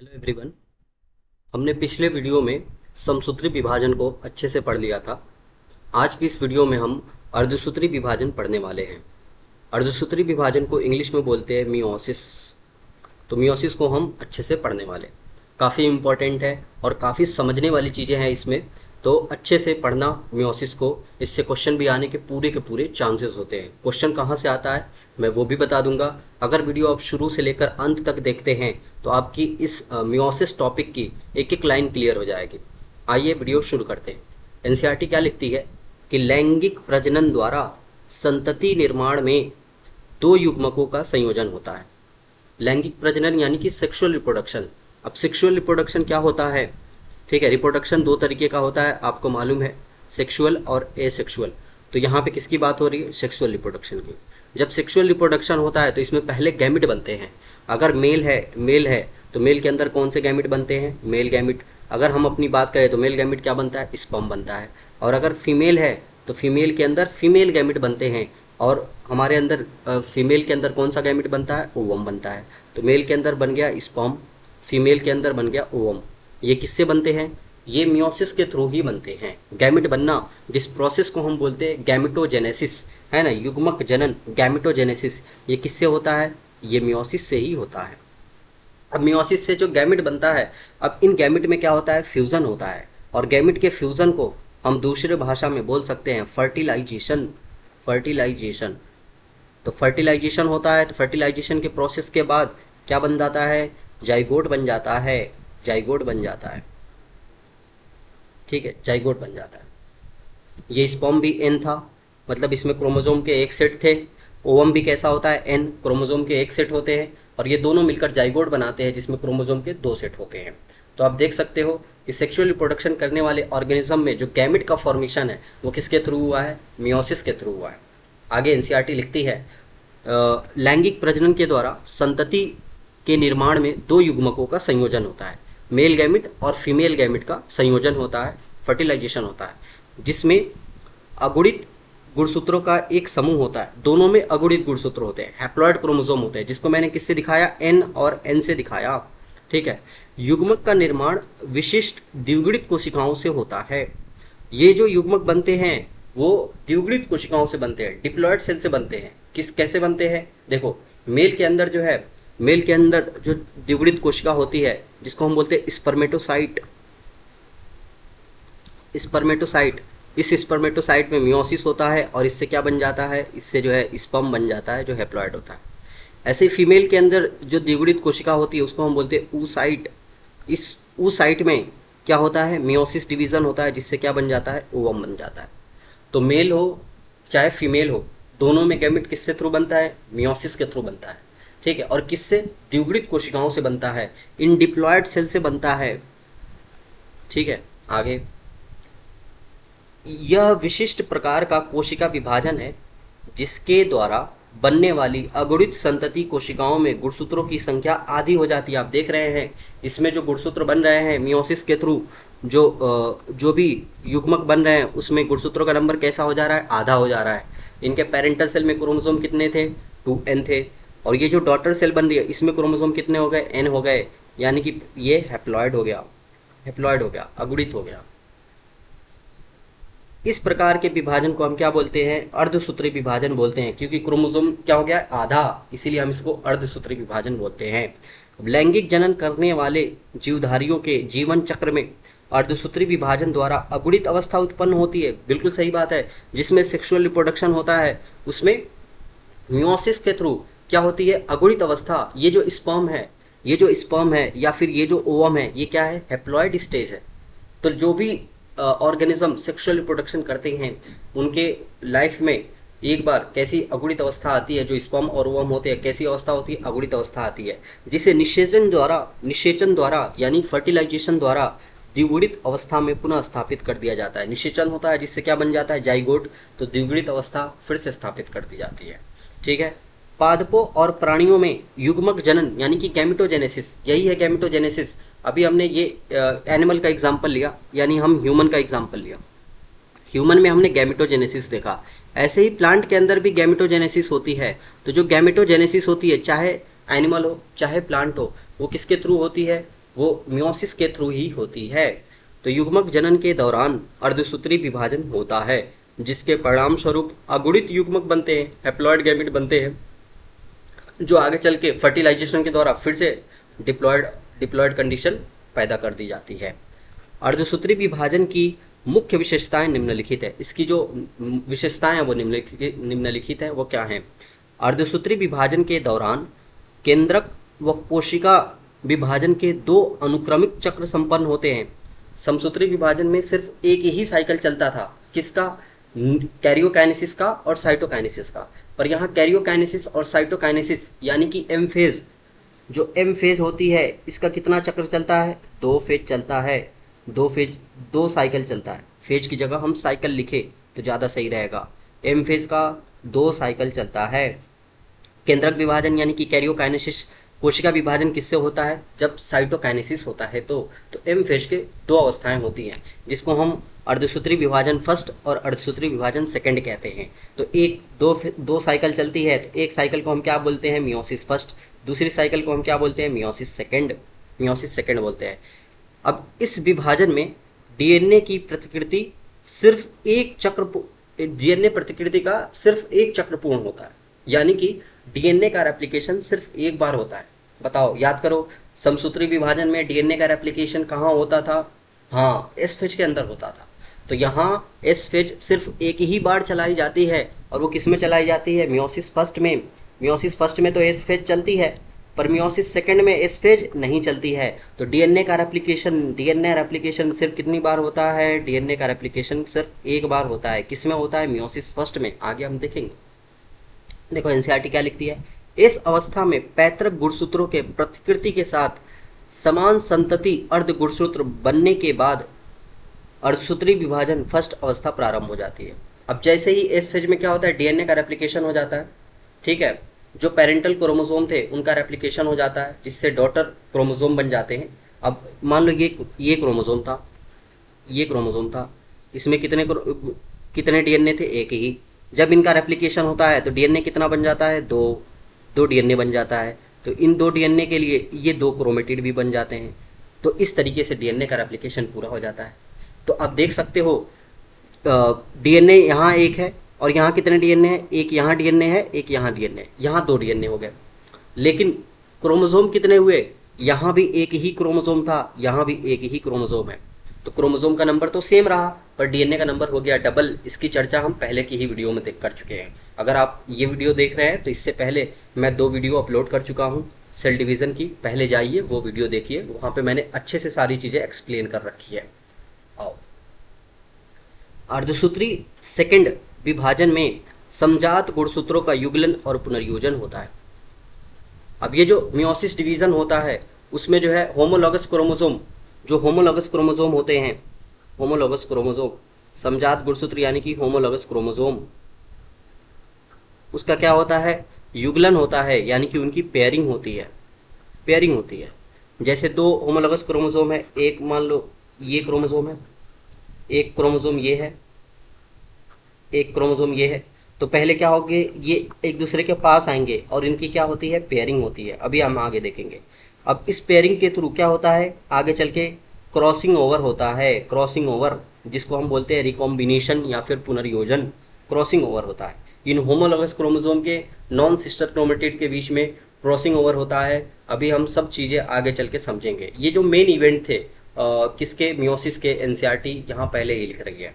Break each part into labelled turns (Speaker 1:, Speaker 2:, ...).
Speaker 1: Hello everyone. हमने पिछले video में समसूत्री विभाजन को अच्छे से पढ़ लिया था। आज की इस वीडियो में हम अर्धसूत्री विभाजन पढ़ने वाले हैं। अर्धसूत्री विभाजन को इंग्लिश में बोलते हैं मियोसिस। तो मियोसिस को हम अच्छे से पढ़ने वाले, काफ़ी इम्पोर्टेंट है और काफ़ी समझने वाली चीज़ें हैं इसमें। तो अच्छे से पढ़ना मियोसिस को, इससे क्वेश्चन भी आने के पूरे चांसेस होते हैं। क्वेश्चन कहाँ से आता है मैं वो भी बता दूंगा। अगर वीडियो आप शुरू से लेकर अंत तक देखते हैं तो आपकी इस मियोसिस टॉपिक की एक एक लाइन क्लियर हो जाएगी। आइए वीडियो शुरू करते हैं। एनसीईआरटी क्या लिखती है कि लैंगिक प्रजनन द्वारा संतति निर्माण में दो युग्मकों का संयोजन होता है। लैंगिक प्रजनन यानी कि सेक्सुअल रिप्रोडक्शन। अब सेक्सुअल रिप्रोडक्शन क्या होता है? ठीक है, रिप्रोडक्शन दो तरीके का होता है, आपको मालूम है, सेक्सुअल और एसेक्सुअल। तो यहाँ पे किसकी बात हो रही है? सेक्सुअल रिप्रोडक्शन की। जब सेक्सुअल रिप्रोडक्शन होता है तो इसमें पहले गैमिट बनते हैं। अगर मेल है तो मेल के अंदर कौन से गैमिट बनते हैं? Male gamete. अगर हम अपनी बात करें तो मेल गैमिट क्या बनता है? स्पर्म बनता है। और अगर फीमेल है तो फीमेल के अंदर फीमेल गैमिट बनते हैं। और हमारे अंदर फीमेल के अंदर कौन सा गैमिट बनता है? ओवम बनता है। तो मेल के अंदर बन गया स्पर्म, फीमेल के अंदर बन गया ओवम। ये किससे बनते हैं? ये मियोसिस के थ्रू ही बनते हैं। गैमिट बनना, जिस प्रोसेस को हम बोलते हैं गैमिटोजेनेसिस, है ना, युग्मक जनन, गैमिटोजेनेसिस, ये किससे होता है? ये मियोसिस से ही होता है। अब मियोसिस से जो गैमिट बनता है, अब इन गैमिट में क्या होता है? फ्यूजन होता है। और गैमिट के फ्यूजन को हम दूसरे भाषा में बोल सकते हैं फर्टिलाइजेशन। फर्टिलाइजेशन। तो फर्टिलाइजेशन होता है, तो फर्टिलाइजेशन के प्रोसेस के बाद क्या बन जाता है? जाइगोट बन जाता है। जाइगोट बन जाता है। ठीक है, जाइगोट बन जाता है। ये स्पर्म भी एन था, मतलब इसमें क्रोमोसोम के एक सेट थे। ओवम भी कैसा होता है? एन, क्रोमोसोम के एक सेट होते हैं। और ये दोनों मिलकर जाइगोट बनाते हैं जिसमें क्रोमोसोम के दो सेट होते हैं। तो आप देख सकते हो कि सेक्सुअल रिप्रोडक्शन करने वाले ऑर्गेनिज्म में जो गैमिट का फॉर्मेशन है वो किसके थ्रू हुआ है? मियोसिस के थ्रू हुआ है। आगे एनसीईआरटी लिखती है लैंगिक प्रजनन के द्वारा संतति के निर्माण में दो युग्मकों का संयोजन होता है। मेल गैमिट और फीमेल गैमिट का संयोजन होता है, फर्टिलाइजेशन होता है, जिसमें अगुणित गुणसूत्रों का एक समूह होता है। दोनों में अगुणित गुणसूत्र होते हैं, हैप्लॉइड क्रोमोसोम होते हैं, जिसको मैंने किससे दिखाया? एन और एन से दिखाया। ठीक है, युग्मक का निर्माण विशिष्ट द्विगुणित कोशिकाओं से होता है। ये जो युग्मक बनते हैं वो द्विगुणित कोशिकाओं से बनते हैं, डिप्लॉयड सेल से बनते हैं। कैसे बनते हैं? देखो, मेल के अंदर जो है, मेल के अंदर जो द्विगुणित कोशिका होती है जिसको हम बोलते हैं स्पर्मेटोसाइट। स्पर्मेटोसाइट, इस स्पर्मेटोसाइट में मियोसिस होता है और इससे क्या बन जाता है? इससे जो है स्पर्म बन जाता है जो हैप्लॉइड होता है। ऐसे ही फीमेल के अंदर जो द्विगुणित कोशिका होती है उसको हम बोलते हैं oocyte। इस oocyte में क्या होता है? मियोसिस डिवीजन होता है जिससे क्या बन जाता है? ओवम बन जाता है। तो मेल हो चाहे फीमेल हो, दोनों में गैमेट किससे थ्रू बनता है? मियोसिस के थ्रू बनता है। ठीक है, और किससे? द्विगुणित कोशिकाओं से बनता है, इन डिप्लॉयड सेल से बनता है। ठीक है, आगे, यह विशिष्ट प्रकार का कोशिका विभाजन है जिसके द्वारा बनने वाली अगुणित संतति कोशिकाओं में गुणसूत्रों की संख्या आधी हो जाती है। आप देख रहे हैं इसमें जो गुणसूत्र बन रहे हैं मियोसिस के थ्रू, जो भी युग्मक बन रहे हैं उसमें गुणसूत्रों का नंबर कैसा हो जा रहा है? आधा हो जा रहा है। इनके पेरेंटल सेल में क्रोमोसोम कितने थे? 2n थे। और ये जो डॉटर सेल बन रही है इसमें क्रोमोसोम कितने हो गए? n हो गए। यानी कि ये हैप्लॉइड हो गया, हैप्लॉइड हो गया, अगुणित हो गया। इस प्रकार के विभाजन को हम क्या बोलते हैं? अर्धसूत्री विभाजन बोलते हैं, क्योंकि क्रोमोसोम क्या हो गया? आधा, इसीलिए हम इसको अर्धसूत्री विभाजन बोलते हैं। लैंगिक जनन करने वाले जीवधारियों के जीवन चक्र में अर्धसूत्री विभाजन द्वारा अगुणित अवस्था उत्पन्न होती है। बिल्कुल सही बात है। जिसमें सेक्सुअल रिप्रोडक्शन होता है उसमें मियोसिस के थ्रू क्या होती है? अगुणित अवस्था। ये जो स्पर्म है, ये जो स्पर्म है या फिर ये जो ओवम है, ये क्या है? हैप्लॉइड स्टेज है। तो जो भी ऑर्गेनिज्म सेक्सुअल रिप्रोडक्शन करते हैं उनके लाइफ में एक बार कैसी अगुणित अवस्था आती है? जो स्पर्म और ओवम होते हैं, कैसी अवस्था होती है? अगुणित अवस्था आती है, जिसे निषेचन द्वारा यानी फर्टिलाइजेशन द्वारा द्विगुणित अवस्था में पुनः स्थापित कर दिया जाता है। निषेचन होता है जिससे क्या बन जाता है? जाइगोट। तो द्विगुणित अवस्था फिर से स्थापित कर दी जाती है। ठीक है, पादपों और प्राणियों में युग्मक जनन यानी कि गैमेटोजेनेसिस, यही है गैमेटोजेनेसिस। अभी हमने ये एनिमल का एग्जाम्पल लिया, यानी हम ह्यूमन का एग्जाम्पल लिया। ह्यूमन में हमने गैमेटोजेनेसिस देखा, ऐसे ही प्लांट के अंदर भी गैमेटोजेनेसिस होती है। तो जो गैमेटोजेनेसिस होती है, चाहे एनिमल हो चाहे प्लांट हो, वो किसके थ्रू होती है? वो मियोसिस के थ्रू ही होती है। तो युग्मक जनन के दौरान अर्धसूत्री विभाजन होता है, जिसके परिणाम स्वरूप अगुणित युग्मक बनते हैं, हैप्लॉइड गैमेट बनते हैं, जो आगे चल के फर्टिलाइजेशन के द्वारा फिर से डिप्लॉयड डिप्लॉयड कंडीशन पैदा कर दी जाती है। अर्धसूत्री विभाजन की मुख्य विशेषताएं निम्नलिखित है। इसकी जो विशेषताएं हैं वो निम्नलिखित है। वो क्या है? अर्धसूत्री विभाजन के दौरान केंद्रक व कोशिका विभाजन के दो अनुक्रमिक चक्र संपन्न होते हैं। समसूत्री विभाजन में सिर्फ एक ही साइकिल चलता था, किसका? कैरियोकाइनेसिस का और साइटोकाइनेसिस का। पर यहाँ कैरियोकाइनेसिस और साइटोकाइनेसिस यानी कि एम फेज, जो एम फेज होती है, इसका कितना चक्र चलता है? 2 फेज चलता है। 2 फेज, 2 साइकिल चलता है। फेज की जगह हम साइकिल लिखे तो ज़्यादा सही रहेगा। एम फेज का 2 साइकिल चलता है। केंद्रक विभाजन यानी कि कैरियोकाइनेसिस, कोशिका विभाजन किससे होता है? जब साइटोकाइनेसिस होता है। तो एम फेज के 2 अवस्थाएं होती हैं, जिसको हम अर्धसूत्री विभाजन फर्स्ट और अर्धसूत्री विभाजन सेकंड कहते हैं। तो दो साइकिल चलती है, तो एक साइकिल को हम क्या बोलते हैं? Meiosis first. दूसरी साइकिल को हम क्या बोलते हैं? मियोसिस सेकंड बोलते हैं। अब इस विभाजन में डीएनए की प्रतिकृति सिर्फ एक चक्र डीएनए प्रतिकृति का सिर्फ एक चक्र पूर्ण होता है, यानी कि डीएनए का रेप्लिकेशन सिर्फ एक बार होता है। बताओ, याद करो, समसूत्री विभाजन में डीएनए का रेप्लिकेशन कहाँ होता था? हाँ, एस फेज के अंदर होता था। तो यहाँ एस फेज सिर्फ एक ही बार चलाई जाती है, और वो किस में चलाई जाती है? मियोसिस फर्स्ट में। मियोसिस फर्स्ट में तो एस फेज चलती है, पर मियोसिस सेकंड में एस फेज नहीं चलती है। तो डीएनए रेप्लिकेशन सिर्फ कितनी बार होता है? डीएनए का रेप्लिकेशन सिर्फ एक बार होता है। किस में होता है? मियोसिस फर्स्ट में। आगे हम देखेंगे। देखो एनसीईआरटी क्या लिखती है? इस अवस्था में पैतृक गुणसूत्रों के प्रतिकृति के साथ समान संतति अर्ध गुणसूत्र बनने के बाद अर्धसूत्री विभाजन फर्स्ट अवस्था प्रारंभ हो जाती है। अब जैसे ही इस फेज में क्या होता है? डीएनए का रेप्लिकेशन हो जाता है, ठीक है। जो पेरेंटल क्रोमोसोम थे उनका रेप्लिकेशन हो जाता है, जिससे डॉटर क्रोमोसोम बन जाते हैं। अब मान लो ये क्रोमोसोम था, इसमें कितने डीएनए थे? एक ही। जब इनका रेप्लिकेशन होता है तो डीएनए कितना बन जाता है? दो डीएनए बन जाता है। तो इन 2 डीएनए के लिए ये 2 क्रोमेटिड भी बन जाते हैं। तो इस तरीके से डीएनए का रेप्लिकेशन पूरा हो जाता है। तो आप देख सकते हो डीएनए यहाँ एक है, और यहाँ कितने डीएनए है? एक यहाँ डीएनए है, एक यहाँ डीएनए है, यहाँ 2 डीएनए हो गए। लेकिन क्रोमोसोम कितने हुए? यहाँ भी एक ही क्रोमोसोम था, यहाँ भी एक ही क्रोमोसोम है। तो क्रोमोसोम का नंबर तो सेम रहा, पर डीएनए का नंबर हो गया डबल। इसकी चर्चा हम पहले की ही वीडियो में कर चुके हैं। अगर आप ये वीडियो देख रहे हैं तो इससे पहले मैं 2 वीडियो अपलोड कर चुका हूँ सेल डिवीज़न की। पहले जाइए वो वीडियो देखिए, वहाँ पे मैंने अच्छे से सारी चीज़ें एक्सप्लेन कर रखी है। आओ, अर्धसूत्री सेकंड विभाजन में समजात गुणसूत्रों का युगलन और पुनर्योजन होता है। अब ये जो मियोसिस डिवीजन होता है उसमें जो है होमोलॉगस क्रोमोसोम होते हैं, होमोलॉगस क्रोमोसोम, समजात गुणसूत्र यानी कि होमोलॉगस क्रोमोसोम, उसका क्या होता है? युगलन होता है, यानी कि उनकी पेयरिंग होती है। जैसे 2 होमोलॉगस क्रोमोसोम है, एक मान लो ये क्रोमोसोम है, एक क्रोमोसोम ये है, एक क्रोमोसोम ये है। तो पहले क्या होंगे? ये एक दूसरे के पास आएंगे और इनकी क्या होती है? पेयरिंग होती है। अभी हम आगे देखेंगे। अब इस पेयरिंग के थ्रू क्या होता है? आगे चल के क्रॉसिंग ओवर होता है। क्रॉसिंग ओवर, जिसको हम बोलते हैं रिकॉम्बिनेशन या फिर पुनर्योजन, क्रॉसिंग ओवर होता है। इन होमोलॉगस क्रोमोसोम के नॉन सिस्टर क्रोमेटिड के बीच में क्रॉसिंग ओवर होता है। अभी हम सब चीज़ें आगे चल के समझेंगे। ये जो मेन इवेंट थे किसके? मियोसिस के। एनसीईआरटी यहाँ पहले ही लिख रही है,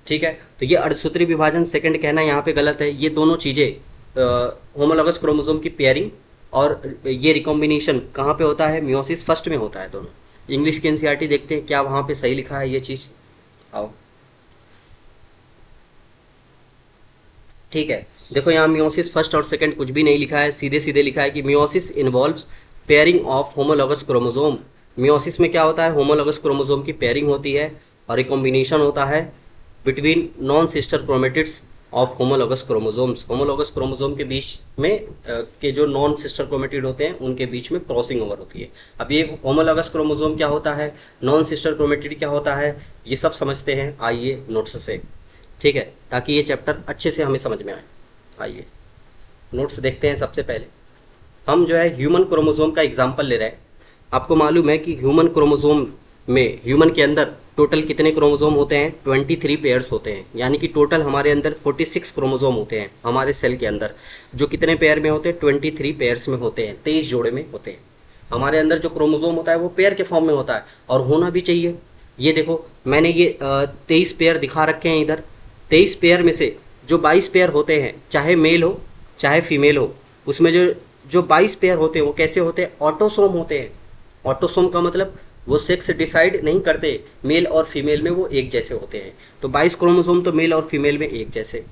Speaker 1: ठीक है। तो ये अर्धसूत्री विभाजन सेकंड कहना यहाँ पे गलत है। ये दोनों चीज़ें होमोलॉगस क्रोमोसोम की पेयरिंग और ये रिकॉम्बिनेशन कहाँ पे होता है? मियोसिस फर्स्ट में होता है दोनों। इंग्लिश की एनसीईआरटी देखते हैं क्या वहाँ पे सही लिखा है ये चीज़। आओ, ठीक है। देखो यहाँ मियोसिस फर्स्ट और सेकंड कुछ भी नहीं लिखा है, सीधे सीधे लिखा है कि meiosis involves pairing of homologous chromosome. Meiosis में क्या होता है? होमोलॉगस क्रोमोसोम की पेयरिंग होती है और रिकॉम्बिनेशन होता है between non sister chromatids of homologous chromosomes. Homologous chromosome के बीच में के जो नॉन सिस्टर क्रोमेटिड होते हैं उनके बीच में क्रॉसिंग ओवर होती है। अब ये होमोलॉगस क्रोमोसोम क्या होता है, नॉन सिस्टर क्रोमेटिड क्या होता है, ये सब समझते हैं आइए नोट्स से, ठीक है, ताकि ये चैप्टर अच्छे से हमें समझ में आए। आइए नोट्स देखते हैं। सबसे पहले हम जो है ह्यूमन क्रोमोसोम का एग्जाम्पल ले रहे हैं। आपको मालूम है कि ह्यूमन क्रोमोसोम में, ह्यूमन के अंदर टोटल कितने क्रोमोसोम होते हैं? 23 पेयर्स होते हैं, यानी कि टोटल हमारे अंदर 46 क्रोमोसोम होते हैं हमारे सेल के अंदर, जो कितने पेयर में होते हैं? 23 पेयर्स में होते हैं, 23 जोड़े में होते हैं। हमारे अंदर जो क्रोमोसोम होता है वो पेयर के फॉर्म में होता है, और होना भी चाहिए। ये देखो मैंने ये 23 पेयर दिखा रखे हैं इधर। 23 पेयर में से जो 22 पेयर होते हैं, चाहे मेल हो चाहे फीमेल हो, उसमें जो जो 22 पेयर होते हैं वो कैसे होते हैं? ऑटोसोम होते हैं। ऑटोसोम का मतलब वो सेक्स डिसाइड नहीं करते, मेल और फीमेल में वो एक जैसे होते हैं। तो 22 क्रोमोसोम तो मेल और फीमेल में एक जैसे।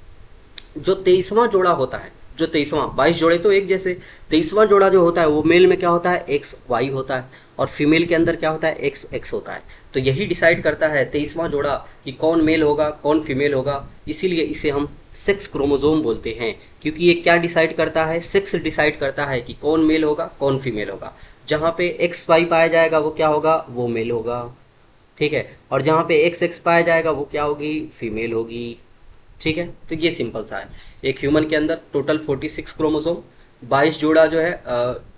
Speaker 1: जो 23वां जोड़ा होता है, जो 23वां, 22 जोड़े तो एक जैसे, 23वां जोड़ा जो होता है वो मेल में क्या होता है? एक्स वाई होता है, और फीमेल के अंदर क्या होता है? एक्स एक्स होता है। तो यही डिसाइड करता है 23वां जोड़ा कि कौन मेल होगा कौन फीमेल होगा। इसीलिए इसे हम सेक्स क्रोमोसोम बोलते हैं, क्योंकि ये क्या डिसाइड करता है? सेक्स डिसाइड करता है कि कौन मेल होगा कौन फीमेल होगा। जहाँ पे एक्स वाई पाया जाएगा वो क्या होगा? वो मेल होगा, ठीक है। और जहाँ पे एक्स एक्स पाया जाएगा वो क्या होगी? फीमेल होगी, ठीक है। तो ये सिंपल सा है। एक ह्यूमन के अंदर टोटल 46 क्रोमोसोम, 22 जोड़ा जो है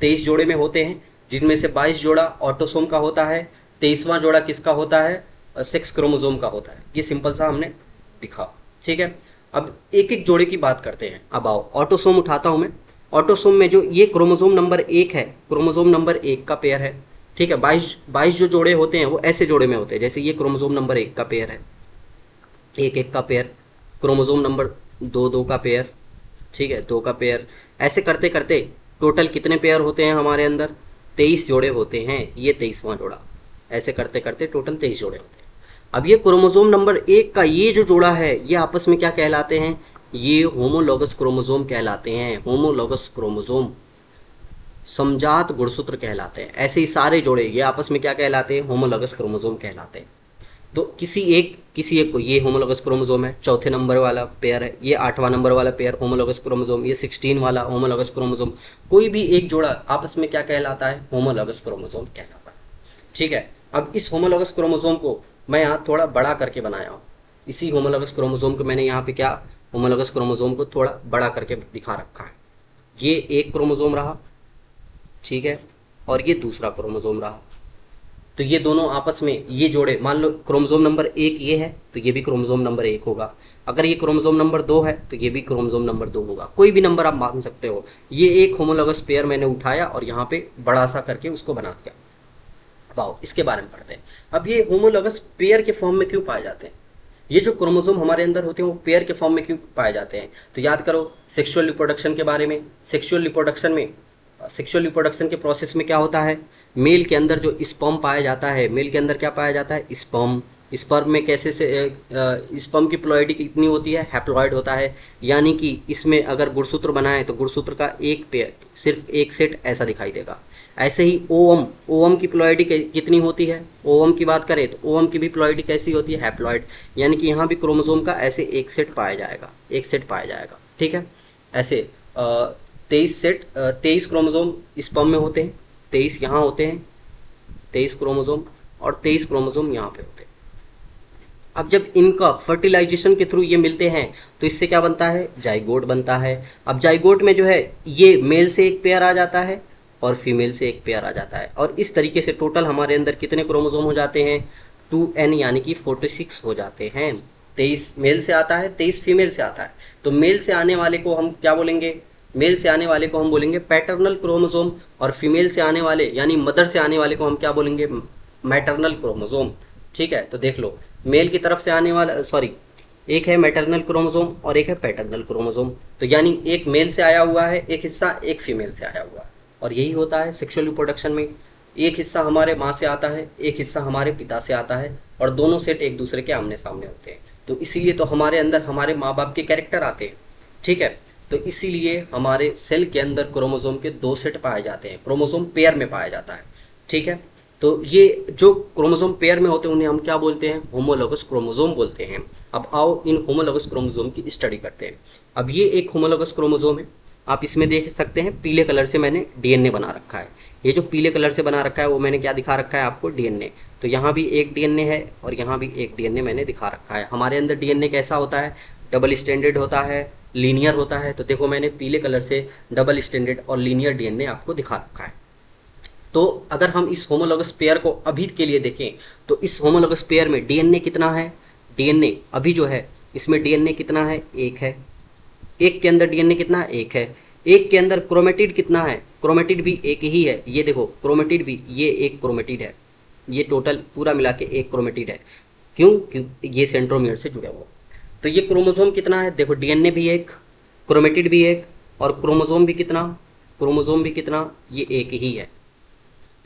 Speaker 1: 23 जोड़े में होते हैं, जिनमें से 22 जोड़ा ऑटोसोम का होता है, 23वां जोड़ा किसका होता है? सेक्स क्रोमोसोम का होता है। ये सिंपल सा हमने दिखा, ठीक है। अब एक एक जोड़े की बात करते हैं। अब आओ ऑटोसोम उठाता हूं मैं। ऑटोसोम में जो ये क्रोमोसोम नंबर 1 है, क्रोमोसोम नंबर 1 का पेयर है, ठीक है। 22 जो जोड़े होते हैं वो ऐसे जोड़े में होते हैं, जैसे ये क्रोमोसोम नंबर 1 का पेयर है, 1 का पेयर, क्रोमोसोम नंबर 2 का पेयर, ठीक है, 2 का पेयर। ऐसे करते करते टोटल कितने पेयर होते हैं हमारे अंदर? 23 जोड़े होते हैं, ये 23वां जोड़ा। ऐसे करते करते टोटल 23 जोड़े होते हैं। अब ये क्रोमोसोम नंबर 1 का ये जो जोड़ा है, ये आपस में क्या कहलाते हैं? ये होमोलॉगस क्रोमोसोम कहलाते हैं। होमोलॉगस क्रोमोसोम, समजात गुणसूत्र कहलाते हैं। ऐसे ही सारे जोड़े ये आपस में क्या कहलाते हैं? होमोलॉगस क्रोमोसोम कहलाते हैं। तो किसी एक को, ये होमोलॉगस क्रोमोसोम है, चौथे नंबर वाला पेयर है, ये 8वां नंबर वाला पेयर होमोलॉगस क्रोमोसोम, ये 16 वाला होमोलॉगस क्रोमोसोम। कोई भी एक जोड़ा आपस में क्या कहलाता है? होमोलॉगस क्रोमोसोम कहलाता है, ठीक है। अब इस होमोलॉगस क्रोमोसोम को मैं यहाँ थोड़ा बड़ा करके बनाया हूँ। इसी होमोलॉगस क्रोमोसोम को मैंने यहाँ पे क्या, होमोलॉगस क्रोमोसोम को थोड़ा बड़ा करके दिखा रखा है। ये एक क्रोमोसोम रहा, ठीक है, और ये दूसरा क्रोमोसोम रहा। तो ये दोनों आपस में, ये जोड़े, मान लो क्रोमोसोम नंबर 1 ये है तो ये भी क्रोमोसोम नंबर 1 होगा। अगर ये क्रोमोसोम नंबर 2 है तो ये भी क्रोमोसोम नंबर 2 होगा। कोई भी नंबर आप मान सकते हो। ये एक होमोलॉगस पेयर मैंने उठाया और यहाँ पे बड़ा सा करके उसको बना दिया। वाओ, इसके बारे में पढ़ते हैं। अब ये होमोलॉगस पेयर के फॉर्म में क्यों पाए जाते हैं? ये जो क्रोमोसोम हमारे अंदर होते हैं वो पेयर के फॉर्म में क्यों पाए जाते हैं? तो याद करो सेक्सुअल रिप्रोडक्शन के बारे में। सेक्सुअल रिप्रोडक्शन के प्रोसेस में क्या होता है? मेल के अंदर जो स्पर्म पाया जाता है, मेल के अंदर क्या पाया जाता है? स्पर्म। स्पर्म में कैसे से स्पर्म की प्लॉइडी कितनी होती है? हैप्लॉइड होता है। यानी कि इसमें अगर गुणसूत्र बनाए तो गुणसूत्र का एक पेयर, सिर्फ एक सेट ऐसा दिखाई देगा। ऐसे ही ओवम, ओवम की प्लॉइडी कितनी होती है? ओवम की बात करें तो ओवम की भी प्लॉइडी कैसी होती है? हैप्लॉइड। यानी कि यहाँ भी क्रोमोसोम का ऐसे एक सेट पाया जाएगा, एक सेट पाया जाएगा, ठीक है। ऐसे 23 क्रोमोसोम स्पर्म में होते हैं, 23 यहाँ होते हैं, 23 क्रोमोसोम, और 23 क्रोमोसोम यहाँ पे होते हैं। अब जब इनका फर्टिलाइजेशन के थ्रू ये मिलते हैं तो इससे क्या बनता है? जाइगोट बनता है। अब जाइगोट में जो है ये मेल से एक पेयर आ जाता है और फीमेल से एक पेयर आ जाता है, और इस तरीके से टोटल हमारे अंदर कितने क्रोमोसोम हो जाते हैं? 2n, यानी कि 46 हो जाते हैं। 23 मेल से आता है, 23 फीमेल से आता है। तो मेल से आने वाले को हम क्या बोलेंगे? मेल से आने वाले को हम बोलेंगे पैटर्नल क्रोमोसोम, और फीमेल से आने वाले यानी मदर से आने वाले को हम क्या बोलेंगे? मैटरनल क्रोमोसोम, ठीक है। तो देख लो, मेल की तरफ से आने वाला, सॉरी, एक है मैटरनल क्रोमोसोम और एक है पैटर्नल क्रोमोसोम। तो यानी एक मेल से आया हुआ है एक हिस्सा, एक फीमेल से आया हुआ है। और यही होता है सेक्सुअल रिप्रोडक्शन में। एक हिस्सा हमारे माँ से आता है, एक हिस्सा हमारे पिता से आता है, और दोनों सेट एक दूसरे के आमने सामने होते हैं। तो इसीलिए तो हमारे अंदर हमारे माँ बाप के कैरेक्टर आते हैं, ठीक है। तो इसीलिए हमारे सेल के अंदर क्रोमोसोम के 2 सेट पाए जाते हैं, क्रोमोसोम पेयर में पाया जाता है, ठीक है। तो ये जो क्रोमोसोम पेयर में होते हैं उन्हें हम क्या बोलते हैं? होमोलॉगस क्रोमोसोम बोलते हैं। अब आओ इन होमोलॉगस क्रोमोसोम की स्टडी करते हैं। अब ये एक होमोलॉगस क्रोमोसोम है, आप इसमें देख सकते हैं पीले कलर से मैंने डीएनए बना रखा है। ये जो पीले कलर से बना रखा है वो मैंने क्या दिखा रखा है आपको? डीएनए। तो यहाँ भी एक डीएनए है और यहाँ भी एक डीएनए मैंने दिखा रखा है। हमारे अंदर डीएनए कैसा होता है? डबल स्टैंडर्ड होता है, लीनियर होता है। तो देखो मैंने पीले कलर से डबल स्टैंडर्ड और लीनियर डीएनए आपको दिखा रखा है। तो अगर हम इस होमोलॉगस पेयर को अभी के लिए देखें तो इस होमोलॉगस पेयर में डीएनए कितना है, डीएनए अभी जो है इसमें डीएनए कितना है, एक है। एक के अंदर डीएनए कितना है, एक है। एक के अंदर क्रोमेटिड कितना है, क्रोमेटिड भी एक ही है। ये देखो क्रोमेटिड भी, ये एक क्रोमेटिड है, ये टोटल पूरा मिला के एक क्रोमेटिड है। क्यों ये सेंट्रोमियर से जुड़ा हुआ। तो ये क्रोमोसोम कितना है, देखो डीएनए भी एक, क्रोमेटिड भी एक, और क्रोमोसोम भी कितना, क्रोमोसोम भी कितना, ये एक ही है।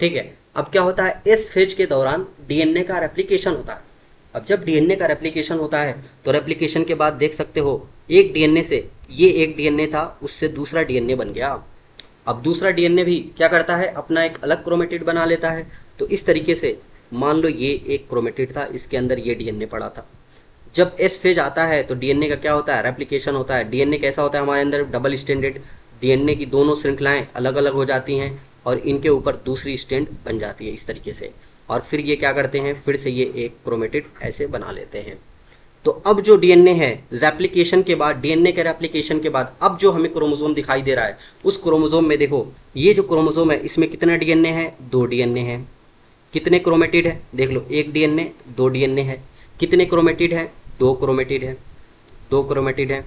Speaker 1: ठीक है। अब क्या होता है, एस फेज के दौरान डीएनए का रेप्लिकेशन होता है। अब जब डीएनए का रेप्लिकेशन होता है तो रेप्लिकेशन के बाद देख सकते हो एक डीएनए से, ये एक डीएनए था, उससे दूसरा डीएनए बन गया। अब दूसरा डीएनए भी क्या करता है, अपना एक अलग क्रोमेटिड बना लेता है। तो इस तरीके से मान लो ये एक क्रोमेटिड था, इसके अंदर ये डीएनए पड़ा था। जब एस फेज आता है तो डीएनए का क्या होता है, रेप्लिकेशन होता है। डीएनए कैसा होता है हमारे अंदर, डबल स्टैंडर्ड। डीएनए की दोनों श्रृंखलाएं अलग अलग हो जाती हैं और इनके ऊपर दूसरी स्टैंड बन जाती है इस तरीके से, और फिर ये क्या करते हैं, फिर से ये एक क्रोमेटिड ऐसे बना लेते हैं। तो अब जो डीएनए है रेप्लिकेशन के बाद, डीएनए के रेप्लिकेशन के बाद अब जो हमें क्रोमोसोम दिखाई दे रहा है, उस क्रोमोसोम में देखो ये जो क्रोमोसोम है इसमें कितना डीएनए है, दो डीएनए है। कितने क्रोमेटिड है, देख लो एक डीएनए दो डीएनए है। कितने क्रोमेटिड है, दो क्रोमेटिड है, दो क्रोमेटिड है।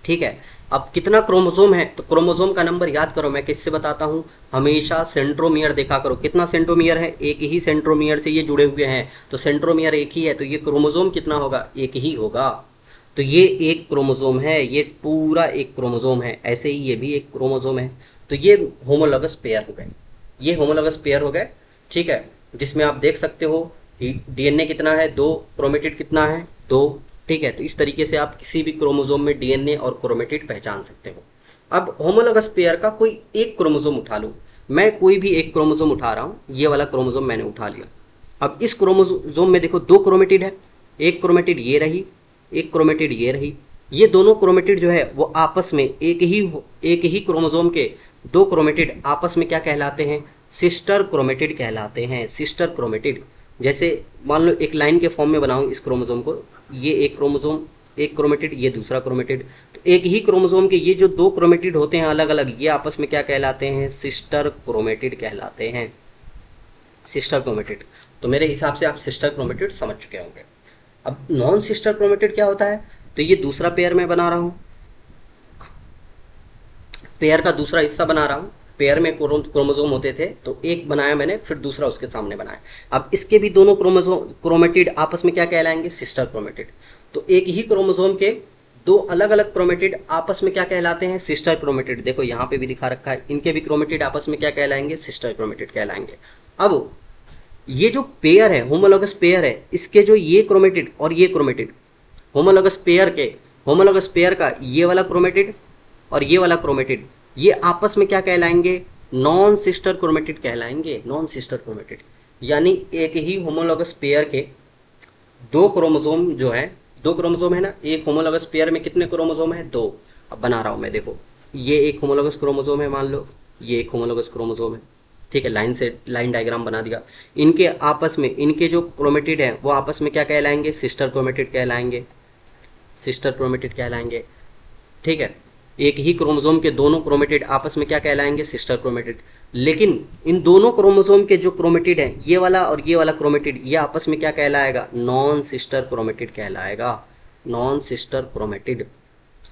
Speaker 1: ठीक है। अब कितना क्रोमोसोम है, तो क्रोमोसोम का नंबर याद करो, मैं किससे बताता हूँ, हमेशा सेंट्रोमियर देखा करो। कितना सेंट्रोमियर है, एक ही सेंट्रोमियर से ये जुड़े हुए हैं, तो सेंट्रोमियर एक ही है, तो ये क्रोमोसोम कितना होगा, एक ही होगा। तो ये एक क्रोमोसोम है, ये पूरा एक क्रोमोसोम है। ऐसे ही ये भी एक क्रोमोसोम है। तो ये होमोलॉगस पेयर हो गए, ये होमोलॉगस पेयर हो गए। ठीक है। जिसमें आप देख सकते हो कि डीएनए कितना है, दो, क्रोमेटिड कितना है, दो। ठीक है। तो इस तरीके से आप किसी भी क्रोमोसोम में डीएनए और क्रोमेटिड पहचान सकते हो। अब होमोलॉगस पेयर का कोई एक क्रोमोसोम उठा लो, मैं कोई भी एक क्रोमोसोम उठा रहा हूँ, ये वाला क्रोमोसोम मैंने उठा लिया। अब इस क्रोमोसोम में देखो दो क्रोमेटिड है, एक क्रोमेटिड ये रही, एक क्रोमेटिड ये रही। ये दोनों क्रोमेटिड जो है वो आपस में एक ही क्रोमोसोम के दो क्रोमेटिड आपस में क्या कहलाते हैं, सिस्टर क्रोमेटिड कहलाते हैं, सिस्टर क्रोमेटिड। जैसे मान लो एक लाइन के फॉर्म में बनाऊं इस क्रोमोसोम को, ये एक क्रोमोसोम, एक क्रोमेटिड, ये दूसरा क्रोमेटिड। तो एक ही क्रोमोसोम के ये जो दो क्रोमेटिड होते हैं अलग अलग, ये आपस में क्या कहलाते हैं, सिस्टर क्रोमेटिड कहलाते हैं, सिस्टर क्रोमेटिड। तो मेरे हिसाब से आप सिस्टर क्रोमेटिड समझ चुके होंगे। अब नॉन सिस्टर क्रोमेटिड क्या होता है, तो ये दूसरा पेयर मैं बना रहा हूँ, पेयर का दूसरा हिस्सा बना रहा हूँ। पेयर में क्रोमोसोम होते थे, तो एक बनाया मैंने, फिर दूसरा उसके सामने बनाया। अब इसके भी दोनों क्रोमेटिड आपस में क्या कहलाएंगे, सिस्टर क्रोमेटिड। तो एक ही क्रोमोसोम के दो अलग अलग क्रोमेटिड आपस में क्या कहलाते हैं, सिस्टर क्रोमेटिड। देखो यहाँ पे भी दिखा रखा है, इनके भी क्रोमेटिड आपस में क्या कहलाएंगे, सिस्टर क्रोमेटिड कहलाएंगे। अब ये जो पेयर है, होमोलॉगस पेयर है, इसके जो ये क्रोमेटिड और ये क्रोमेटिड, होमोलॉगस पेयर का ये वाला क्रोमेटिड और ये वाला क्रोमेटिड, ये आपस में क्या कहलाएंगे, नॉन सिस्टर क्रोमेटिड कहलाएंगे, नॉन सिस्टर क्रोमेटिड। यानी एक ही होमोलॉगस पेयर के दो क्रोमोसोम जो है, दो क्रोमोसोम है ना, एक होमोलॉगस पेयर में कितने क्रोमोसोम है, दो। अब बना रहा हूं मैं, देखो ये एक होमोलॉगस क्रोमोसोम है, मान लो ये एक होमोलॉगस क्रोमोसोम है। ठीक है, लाइन से लाइन डायग्राम बना दिया। इनके आपस में, इनके जो क्रोमेटिड है वो आपस में क्या कहलाएंगे, सिस्टर क्रोमेटिड कहलाएंगे, सिस्टर क्रोमेटिड कहलाएंगे। ठीक है। एक ही क्रोमोसोम के दोनों क्रोमेटिड आपस में क्या कहलाएंगे, सिस्टर क्रोमेटिड। लेकिन इन दोनों क्रोमोसोम के जो क्रोमेटिड हैं, ये वाला और ये वाला क्रोमेटिड, ये आपस में क्या कहलाएगा, नॉन सिस्टर क्रोमेटिड कहलाएगा, नॉन सिस्टर क्रोमेटिड।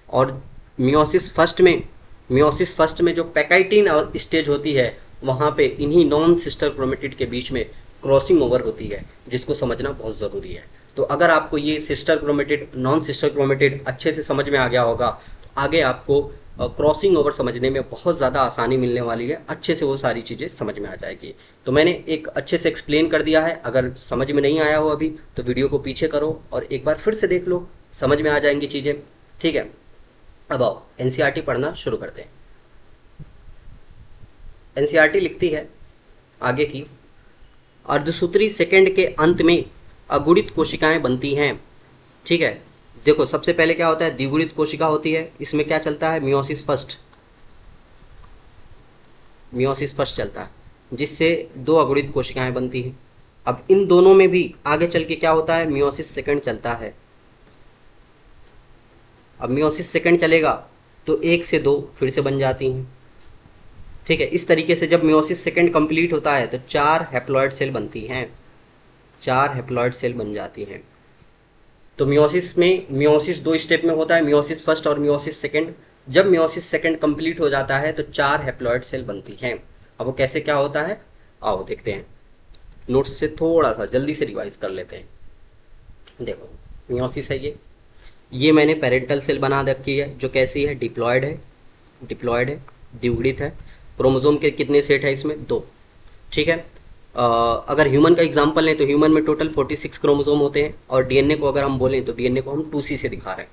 Speaker 1: और मियोसिस फर्स्ट में जो पैकाइटिन और स्टेज होती है, वहाँ पे इन्हीं नॉन सिस्टर क्रोमेटिड के बीच में क्रॉसिंग ओवर होती है, जिसको समझना बहुत ज़रूरी है। तो अगर आपको ये sister chromatid, non sister chromatid अच्छे से समझ में आ गया होगा, आगे आपको क्रॉसिंग ओवर समझने में बहुत ज़्यादा आसानी मिलने वाली है, अच्छे से वो सारी चीज़ें समझ में आ जाएगी। तो मैंने एक अच्छे से एक्सप्लेन कर दिया है। अगर समझ में नहीं आया हो अभी तो वीडियो को पीछे करो और एक बार फिर से देख लो, समझ में आ जाएंगी चीज़ें। ठीक है। अब आओ एनसीईआरटी पढ़ना शुरू करते हैं। एनसीईआरटी लिखती है आगे की, अर्धसूत्री सेकंड के अंत में अगुणित कोशिकाएं बनती हैं। ठीक है। देखो सबसे पहले क्या होता है, द्विगुणित कोशिका होती है, इसमें क्या चलता है, मियोसिस फर्स्ट चलता है, जिससे दो अगुणित कोशिकाएं बनती हैं। अब इन दोनों में भी आगे चल के क्या होता है, मियोसिस सेकंड चलता है। अब मियोसिस सेकंड चलेगा तो एक से दो फिर से बन जाती हैं। ठीक है, इस तरीके से जब मियोसिस सेकेंड कंप्लीट होता है तो 4 हैप्लॉइड सेल बनती हैं, 4 हैप्लॉइड सेल बन जाती हैं। तो मियोसिस दो स्टेप में होता है, मियोसिस फर्स्ट और मियोसिस सेकेंड। जब मियोसिस सेकेंड कंप्लीट हो जाता है तो 4 हैप्लॉइड सेल बनती हैं। अब वो कैसे क्या होता है, आओ देखते हैं, नोट्स से थोड़ा सा जल्दी से रिवाइज कर लेते हैं। देखो मियोसिस है ये मैंने पेरेंटल सेल बना रखी है जो कैसी है, डिप्लॉयड है, डिप्लॉयड है, द्विगुणित है। क्रोमोसोम के कितने सेट है इसमें, 2। ठीक है, अगर ह्यूमन का एग्जांपल लें तो ह्यूमन में टोटल 46 क्रोमोसोम होते हैं, और डीएनए को अगर हम बोलें तो डीएनए को हम 2C से दिखा रहे हैं।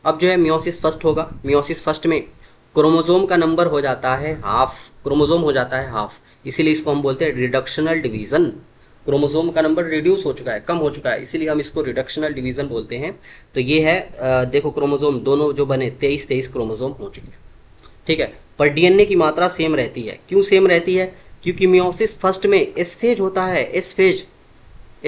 Speaker 1: अब जो है मियोसिस फर्स्ट होगा, मियोसिस फर्स्ट में क्रोमोसोम का नंबर हो जाता है हाफ, क्रोमोसोम हो जाता है हाफ, इसीलिए इसको हम बोलते हैं रिडक्शनल डिवीजन। क्रोमोसोम का नंबर रिड्यूस हो चुका है, कम हो चुका है, इसीलिए हम इसको रिडक्शनल डिवीजन बोलते हैं। तो ये है देखो क्रोमोसोम दोनों जो बने 23 क्रोमोसोम हो चुके हैं। ठीक है, पर डीएनए की मात्रा सेम रहती है। क्यों सेम रहती है, क्योंकि मियोसिस फर्स्ट में एस फेज होता है, एस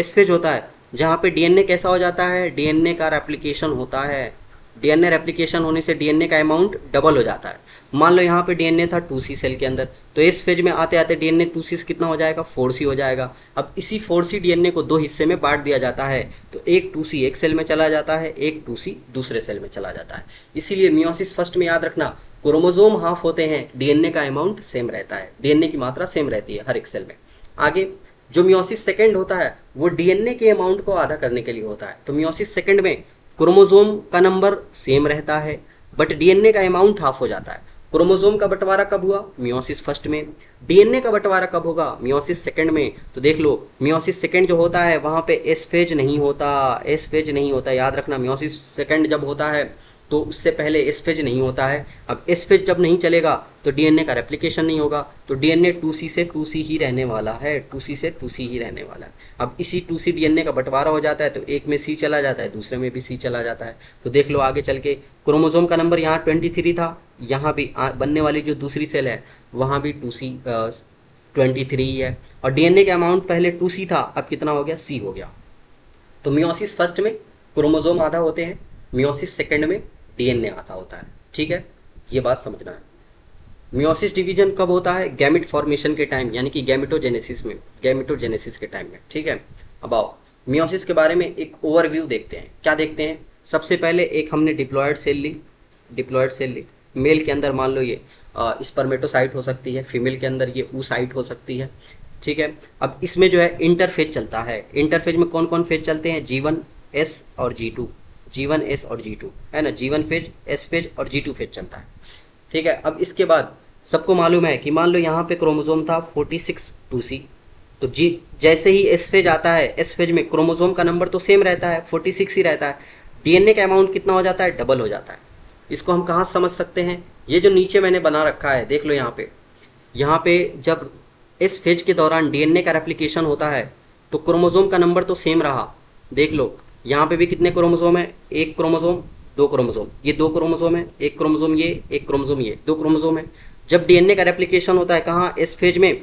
Speaker 1: फेज होता है, जहाँ पे डीएनए कैसा हो जाता है, डीएनए का रेप्लिकेशन होता है। डीएनए रेप्लिकेशन होने से डीएनए का अमाउंट डबल हो जाता है। मान लो यहाँ पे डीएनए था 2C सेल के अंदर, तो इस फेज में आते आते डीएनए 2C से कितना हो जाएगा, 4C हो जाएगा। अब इसी 4C डीएनए को 2 हिस्से में बांट दिया जाता है, तो एक 2C एक सेल में चला जाता है, एक 2C दूसरे सेल में चला जाता है। इसीलिए मियोसिस फर्स्ट में याद रखना, क्रोमोसोम हाफ होते हैं, डीएनए का अमाउंट सेम रहता है, डीएनए की मात्रा सेम रहती है हर एक सेल में। आगे जो मियोसिस सेकेंड होता है वो डीएनए के अमाउंट को आधा करने के लिए होता है। तो मियोसिस सेकेंड में क्रोमोसोम का नंबर सेम रहता है बट डीएनए का अमाउंट हाफ हो जाता है। क्रोमोसोम का बंटवारा कब हुआ, मियोसिस फर्स्ट में। डीएनए का बंटवारा कब होगा, मियोसिस सेकेंड में। तो देख लो मियोसिस सेकेंड जो होता है वहां पे एस फेज नहीं होता, एस फेज नहीं होता, याद रखना। मियोसिस सेकेंड जब होता है तो उससे पहले एस फेज नहीं होता है। अब एस फेज जब नहीं चलेगा तो डीएनए का रेप्लिकेशन नहीं होगा, तो डीएनए 2C से 2C ही रहने वाला है, 2C से 2C ही रहने वाला है। अब इसी 2C डीएनए का बंटवारा हो जाता है तो एक में C चला जाता है, दूसरे में भी C चला जाता है। तो देख लो आगे चल के क्रोमोसोम का नंबर यहाँ 23 था, यहाँ भी बनने वाली जो दूसरी सेल है वहाँ भी 2C 23 ही है, और डीएनए का अमाउंट पहले 2C था, अब कितना हो गया, C हो गया। तो मियोसिस फर्स्ट में क्रोमोसोम आधा होते हैं, मियोसिस सेकेंड में डीएनए आधा होता है। ठीक है, ये बात समझना है। मियोसिस डिवीजन कब होता है, गैमेट फॉर्मेशन के टाइम, यानी कि गैमेटोजेनेसिस में, गैमेटोजेनेसिस के टाइम में। ठीक है, अब आओ मियोसिस के बारे में एक ओवरव्यू देखते हैं। क्या देखते हैं, सबसे पहले एक हमने डिप्लॉयड सेल ली, डिप्लॉयड सेल ली। मेल के अंदर मान लो ये स्पर्मेटोसाइट हो सकती है, फीमेल के अंदर ये oocyte हो सकती है। ठीक है, अब इसमें जो है इंटरफेज चलता है। इंटरफेज में कौन कौन फेज चलते हैं, G1 S और G2, G1 S और G2 है ना, G1 फेज, S फेज और G2 फेज चलता है। ठीक है, अब इसके बाद सबको मालूम है कि मान लो यहाँ पे क्रोमोसोम था 46 2C, तो जी जैसे ही एस फेज आता है, एस फेज में क्रोमोसोम का नंबर तो सेम रहता है, 46 ही रहता है, डीएनए का अमाउंट कितना हो जाता है, डबल हो जाता है। इसको हम कहाँ समझ सकते हैं, ये जो नीचे मैंने बना रखा है देख लो, यहाँ पे जब इस फेज के दौरान डीएनए का रेप्लिकेशन होता है तो क्रोमोसोम का नंबर तो सेम रहा। देख लो यहाँ पे भी कितने क्रोमोसोम है, एक क्रोमोसोम, दो क्रोमोसोम, ये दो क्रोमोसोम है, एक क्रोमोसोम ये, एक क्रोमोसोम ये, दो क्रोमोसोम है। जब डीएनए का रेप्लिकेशन होता है कहाँ, एस फेज में,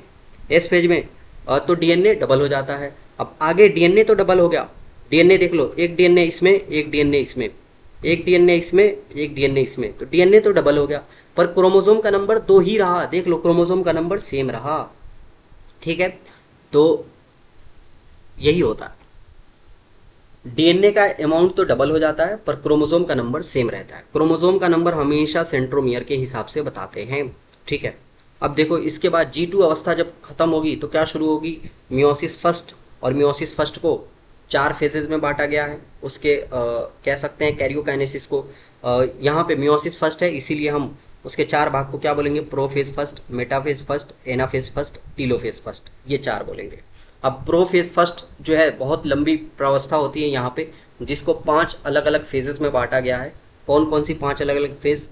Speaker 1: एस फेज में, तो डीएनए डबल हो जाता है। अब आगे डीएनए तो डबल हो गया, डीएनए देख लो, एक डीएनए इसमें, एक डीएनए इसमें, एक डीएनए इसमें, एक डीएनए इसमें, तो डीएनए तो डबल हो गया, पर क्रोमोसोम का नंबर दो ही रहा। देख लो क्रोमोसोम का नंबर सेम रहा। ठीक है, तो यही होता है, डीएनए का अमाउंट तो डबल हो जाता है पर क्रोमोसोम का नंबर सेम रहता है। क्रोमोसोम का नंबर हमेशा सेंट्रोमियर के हिसाब से बताते हैं। ठीक है, अब देखो इसके बाद G2 अवस्था जब खत्म होगी तो क्या शुरू होगी, मियोसिस फर्स्ट, और मियोसिस फर्स्ट को 4 फेजेज में बांटा गया है। उसके कह सकते हैं कैरियोकाइनेसिस को, यहाँ पे मियोसिस फर्स्ट है इसीलिए हम उसके 4 भाग को क्या बोलेंगे, prophase first, metaphase first, anaphase first, telophase first, ये 4 बोलेंगे। अब प्रोफेज फर्स्ट जो है बहुत लंबी प्रावस्था होती है यहाँ पे, जिसको 5 अलग अलग फेजेस में बांटा गया है। कौन कौन सी 5 अलग अलग फेज,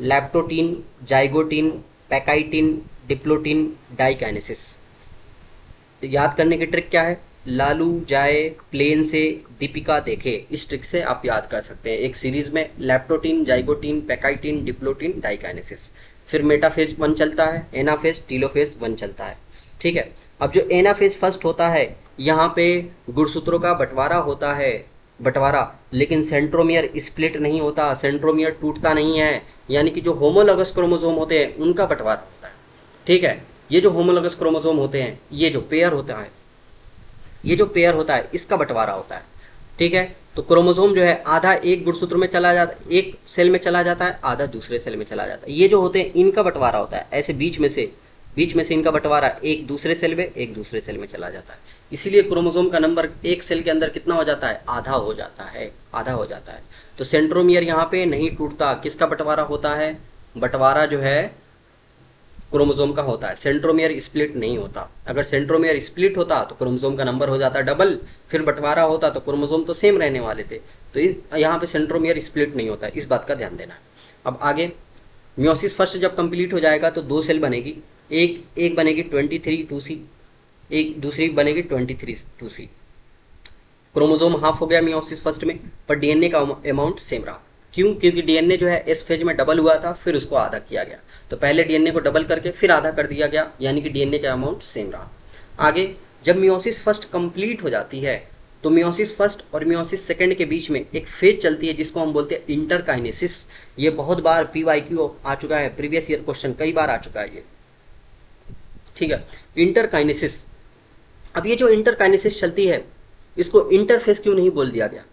Speaker 1: लैप्टोटीन, जाइगोटीन, पैकाइटिन, डिप्लोटीन, डाइकाइनेसिस। याद करने की ट्रिक क्या है, लालू जाए प्लेन से दीपिका देखे, इस ट्रिक से आप याद कर सकते हैं। एक सीरीज में लैप्टोटीन, जाइगोटीन, पैकाइटिन, डिप्लोटीन, डाइकाइनेसिस, फिर मेटाफेज 1 चलता है, एनाफेज, टीलोफेज 1 चलता है। ठीक है, अब जो एनाफेज फर्स्ट होता है यहाँ पे गुणसूत्रों का बंटवारा होता है, बंटवारा, लेकिन सेंट्रोमियर स्प्लिट नहीं होता, सेंट्रोमियर टूटता नहीं है, यानी कि जो होमोलॉगस क्रोमोसोम होते हैं उनका बंटवारा होता है। ठीक है। ये जो होमोलॉगस क्रोमोसोम होते हैं, ये जो पेयर होता है, ये जो पेयर होता है इसका बंटवारा होता है। ठीक है, तो क्रोमोसोम जो है आधा एक गुणसूत्र में चला जाता है, एक सेल में चला जाता है, आधा दूसरे सेल में चला जाता है। ये जो होते हैं इनका बंटवारा होता है, ऐसे बीच में से इनका बंटवारा एक दूसरे सेल में, एक दूसरे सेल में चला जाता है। इसीलिए क्रोमोसोम का नंबर एक सेल के अंदर कितना हो जाता है, आधा हो जाता है, आधा हो जाता है। तो सेंट्रोमियर यहाँ पे नहीं टूटता, किसका बंटवारा होता है, बंटवारा जो है क्रोमोसोम का होता है, सेंट्रोमियर स्प्लिट नहीं होता। अगर सेंट्रोमियर स्प्लिट होता तो क्रोमोसोम का नंबर हो जाता डबल, फिर बंटवारा होता तो क्रोमोसोम तो सेम रहने वाले थे। तो यहाँ पे सेंट्रोमियर स्प्लिट नहीं होता, इस बात का ध्यान देना है। अब आगे मियोसिस फर्स्ट जब कंप्लीट हो जाएगा तो दो सेल बनेगी, एक बनेगी 23 2C, एक दूसरी बनेगी 23 2C। क्रोमोसोम हाफ हो गया मियोसिस फर्स्ट में, पर डीएनए का अमाउंट सेम रहा। क्यों? क्योंकि डीएनए जो है एस फेज में डबल हुआ था, फिर उसको आधा किया गया। तो पहले डीएनए को डबल करके फिर आधा कर दिया गया, यानी कि डीएनए का अमाउंट सेम रहा। आगे जब मियोसिस फर्स्ट कंप्लीट हो जाती है तो मियोसिस फर्स्ट और मियोसिस सेकंड के बीच में एक फेज चलती है जिसको हम बोलते हैं इंटरकाइनेसिस। ये बहुत बार PYQ आ चुका है, प्रीवियस ईयर क्वेश्चन कई बार आ चुका है ये। ठीक है, इंटरकाइनेसिस। अब ये जो इंटरकाइनेसिस चलती है इसको इंटरफेस क्यों नहीं बोल दिया गया?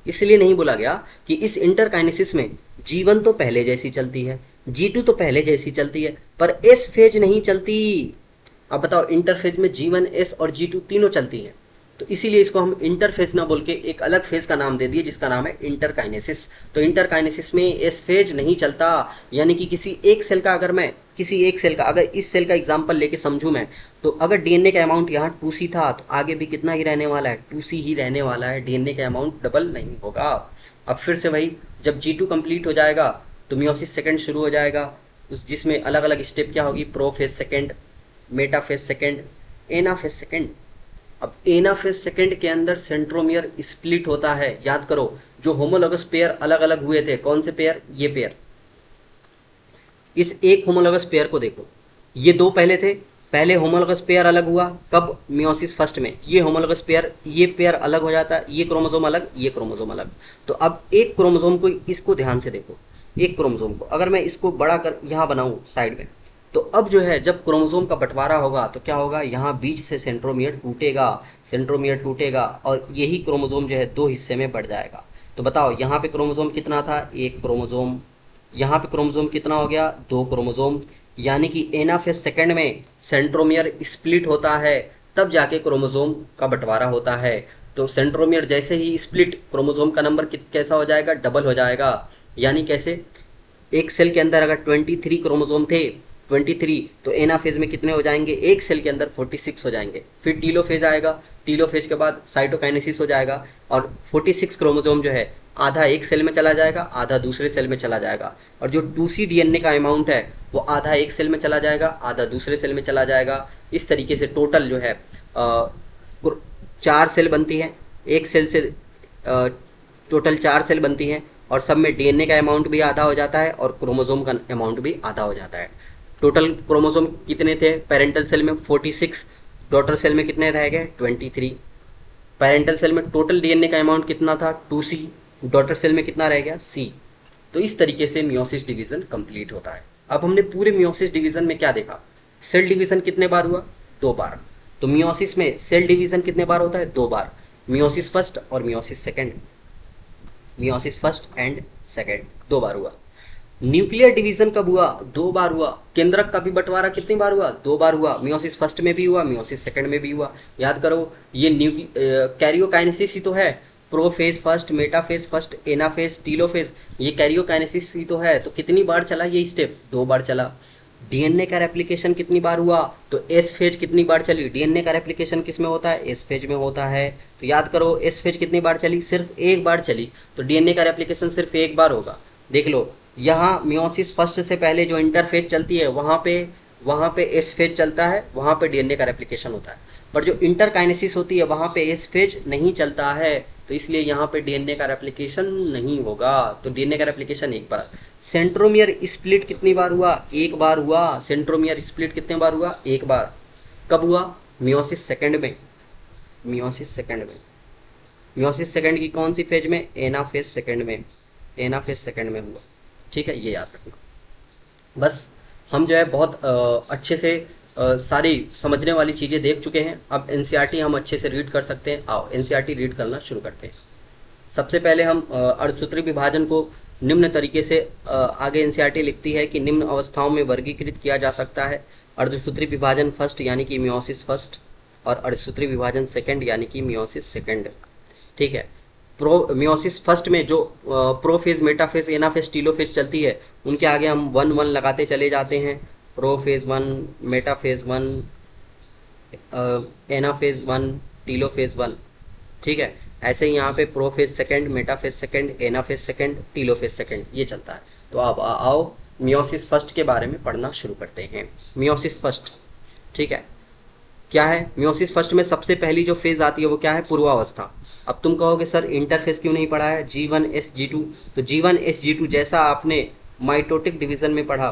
Speaker 1: इसलिए नहीं बोला गया कि इस इंटरकाइनेसिस में G1 तो पहले जैसी चलती है, G2 तो पहले जैसी चलती है, पर एस फेज नहीं चलती। अब बताओ, इंटरफेज में G1 S और G2 तीनों चलती हैं, तो इसीलिए इसको हम इंटरफेज ना बोल के एक अलग फेज का नाम दे दिए जिसका नाम है इंटरकाइनेसिस। तो इंटरकाइनेसिस में एस फेज नहीं चलता, यानी कि किसी एक सेल का अगर इस सेल का एग्जांपल लेके समझूं मैं, तो अगर डीएनए का अमाउंट यहाँ 2C था तो आगे भी कितना ही रहने वाला है, 2C ही रहने वाला है, डीएनए का अमाउंट डबल नहीं होगा। अब फिर से वही, जब G2 कंप्लीट हो जाएगा तो मियोसिस सेकंड शुरू हो जाएगा, जिसमें अलग अलग स्टेप क्या होगी, prophase second, metaphase second, anaphase second. अब एनाफेज सेकंड के अंदर सेंट्रोमियर स्प्लिट होता है। याद करो, जो होमोलॉगस पेयर अलग अलग हुए थे, कौन से पेयर, ये पेयर, इस एक होमोलॉगस पेयर को देखो, ये दो पहले थे, पहले होमोलॉगस पेयर अलग हुआ कब, मियोसिस फर्स्ट में। ये होमोलॉगस पेयर, ये पेयर अलग हो जाता है, ये क्रोमोसोम अलग, ये क्रोमोसोम अलग। तो अब एक क्रोमोसोम को, इसको ध्यान से देखो, एक क्रोमोसोम को अगर मैं इसको बड़ा कर यहाँ बनाऊं साइड में, तो अब जो है जब क्रोमोसोम का बंटवारा होगा तो क्या होगा, यहाँ बीच से सेंट्रोमियर टूटेगा और यही क्रोमोसोम जो है दो हिस्से में बढ़ जाएगा। तो बताओ, यहाँ पे क्रोमोसोम कितना था, एक क्रोमोसोम, यहाँ पे क्रोमोसोम कितना हो गया, दो क्रोमोसोम। यानी कि एनाफेज सेकंड में सेंट्रोमियर स्प्लिट होता है, तब जाके क्रोमोसोम का बंटवारा होता है। तो सेंट्रोमियर जैसे ही स्प्लिट, क्रोमोसोम का नंबर कैसा हो जाएगा, डबल हो जाएगा। यानी कैसे, एक सेल के अंदर अगर 23 क्रोमोसोम थे, 23, तो एनाफेज में कितने हो जाएंगे, एक सेल के अंदर 46 हो जाएंगे। फिर टीलोफेज आएगा, टीलोफेज के बाद साइटोकाइनेसिस हो जाएगा, और 46 क्रोमोसोम जो है आधा एक सेल में चला जाएगा, आधा दूसरे सेल में चला जाएगा। और जो 2C डीएनए का अमाउंट है वो आधा एक सेल में चला जाएगा, आधा दूसरे सेल में चला जाएगा। इस तरीके से टोटल जो है 4 सेल बनती है, एक सेल से टोटल 4 सेल बनती हैं, और सब में डीएनए का अमाउंट भी आधा हो जाता है और क्रोमोसोम का अमाउंट भी आधा हो जाता है। टोटल क्रोमोसोम कितने थे, पेरेंटल सेल में 46, डॉटर सेल में कितने रह गए, 23। पेरेंटल सेल में टोटल डीएनए का अमाउंट कितना था, 2C, डॉटर सेल में कितना रह गया, C। तो इस तरीके से मियोसिस डिवीजन कंप्लीट होता है। अब हमने पूरे मियोसिस डिवीजन में क्या देखा, सेल डिवीजन कितने बार हुआ, 2 बार। तो मियोसिस में सेल डिवीजन कितने बार होता है, 2 बार, मियोसिस फर्स्ट और meiosis second, meiosis first and second 2 बार हुआ। न्यूक्लियर डिवीजन कब हुआ, 2 बार हुआ। केंद्रक का भी बंटवारा कितनी बार हुआ, 2 बार हुआ, मियोसिस फर्स्ट में भी हुआ, मियोसिस सेकंड में भी हुआ। याद करो, ये कैरियोकाइनेसिस ही तो है, prophase first, metaphase first, anaphase, telophase, ये कैरियोकाइनेसिस ही तो है। तो कितनी बार चला ये स्टेप, 2 बार चला। डीएनए का रेप्लिकेशन कितनी बार हुआ, तो एस फेज कितनी बार चली, डीएनए का रेप्लिकेशन किस में होता है, एस फेज में होता है। तो याद करो, एस फेज कितनी बार चली, सिर्फ एक बार चली, तो डीएनए का रेप्लिकेशन सिर्फ एक बार होगा। देख लो, यहाँ मियोसिस फर्स्ट से पहले जो इंटरफेज चलती है वहाँ पे एस फेज चलता है, वहाँ पे डीएनए का रेप्लिकेशन होता है। पर जो इंटरकाइनेसिस होती है वहाँ पे एस फेज नहीं चलता है, तो इसलिए यहाँ पे डीएनए का रेप्लिकेशन नहीं होगा। तो डीएनए का रेप्लिकेशन एक बार। सेंट्रोमियर स्प्लिट कितनी बार हुआ, एक बार हुआ। सेंट्रोमियर स्प्लिट कितने बार हुआ, एक बार। कब हुआ, मियोसिस सेकंड में, मियोसिस सेकंड में, मियोसिस सेकंड की कौन सी फेज में, एनाफेज सेकंड में, एनाफेज सेकंड में हुआ। ठीक है, ये याद रखना बस। हम जो है बहुत अच्छे से सारी समझने वाली चीज़ें देख चुके हैं। अब एनसीईआरटी हम अच्छे से रीड कर सकते हैं। आओ एनसीईआरटी रीड करना शुरू करते हैं। सबसे पहले हम अर्धसूत्री विभाजन को निम्न तरीके से आगे एनसीईआरटी लिखती है कि निम्न अवस्थाओं में वर्गीकृत किया जा सकता है। अर्धसूत्री विभाजन फर्स्ट यानी कि मियोसिस फर्स्ट, और अर्धसूत्री विभाजन सेकंड यानी कि मियोसिस सेकंड। ठीक है। मियोसिस फर्स्ट में जो प्रोफेज, मेटाफेज, एनाफेज, टीलोफेज चलती है, उनके आगे हम 1 1 लगाते चले जाते हैं। Prophase 1, metaphase 1, anaphase 1, telophase 1। ठीक है। ऐसे ही यहाँ पे prophase second, metaphase second, anaphase second, telophase second, ये चलता है। तो अब आओ मियोसिस फर्स्ट के बारे में पढ़ना शुरू करते हैं। मियोसिस फर्स्ट, ठीक है, क्या है? मियोसिस फर्स्ट में सबसे पहली जो फेज आती है वो क्या है? पूर्वावस्था। अब तुम कहोगे सर इंटरफेस क्यों नहीं पढ़ा है? G1S G2, तो G1S G2 जैसा आपने माइटोटिक डिवीजन में पढ़ा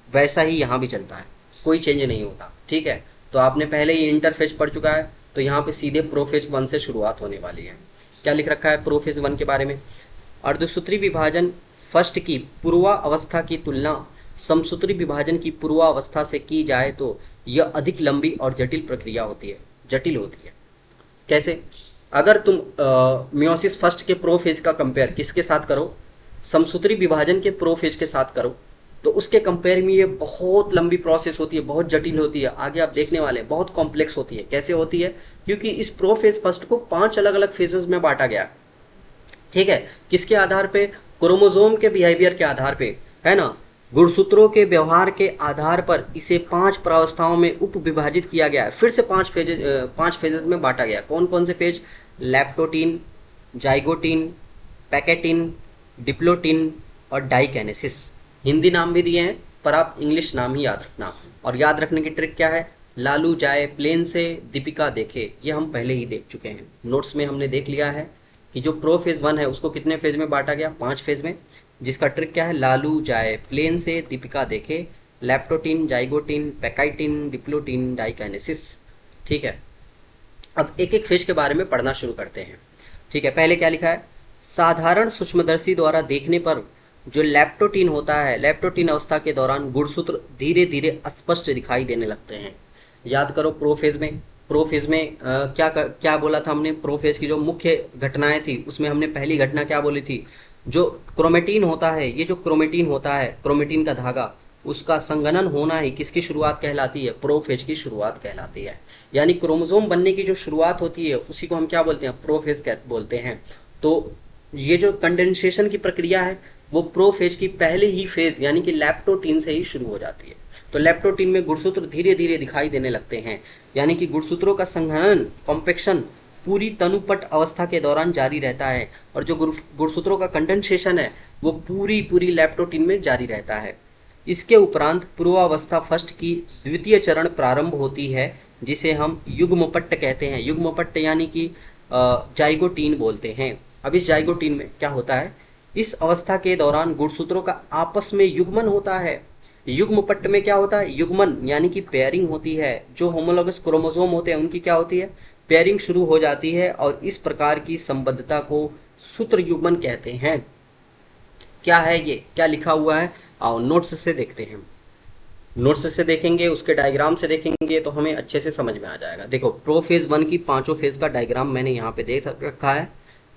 Speaker 1: वैसा ही यहाँ भी चलता है, कोई चेंज नहीं होता। ठीक है। तो आपने पहले ही इंटरफेज पढ़ चुका है, तो यहाँ पे सीधे प्रोफेज 1 से शुरुआत होने वाली है। क्या लिख रखा है प्रोफेज 1 के बारे में? अर्धसूत्री विभाजन फर्स्ट की पूर्वावस्था की तुलना समसूत्री विभाजन की पूर्वावस्था से की जाए तो यह अधिक लंबी और जटिल प्रक्रिया होती है, जटिल होती है। कैसे? अगर तुम मियोसिस फर्स्ट के प्रोफेज का कंपेयर किसके साथ करो? समसूत्री विभाजन के प्रोफेज के साथ करो, तो उसके कंपेयर में ये बहुत लंबी प्रोसेस होती है, बहुत जटिल होती है। आगे आप देखने वाले बहुत कॉम्प्लेक्स होती है। कैसे होती है? क्योंकि इस प्रोफेज फर्स्ट को 5 अलग अलग फेजेस में बांटा गया। ठीक है। किसके आधार पे? क्रोमोसोम के बिहेवियर के आधार पे, है ना, गुणसूत्रों के व्यवहार के आधार पर इसे 5 प्रावस्थाओं में उप विभाजित किया गया है। फिर से 5 फेजेस में बांटा गया। कौन कौन से फेज? लैप्टोटीन, जाइगोटीन, पैकेटिन, डिप्लोटीन और डाइकेनेसिस। हिंदी नाम भी दिए हैं, पर आप इंग्लिश नाम ही याद रखना। और याद रखने की ट्रिक क्या है? लालू जाए प्लेन से, दीपिका देखे, ये हम पहले ही देख चुके हैं। नोट्स में हमने देख लिया है कि जो प्रो फेज 1 है उसको कितने फेज में बांटा गया? 5 फेज में, जिसका ट्रिक क्या है? लालू जाए प्लेन से, दीपिका देखे, लैप्टोटीन, जाइगोटीन, पैकाइटिन, डिप्लोटीन, डाइकाइनेसिस। ठीक है। अब एक एक फेज के बारे में पढ़ना शुरू करते हैं। ठीक है। पहले क्या लिखा है? साधारण सूक्ष्मदर्शी द्वारा देखने पर जो लैप्टोटीन होता है, लैप्टोटीन अवस्था के दौरान गुणसूत्र धीरे धीरे स्पष्ट दिखाई देने लगते हैं। याद करो प्रोफेज में, प्रोफेज में क्या बोला था हमने? प्रोफेज की जो मुख्य घटनाएं थी उसमें हमने पहली घटना क्या बोली थी? जो क्रोमेटिन होता है, ये जो क्रोमेटिन होता है, क्रोमेटिन का धागा, उसका संघनन होना ही किसकी शुरुआत कहलाती है? प्रोफेज की शुरुआत कहलाती है। यानी क्रोमोसोम बनने की जो शुरुआत होती है उसी को हम क्या बोलते हैं? प्रोफेज बोलते हैं। तो ये जो कंडेंसेशन की प्रक्रिया है वो प्रोफेज की पहले ही फेज यानी कि लैप्टोटीन से ही शुरू हो जाती है। तो लैप्टोटीन में गुणसूत्र धीरे धीरे दिखाई देने लगते हैं, यानी कि गुणसूत्रों का संघनन, कॉम्पेक्शन पूरी तनुपट अवस्था के दौरान जारी रहता है, और जो गुणसूत्रों का कंडेंसेशन है वो पूरी लैप्टोटीन में जारी रहता है। इसके उपरांत पूर्वावस्था फर्स्ट की द्वितीय चरण प्रारंभ होती है, जिसे हम युग्मपट्ट कहते हैं। युग्मपट्ट यानी कि जाइगोटीन बोलते हैं। अब इस जाइगोटीन में क्या होता है? इस अवस्था के दौरान गुणसूत्रों का आपस में युग्मन होता है। युग्मपट्ट में क्या होता है? युग्मन यानी कि पेयरिंग होती है। जो होमोलॉगस क्रोमोसोम होते हैं उनकी क्या होती है? पेयरिंग शुरू हो जाती है, और इस प्रकार की संबद्धता को सूत्र युग्मन कहते हैं। क्या है ये? क्या लिखा हुआ है? आओ नोट्स से देखते हैं। नोट्स से देखेंगे, उसके डायग्राम से देखेंगे तो हमें अच्छे से समझ में आ जाएगा। देखो प्रोफेज 1 की 5 फेज का डायग्राम मैंने यहाँ पे देख रखा है।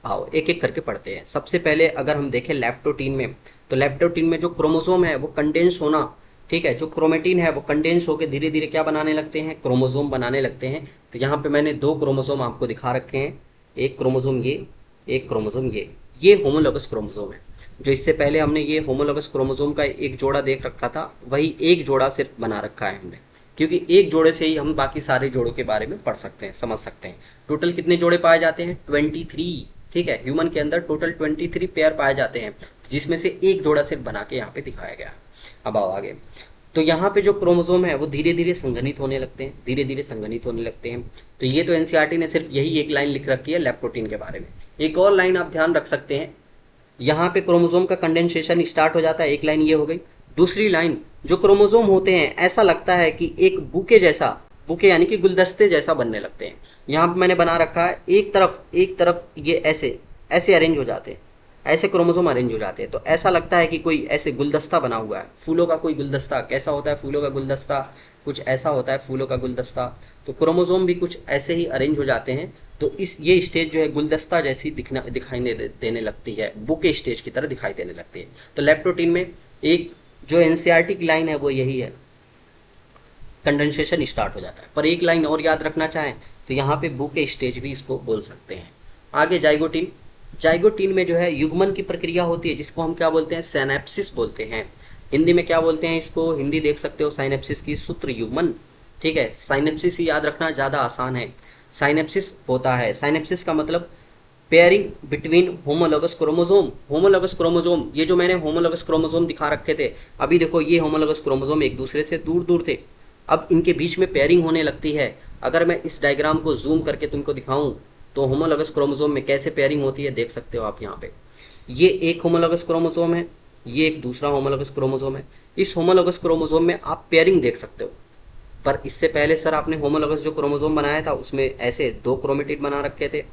Speaker 1: आओ एक एक करके पढ़ते हैं। सबसे पहले अगर हम देखें लैप्टोटीन में, तो लैप्टोटीन में जो क्रोमोसोम है वो कंडेंस होना, ठीक है, जो क्रोमेटिन है वो कंडेंस होकर धीरे धीरे क्या बनाने लगते हैं? क्रोमोसोम बनाने लगते हैं। तो यहाँ पे मैंने 2 क्रोमोसोम आपको दिखा रखे हैं, एक क्रोमोसोम ये, एक क्रोमोसोम ये होमोलॉगस क्रोमोसोम है। जो इससे पहले हमने ये होमोलॉगस क्रोमोसोम का एक जोड़ा देख रखा था, वही एक जोड़ा सिर्फ बना रखा है हमने, क्योंकि एक जोड़े से ही हम बाकी सारे जोड़ों के बारे में पढ़ सकते हैं, समझ सकते हैं। टोटल कितने जोड़े पाए जाते हैं? 23। ठीक है। ह्यूमन के अंदर टोटल 23 पेयर पाए जाते हैं, जिसमें से एक जोड़ा सिर्फ बना के यहाँ पे दिखाया गया। अब आओ आगे। तो यहाँ पे जो क्रोमोसोम है वो धीरे धीरे संघनित होने लगते हैं, धीरे धीरे संघनित होने लगते हैं। तो ये तो एनसीईआरटी ने सिर्फ यही एक लाइन लिख रखी है लैप्टोटीन के बारे में। एक और लाइन आप ध्यान रख सकते हैं, यहाँ पे क्रोमोसोम का कंडेंसेशन स्टार्ट हो जाता है, एक लाइन ये हो गई। दूसरी लाइन, जो क्रोमोसोम होते हैं ऐसा लगता है कि एक बुके जैसा, बुके यानी कि गुलदस्ते जैसा बनने लगते हैं। यहाँ पे मैंने बना रखा है, एक तरफ ये ऐसे अरेंज हो जाते हैं, ऐसे क्रोमोसोम अरेंज हो जाते हैं। तो ऐसा लगता है कि कोई ऐसे गुलदस्ता बना हुआ है, फूलों का कोई गुलदस्ता। कैसा होता है फूलों का गुलदस्ता? कुछ ऐसा होता है फूलों का गुलदस्ता। तो क्रोमोसोम भी कुछ ऐसे ही अरेंज हो जाते हैं। तो इस ये स्टेज जो है गुलदस्ता जैसी देने लगती है, बुके स्टेज की तरह दिखाई देने लगती है। तो लेप्टोटीन में एक जो एनसीईआरटी की लाइन है वो यही है, कंडेंसेशन स्टार्ट हो जाता है। पर एक लाइन और याद रखना चाहें तो यहाँ पे बुके स्टेज भी इसको बोल सकते हैं। आगे जाइगोटीन। जाइगोटीन में जो है युग्मन की प्रक्रिया होती है, जिसको हम क्या बोलते हैं? सिनेप्सिस बोलते हैं। हिंदी में क्या बोलते हैं इसको? हिंदी देख सकते हो साइनेप्सिस की, सूत्र युग्मन। ठीक है, साइनेप्सिस ही याद रखना ज़्यादा आसान है। साइनेप्सिस होता है, साइनेप्सिस का मतलब pairing between homologous chromosome. Homologous chromosome, ये जो मैंने होमोलोगस क्रोमोसोम दिखा रखे थे, अभी देखो ये होमोलोगस क्रोमोसोम एक दूसरे से दूर दूर थे, अब इनके बीच में पेयरिंग होने लगती है। अगर मैं इस डायग्राम को जूम करके तुमको दिखाऊं तो होमोलोगस क्रोमोसोम में कैसे पेयरिंग होती है देख सकते हो आप यहाँ पे। ये एक होमोलोगस क्रोमोसोम है, ये एक दूसरा होमोलोगस क्रोमोसोम है। इस होमोलोगस क्रोमोसोम में आप पेयरिंग देख सकते हो। पर इससे पहले सर आपने होमोलोगस जो क्रोमोसोम बनाया था उसमें ऐसे दो क्रोमेटिड बना रखे थे,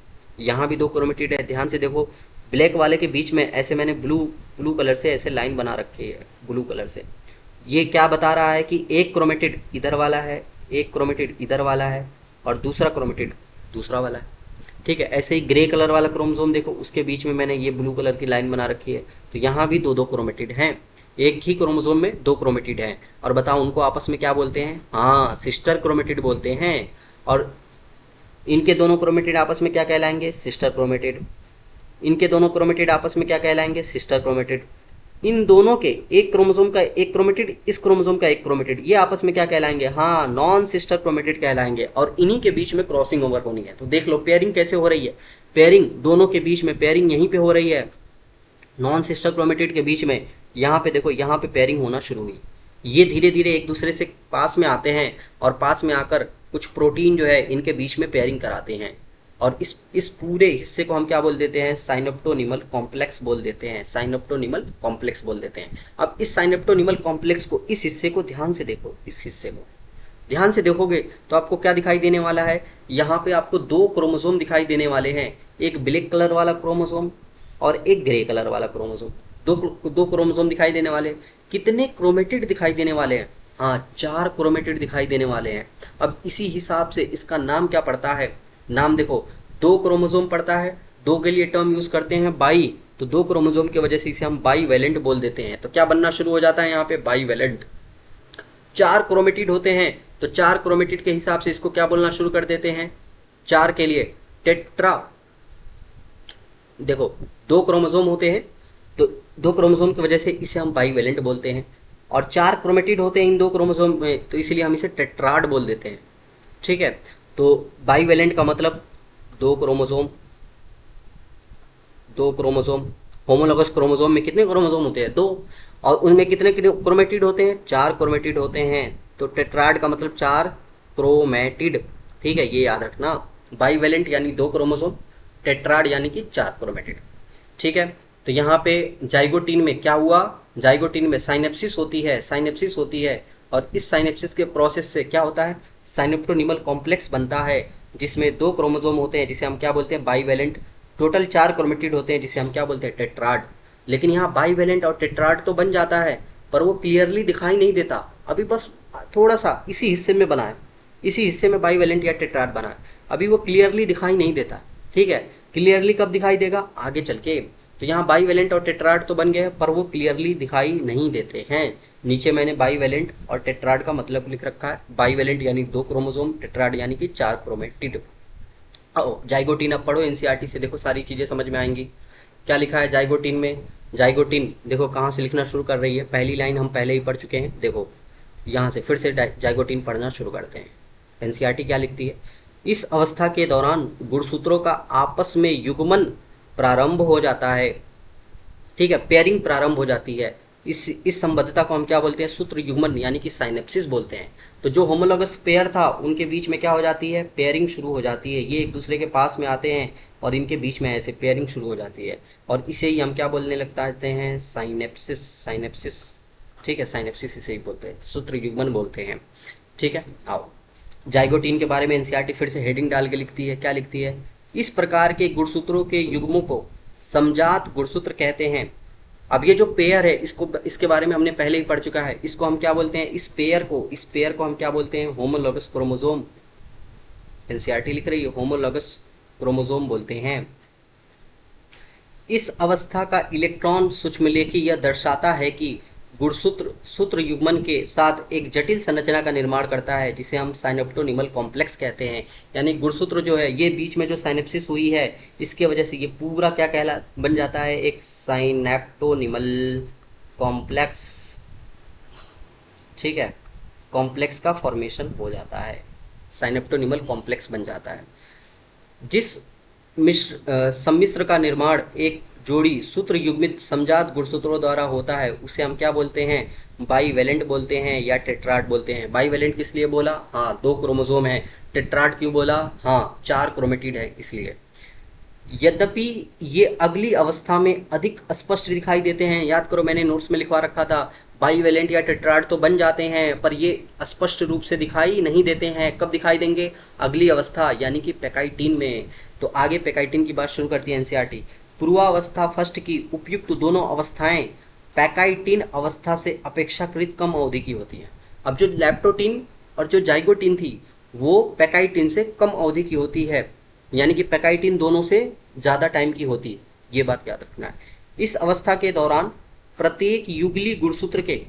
Speaker 1: यहाँ भी दो क्रोमेटिड है। ध्यान से देखो, ब्लैक वाले के बीच में ऐसे मैंने ब्लू ब्लू कलर से ऐसे लाइन बना रखी है, ब्लू कलर से। ये क्या बता रहा है कि एक क्रोमेटिड इधर वाला है, एक क्रोमेटिड इधर वाला है, और दूसरा क्रोमेटिड दूसरा वाला है। ठीक है, ऐसे ही ग्रे कलर वाला क्रोमोसोम देखो, उसके बीच में मैंने ये ब्लू कलर की लाइन बना रखी है। तो यहाँ भी दो दो क्रोमेटिड हैं, एक ही क्रोमोसोम में दो क्रोमेटिड हैं। और बताओ उनको आपस में क्या बोलते हैं? हाँ, सिस्टर क्रोमेटिड बोलते हैं। और इनके दोनों क्रोमेटिड आपस में क्या कहलाएंगे? Sister chromatid. इनके दोनों क्रोमेटिड आपस में क्या कहलाएंगे? Sister chromatid. इन दोनों के एक क्रोमोसोम का एक क्रोमेटिड, इस क्रोमोसोम का एक क्रोमेटिड, ये आपस में क्या कहलाएंगे? हाँ, नॉन सिस्टर क्रोमेटिड कहलाएंगे। और इन्हीं के बीच में क्रॉसिंग ओवर होनी है। तो देख लो पेयरिंग कैसे हो रही है। पेयरिंग दोनों के बीच में, पेयरिंग यहीं पे हो रही है नॉन सिस्टर क्रोमेटिड के बीच में। यहाँ पे देखो, यहाँ पे पेयरिंग होना शुरू हुई। ये धीरे धीरे एक दूसरे से पास में आते हैं, और पास में आकर कुछ प्रोटीन जो है इनके बीच में पेयरिंग कराते हैं। और इस पूरे हिस्से को हम क्या बोल देते हैं? साइनेप्टोनिमल कॉम्प्लेक्स बोल देते हैं। साइनेप्टोनिमल कॉम्प्लेक्स बोल देते हैं। अब इस साइनेप्टोनिमल कॉम्प्लेक्स को, इस हिस्से को ध्यान से देखो, इस हिस्से को ध्यान से देखोगे तो आपको क्या दिखाई देने वाला है? यहाँ पे आपको दो क्रोमोसोम दिखाई देने वाले हैं, एक ब्लैक कलर वाला क्रोमोसोम और एक ग्रे कलर वाला क्रोमोसोम। दो क्रोमोसोम दिखाई देने वाले। कितने क्रोमेटिड दिखाई देने वाले हैं? हाँ, 4 क्रोमेटिड दिखाई देने वाले हैं। अब इसी हिसाब से इसका नाम क्या पड़ता है? नाम देखो, दो क्रोमोसोम पड़ता है, दो के लिए टर्म यूज करते हैं बाई, तो दो क्रोमोसोम की वजह से इसे हम बाई वैलेंट बोल देते हैं। तो क्या बनना शुरू हो जाता है यहाँ पे? By valent. 4 क्रोमेटिड होते हैं, तो 4 क्रोमेटिड के हिसाब से इसको क्या बोलना शुरू कर देते हैं? 4 के लिए टेट्रा। देखो, दो क्रोमोसोम होते हैं, तो दो क्रोमोसोम की वजह से इसे हम बाईवेलेंट बोलते हैं। और 4 क्रोमेटिड होते हैं इन दो क्रोमोसोम में, तो इसलिए हम इसे टेट्राड बोल देते हैं। ठीक है, तो बाईवेलेंट का मतलब दो क्रोमोसोम, दो क्रोमोसोम। होमोलोगस क्रोमोसोम में कितने क्रोमोसोम होते हैं? 2। और उनमें कितने क्रोमेटिड होते हैं? 4 क्रोमेटिड होते हैं। तो टेट्राड का मतलब 4 क्रोमेटिड। ठीक है, ये याद रखना। बाईवेलेंट यानी दो क्रोमोसोम, टेट्राड यानी कि 4 क्रोमेटिड। ठीक है, तो यहाँ पे जाइगोटीन में क्या हुआ? जाइगोटीन में साइनेप्सिस होती है, साइनेप्सिस होती है। और इस साइनेप्सिस के प्रोसेस से क्या होता है? साइनेप्टोनिमल कॉम्प्लेक्स बनता है, जिसमें दो क्रोमोसोम होते हैं जिसे हम क्या बोलते हैं? बाईवेलेंट। टोटल 4 क्रोमेटिड होते हैं जिसे हम क्या बोलते हैं? टेट्राड। लेकिन यहाँ बाईवेलेंट और टेट्राड तो बन जाता है, पर वो क्लियरली दिखाई नहीं देता। अभी बस थोड़ा सा इसी हिस्से में बना है, इसी हिस्से में बाईवेलेंट या टेट्राड बना है, अभी वो क्लियरली दिखाई नहीं देता। ठीक है, क्लियरली कब दिखाई देगा? आगे चल के। तो यहाँ बाईवेलेंट और टेट्राड तो बन गए, पर वो क्लियरली दिखाई नहीं देते हैं। नीचे मैंने बाईवेलेंट और टेट्राड का मतलब लिख रखा है। बाईवेलेंट यानी दो क्रोमोसोम, टेट्राड यानी कि 4 क्रोमेटिड। आओ जाइगोटीन अब पढ़ो, एनसीईआरटी से देखो, सारी चीजें समझ में आएंगी। क्या लिखा है जाइगोटीन में? जाइगोटीन देखो कहाँ से लिखना शुरू कर रही है। पहली लाइन हम पहले ही पढ़ चुके हैं, देखो यहाँ से फिर से जाइगोटीन पढ़ना शुरू करते हैं। एनसीईआरटी क्या लिखती है? इस अवस्था के दौरान गुणसूत्रों का आपस में युग्मन प्रारंभ हो जाता है। ठीक है, पेयरिंग प्रारंभ हो जाती है। इस संबद्धता को हम क्या बोलते हैं? सूत्र युग्मन यानी कि साइनेप्सिस बोलते हैं। तो जो होमोलोगस पेयर था उनके बीच में क्या हो जाती है? पेयरिंग शुरू हो जाती है। ये एक दूसरे के पास में आते हैं और इनके बीच में ऐसे पेयरिंग शुरू हो जाती है, और इसे ही हम क्या बोलने लगता हैं? साइनेप्सिस। साइनेप्सिस, ठीक है, साइनेप्सिस इसे ही बोलते हैं, सूत्र युग्मन बोलते हैं। ठीक है, आओ जाइगोटीन के बारे में एनसीईआरटी फिर से हेडिंग डाल के लिखती है। क्या लिखती है? इस प्रकार के गुणसूत्रों के युग्मों को समजात गुणसूत्र कहते हैं। अब ये जो पेयर है, इसके बारे में हमने पहले ही पढ़ चुका है। इसको हम क्या बोलते हैं? इस पेयर को हम क्या बोलते हैं? Homologous chromosome. एनसीईआरटी लिख रही है होमोलॉगस क्रोमोसोम बोलते हैं। इस अवस्था का इलेक्ट्रॉन सूक्ष्मलेखी यह दर्शाता है कि गुणसूत्र सूत्र युग्मन के साथ एक जटिल संरचना का निर्माण करता है, जिसे हम साइनेप्टोनिमल कॉम्प्लेक्स कहते हैं। यानी गुणसूत्र जो है, ये बीच में जो साइनेप्सिस हुई है, इसके वजह से ये पूरा क्या कहला बन जाता है? एक साइनेप्टोनिमल कॉम्प्लेक्स। ठीक है, कॉम्प्लेक्स का फॉर्मेशन हो जाता है, साइनेप्टोनिमल कॉम्प्लेक्स बन जाता है। जिस सम्मिश्र का निर्माण एक जोड़ी सूत्र युग्मित समजात गुणसूत्रों द्वारा होता है, उसे हम क्या बोलते हैं? बाईवेलेंट बोलते हैं या टेट्राड बोलते हैं। बाईवेलेंट किस लिए बोला? हाँ, 2 क्रोमोसोम है। टेट्राड क्यों बोला? हाँ, 4 क्रोमेटिड है इसलिए। यद्यपि ये अगली अवस्था में अधिक स्पष्ट दिखाई देते हैं। याद करो, मैंने नोट्स में लिखवा रखा था, बाईवेलेंट या टेट्राड तो बन जाते हैं, पर ये स्पष्ट रूप से दिखाई नहीं देते हैं। कब दिखाई देंगे? अगली अवस्था, यानी कि पैकाइटिन में। तो आगे पैकाइटिन की बात शुरू करती है एनसीईआरटी। पूर्वावस्था फर्स्ट की उपयुक्त दोनों अवस्थाएं पैकाइटिन अवस्था से अपेक्षाकृत कम अवधि की होती हैं। अब जो लैप्टोटिन और जो जाइगोटिन थी, वो पैकाइटिन से कम अवधि की होती है, यानी कि पैकाइटिन दोनों से ज़्यादा टाइम की होती है। ये बात याद रखना है। इस अवस्था के दौरान प्रत्येक युगली गुणसूत्र के,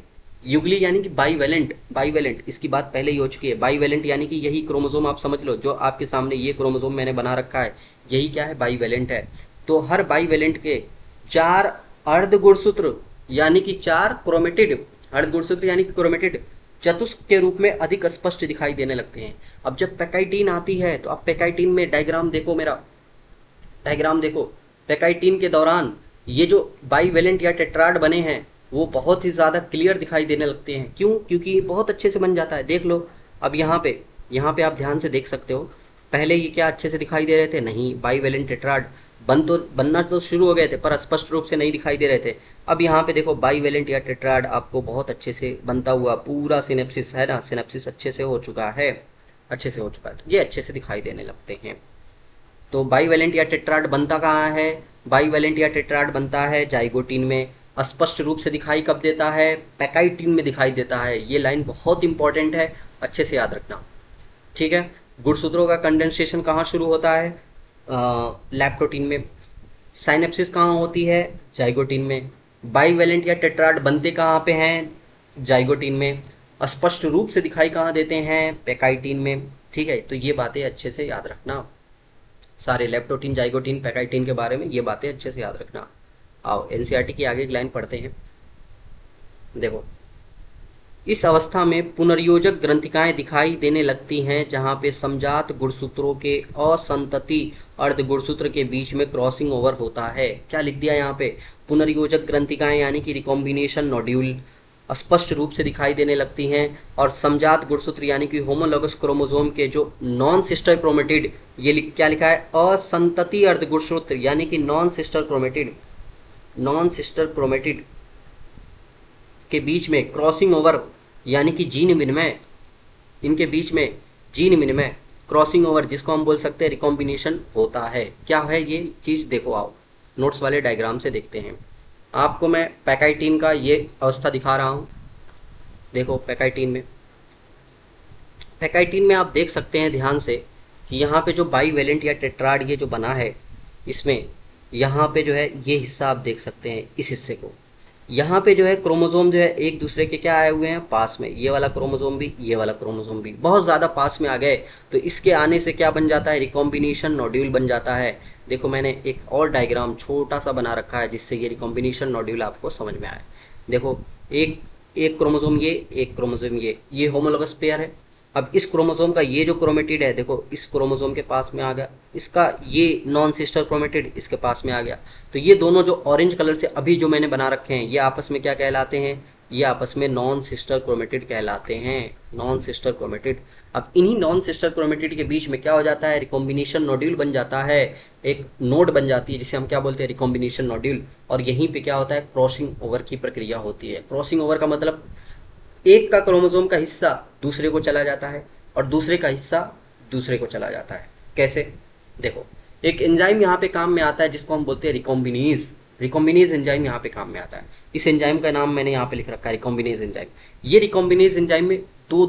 Speaker 1: युगली यानी कि बाईवेलेंट, इसकी बात पहले ही हो चुकी है। बाईवेलेंट यानी कि यही क्रोमोसोम आप समझ लो, जो आपके सामने ये क्रोमोसोम मैंने बना रखा है, यही क्या है? बाईवेलेंट है। तो हर बाईवेलेंट के 4 अर्ध गुणसूत्र यानी कि 4 क्रोमेटिड, अर्ध गुणसूत्र यानी कि क्रोमेटिड चतुष्क के रूप में अधिक स्पष्ट दिखाई देने लगते हैं। अब जब पैकाइटिन आती है, तो अब पैकाइटिन में डायग्राम देखो, मेरा डायग्राम देखो। पैकाइटिन के दौरान ये जो बाईवेलेंट या टेट्राड बने हैं, वो बहुत ही ज़्यादा क्लियर दिखाई देने लगते हैं। क्यों? क्योंकि ये बहुत अच्छे से बन जाता है। देख लो, अब यहाँ पे आप ध्यान से देख सकते हो। पहले ये क्या अच्छे से दिखाई दे रहे थे? नहीं, बाईवेलेंट टेट्राड बनना तो शुरू हो गए थे, पर स्पष्ट रूप से नहीं दिखाई दे रहे थे। अब यहाँ पे देखो, बाईवेलेंट या टेट्राड आपको बहुत अच्छे से बनता हुआ पूरा सिनेप्सिस है ना, सिनेप्सिस अच्छे से हो चुका है, तो ये अच्छे से दिखाई देने लगते हैं। तो बाईवेलेंट या टेट्राड बनता कहाँ है? बाईवेलेंट या टेट्राड बनता है जाइगोटिन में। स्पष्ट रूप से दिखाई कब देता है? पैकाइटिन में दिखाई देता है। ये लाइन बहुत इंपॉर्टेंट है, अच्छे से याद रखना। ठीक है, गुणसूत्रों का कंडेंसेशन कहाँ शुरू होता है? लैप्टोटिन में। साइनेप्सिस कहाँ होती है? जाइगोटिन में। बाईवेलेंट या टेट्राड बनते कहाँ पे हैं? जाइगोटिन में। स्पष्ट रूप से दिखाई कहाँ देते हैं? पैकाइटिन में। ठीक है, तो ये बातें अच्छे से याद रखना। सारे लैप्टोटिन, जाइगोटिन, पैकाइटिन के बारे में ये बातें अच्छे से याद रखना। आओ एनसीईआरटी की आगे एक लाइन पढ़ते हैं। देखो, इस अवस्था में पुनर्योजक ग्रंथिकाएं दिखाई देने लगती हैं, जहां पे समजात गुणसूत्रों के असंतति अर्ध गुणसूत्र के बीच में क्रॉसिंग ओवर होता है। क्या लिख दिया यहाँ पे? पुनर्योजक ग्रंथिकाएं यानी कि रिकॉम्बिनेशन नोड्यूल स्पष्ट रूप से दिखाई देने लगती हैं, और समजात गुणसूत्र यानी कि होमोलॉगस क्रोमोसोम के जो नॉन सिस्टर क्रोमेटिड, ये क्या लिखा है? असंतति अर्ध गुणसूत्र यानी कि नॉन सिस्टर क्रोमेटिड के बीच में क्रॉसिंग ओवर यानी कि जीन विनिमय, इनके बीच में जीन विनिमय, क्रॉसिंग ओवर, जिसको हम बोल सकते हैं रिकॉम्बिनेशन होता है। क्या है ये चीज़? देखो, आओ नोट्स वाले डायग्राम से देखते हैं। आपको मैं पैकाइटिन का ये अवस्था दिखा रहा हूँ। देखो, पैकाइटिन में आप देख सकते हैं ध्यान से कि यहाँ पे जो बाईवेलेंट या टेट्राड ये जो बना है, इसमें यहाँ पे जो है ये हिस्सा आप देख सकते हैं, इस हिस्से को। यहाँ पे जो है क्रोमोसोम जो है एक दूसरे के क्या आए हुए हैं? पास में। ये वाला क्रोमोसोम भी, ये वाला क्रोमोसोम भी बहुत ज़्यादा पास में आ गए, तो इसके आने से क्या बन जाता है? रिकॉम्बिनेशन नोड्यूल बन जाता है। देखो, मैंने एक और डायग्राम छोटा सा बना रखा है, जिससे ये रिकॉम्बिनेशन नोड्यूल आपको समझ में आए। देखो, एक क्रोमोसोम ये, एक क्रोमोसोम ये होमोलॉगस पेयर है। अब इस क्रोमोसोम का ये जो क्रोमेटिड है, देखो इस क्रोमोसोम के पास में आ गया, इसका ये नॉन सिस्टर क्रोमेटिड इसके पास में आ गया। तो ये दोनों जो ऑरेंज कलर से अभी जो मैंने बना रखे हैं, ये आपस में क्या कहलाते हैं? ये आपस में नॉन सिस्टर क्रोमेटिड कहलाते हैं, नॉन सिस्टर क्रोमेटिड। अब इन्हीं नॉन सिस्टर क्रोमेटिड के बीच में क्या हो जाता है? रिकॉम्बिनेशन नोड्यूल बन जाता है, एक नोड बन जाती है, जिसे हम क्या बोलते हैं? Recombination nodule. और यहीं पे क्या होता है? क्रॉसिंग ओवर की प्रक्रिया होती है। क्रॉसिंग ओवर का मतलब एक का क्रोमोसोम का हिस्सा दूसरे को चला जाता है, और दूसरे का हिस्सा दूसरे को चला जाता है। कैसे? देखो, एक एंजाइम यहाँ पे काम में आता है जिसको हम बोलते हैं रिकॉम्बिनेज। रिकॉम्बिनेज एंजाइम यहाँ पे काम में आता है। इस एंजाइम का नाम मैंने यहाँ पे लिख रखा है रिकॉम्बिनेज एंजाइम। ये रिकॉम्बिनेज एंजाइम में दो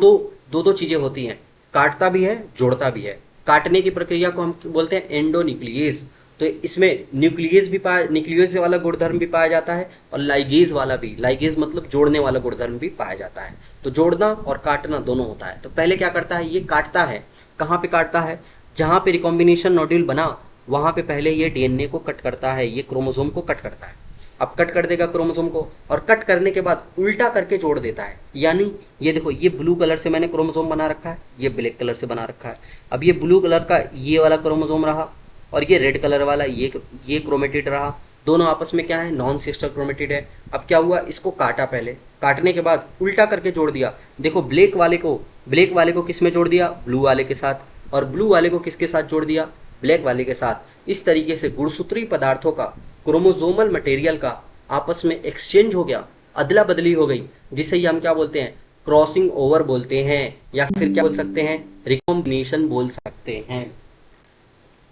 Speaker 1: दो चीजें होती हैं, काटता भी है जोड़ता भी है। काटने की प्रक्रिया को हम बोलते हैं एंडोन्यूक्लियेज। तो इसमें न्यूक्लियस वाला गुणधर्म भी पाया जाता है और लाइगेज वाला भी, लाइगेज मतलब जोड़ने वाला गुणधर्म भी पाया जाता है। तो जोड़ना और काटना दोनों होता है। तो पहले क्या करता है, ये काटता है। कहाँ पे काटता है, जहाँ पे रिकॉम्बिनेशन नोड्यूल बना वहाँ पे पहले ये डीएनए को कट करता है, ये क्रोमोसोम को कट करता है। अब कट कर देगा क्रोमोसोम को और कट करने के बाद उल्टा करके जोड़ देता है। यानी ये देखो, ये ब्लू कलर से मैंने क्रोमोसोम बना रखा है, ये ब्लैक कलर से बना रखा है। अब ये ब्लू कलर का ये वाला क्रोमोसोम रहा और ये रेड कलर वाला ये क्रोमेटिड रहा। दोनों आपस में क्या है, नॉन सिस्टर क्रोमेटिड है। अब क्या हुआ, इसको काटा, पहले काटने के बाद उल्टा करके जोड़ दिया। देखो ब्लैक वाले को किस में जोड़ दिया, ब्लू वाले के साथ, और ब्लू वाले को किसके साथ जोड़ दिया, ब्लैक वाले के साथ। इस तरीके से गुणसूत्रीय पदार्थों का, क्रोमोसोमल मटेरियल का आपस में एक्सचेंज हो गया, अदला बदली हो गई, जिसे ही हम क्या बोलते हैं, क्रॉसिंग ओवर बोलते हैं, या फिर क्या बोल सकते हैं, रिकॉम्बिनेशन बोल सकते हैं।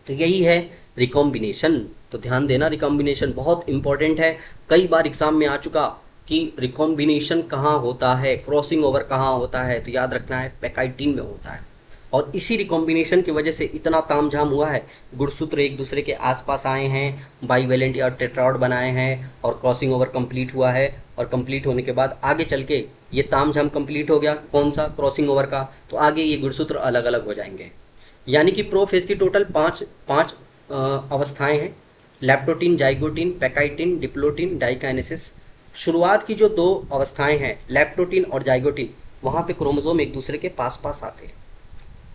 Speaker 1: तो यही है रिकॉम्बिनेशन। तो ध्यान देना, रिकॉम्बिनेशन बहुत इंपॉर्टेंट है। कई बार एग्जाम में आ चुका कि रिकॉम्बिनेशन कहाँ होता है, क्रॉसिंग ओवर कहाँ होता है, तो याद रखना है पैकाइटिन में होता है। और इसी रिकॉम्बिनेशन की वजह से इतना तामझाम हुआ है, गुणसूत्र एक दूसरे के आसपास आए हैं, बाईवेलेंट या टेट्राड बनाए हैं और क्रॉसिंग ओवर कंप्लीट हुआ है। और कंप्लीट होने के बाद आगे चल के ये तामझाम कंप्लीट हो गया, कौन सा, क्रॉसिंग ओवर का, तो आगे ये गुणसूत्र अलग अलग हो जाएंगे। यानी कि प्रोफेज की टोटल पाँच अवस्थाएं हैं, लैप्टोटीन, जाइगोटीन, पैकाइटिन, डिप्लोटीन, डाइकाइनेसिस। शुरुआत की जो दो अवस्थाएं हैं, लैप्टोटीन और जाइगोटीन, वहाँ पे क्रोमोसोम एक दूसरे के पास पास आते हैं।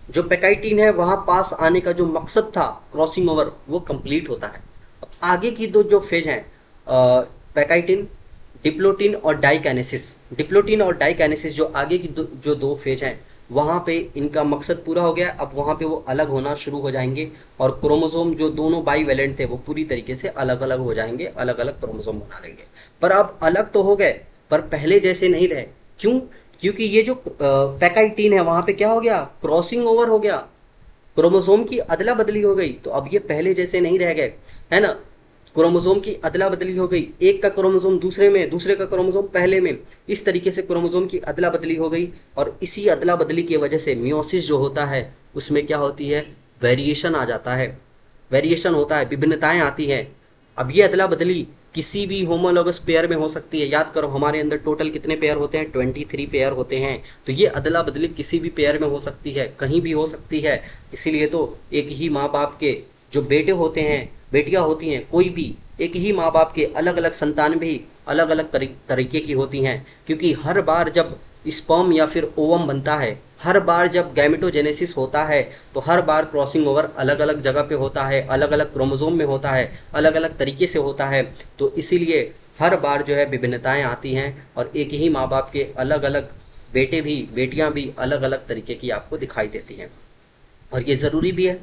Speaker 1: जो पैकाइटिन है, वहाँ पास आने का जो मकसद था क्रॉसिंग ओवर, वो कंप्लीट होता है। अब आगे की दो जो फेज हैं, पैकाइटिन, डिप्लोटीन और डाइकाइनेसिस। डिप्लोटीन और डाइकाइनेसिस जो आगे की जो दो फेज हैं, वहाँ पे इनका मकसद पूरा हो गया। अब वहाँ पे वो अलग होना शुरू हो जाएंगे और क्रोमोसोम जो दोनों बाईवेलेंट थे वो पूरी तरीके से अलग अलग हो जाएंगे, अलग अलग क्रोमोसोम बना लेंगे। पर अब अलग तो हो गए, पर पहले जैसे नहीं रहे। क्यों, क्योंकि ये जो पैकाइटिन है, वहाँ पे क्या हो गया, क्रॉसिंग ओवर हो गया, क्रोमोसोम की अदला बदली हो गई। तो अब ये पहले जैसे नहीं रह गए, है ना, क्रोमोसोम की अदला बदली हो गई, एक का क्रोमोसोम दूसरे में, दूसरे का क्रोमोसोम पहले में, इस तरीके से क्रोमोसोम की अदला बदली हो गई। और इसी अदला बदली की वजह से मियोसिस जो होता है उसमें क्या होती है, वेरिएशन आ जाता है, वेरिएशन होता है, विभिन्नताएं आती हैं। अब ये अदला बदली किसी भी होमोलॉगस पेयर में हो सकती है। याद करो, हमारे अंदर टोटल कितने पेयर होते हैं, 23 पेयर होते हैं। तो ये अदला बदली किसी भी पेयर में हो सकती है, कहीं भी हो सकती है। इसीलिए तो एक ही माँ बाप के जो बेटे होते हैं, बेटियां होती हैं, कोई भी एक ही माँ बाप के अलग अलग संतान भी अलग अलग तरीके की होती हैं। क्योंकि हर बार जब स्पर्म या फिर ओवम बनता है, हर बार जब गैमेटोजेनेसिस होता है, तो हर बार क्रॉसिंग ओवर अलग अलग जगह पे होता है, अलग अलग क्रोमोसोम में होता है, अलग अलग तरीके से होता है। तो इसीलिए हर बार जो है विभिन्नताएं आती हैं और एक ही माँ बाप के अलग अलग बेटे भी, बेटियां भी अलग अलग तरीके की आपको दिखाई देती हैं। और ये ज़रूरी भी है,